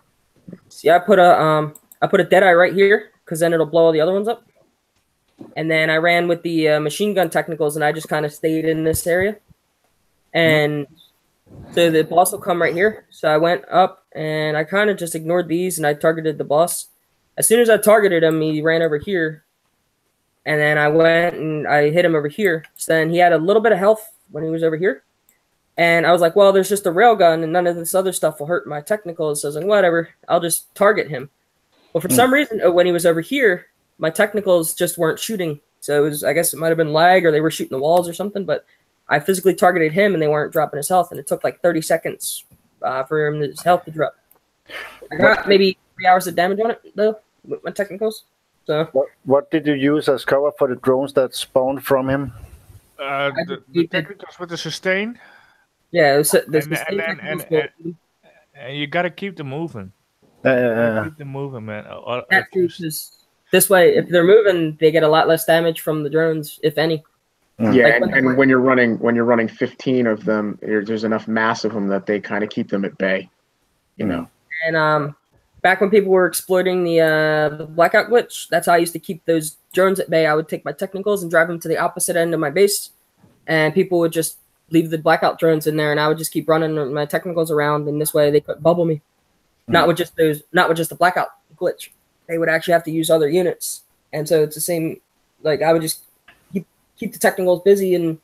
see, I put a Deadeye right here because then it'll blow all the other ones up. And then I ran with the machine gun technicals, and I just kind of stayed in this area. And so the boss will come right here. So I went up, and I kind of just ignored these, and I targeted the boss. As soon as I targeted him, he ran over here. And then I went and I hit him over here. So then he had a little bit of health when he was over here. And I was like, well, there's just a railgun, and none of this other stuff will hurt my technicals. So I was like, whatever, I'll just target him. Well, for some reason, when he was over here, my technicals just weren't shooting. So it was, I guess it might have been lag, or they were shooting the walls or something. But I physically targeted him, and they weren't dropping his health. And it took like 30 seconds for his health to drop. I got maybe 3 hours of damage on it, though, with my technicals. So What did you use as cover for the drones that spawned from him? The technicals with the sustain, yeah, it was, and you gotta keep them moving. Keep them moving, man. This way, if they're moving, they get a lot less damage from the drones, if any. Yeah, Like and when you're running 15 of them, there's enough mass of them that they kind of keep them at bay. You know. And back when people were exploiting the blackout glitch, that's how I used to keep those drones at bay. I would take my technicals and drive them to the opposite end of my base, and people would just leave the blackout drones in there, and I would just keep running my technicals around, and this way they couldn't bubble me. Not with just the blackout glitch. They would actually have to use other units, and so it's the same. Like I would just keep the technicals busy, and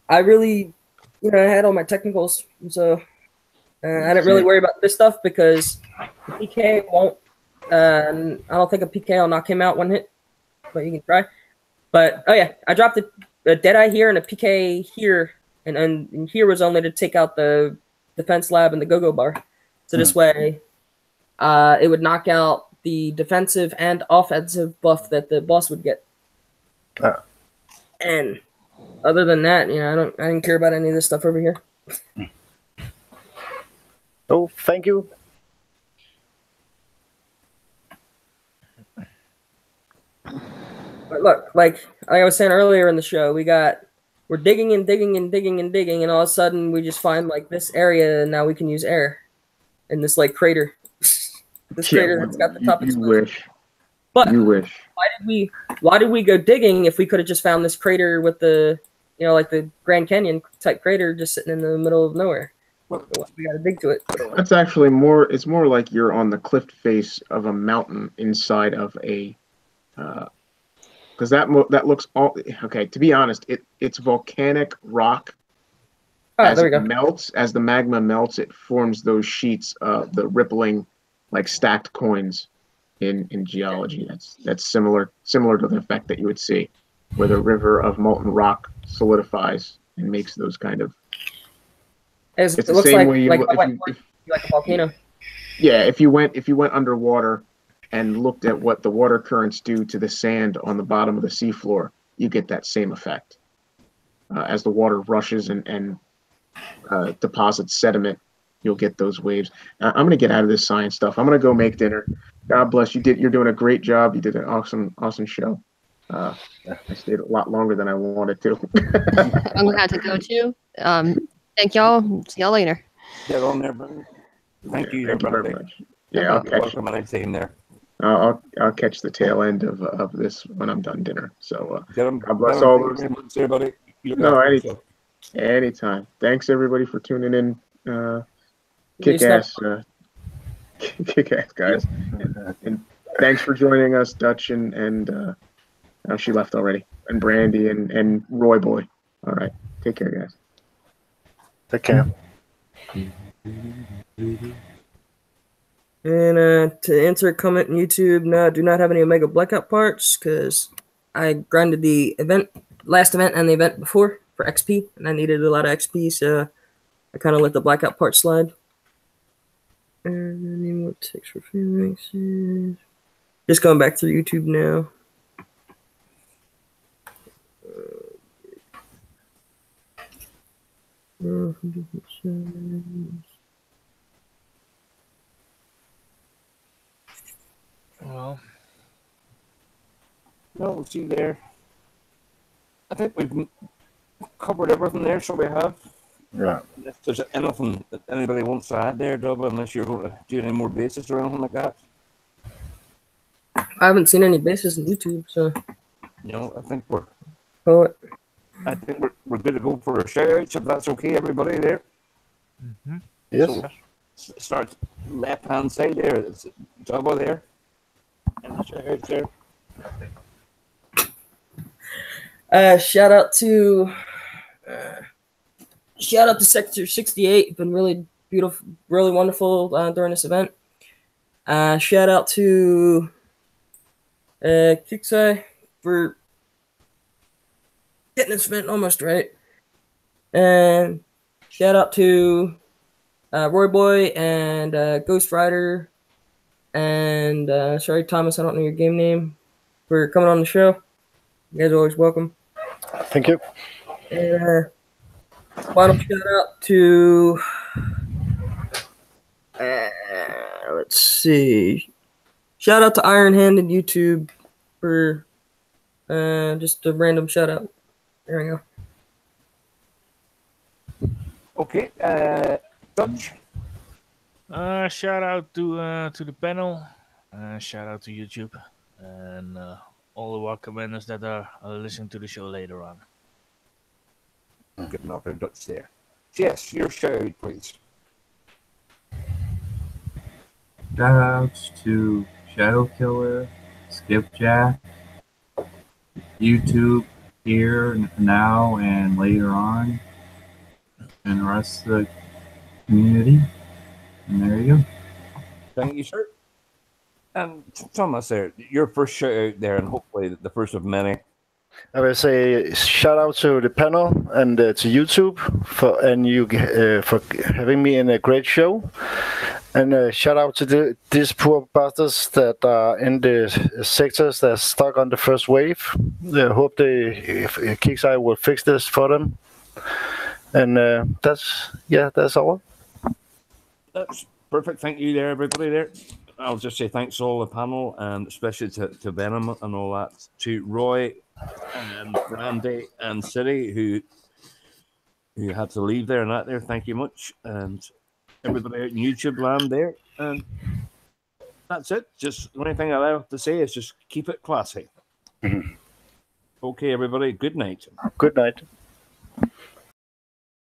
I really, I had all my technicals, and so I didn't really worry about this stuff because the PK won't. I don't think a PK will knock him out one hit, but you can try. But oh yeah, I dropped a Deadeye here and a PK here, and here was only to take out the defense lab and the go-go bar. So this way, it would knock out the defensive and offensive buff that the boss would get. And other than that, I didn't care about any of this stuff over here. Oh, thank you. But look, like I was saying earlier in the show, we're digging and digging and digging and digging, and all of a sudden we just find like this area, and now we can use air in this like crater. This crater that's got the top explosion. But you wish. Why did we go digging if we could have just found this crater with the like the Grand Canyon type crater just sitting in the middle of nowhere? We got to dig to it. That's actually more. It's more like you're on the cliff face of a mountain inside of a. Because that looks all okay. To be honest, it's volcanic rock. Oh, there we go. As the magma melts, it forms those sheets of the rippling, like stacked coins in geology. That's similar to the effect that you would see where the river of molten rock solidifies and makes those kind of. It looks like a volcano. Yeah, if you went underwater and looked at what the water currents do to the sand on the bottom of the seafloor, you get that same effect. As the water rushes and deposits sediment, you'll get those waves. I'm going to get out of this science stuff. I'm going to go make dinner. God bless you. You're doing a great job. You did an awesome show. I stayed a lot longer than I wanted to. I'm gonna have to go too. Thank y'all. See y'all later. Get on there, brother. Thank you very much. Yeah, I'll catch the tail end of this when I'm done dinner. So God bless all those. Everybody. No, anytime. Thanks everybody for tuning in. Kick ass guys. And thanks for joining us, Dutch and she left already. And Brandy and Roy Boy. All right. Take care, guys. Take care. And to answer a comment on YouTube, no, I do not have any Omega Blackout parts because I grinded the last event and the event before for XP, and I needed a lot of XP, so I kind of let the Blackout part slide. And any more text for Phoenix? Just going back through YouTube now. Well, we'll see there. I think we've covered everything there, so we have. Yeah. If there's anything that anybody wants to add there, Dub, unless you're going to do any more bases or anything like that. I haven't seen any bases on YouTube, so. I think we're. Poet. I think we're good to go for a shout outs if that's okay, everybody there. Mm-hmm. Yes. So start left hand side there. It's Jabba there. And the shout outs there. Shout out to Sector 68. Been really beautiful, really wonderful during this event. Shout out to Kixai for getting this event almost right. And shout out to Roy Boy and Ghost Rider and sorry Thomas, I don't know your game name, for coming on the show. You guys are always welcome. Thank you. And final shout out to let's see. Shout out to Iron Hand and YouTube for just a random shout out. There we go. Okay, Dutch. Shout out to the panel. Shout out to YouTube and all the war commanders that are listening to the show later on. Get another Dutch there. Yes, your shout out, please. Shout outs to Shadow Killer, Skipjack, YouTube, here, now, and later on, and the rest of the community. And there you go. Thank you, sir. And Thomas, there, your first shout out there, and hopefully the first of many. I will say shout out to the panel and to YouTube for having me in a great show, and shout out to these poor bastards that are in the sectors that are stuck on the first wave. I hope Kixeye will fix this for them. And that's all. That's perfect. Thank you there, everybody there. I'll just say thanks to all the panel, and especially to Venom and all that, to Roy and Randy and City who had to leave there and that there. Thank you much, and everybody out in YouTube land there. And that's it. Just the only thing I have to say is just keep it classy. Mm-hmm. Okay, everybody. Good night. Good night.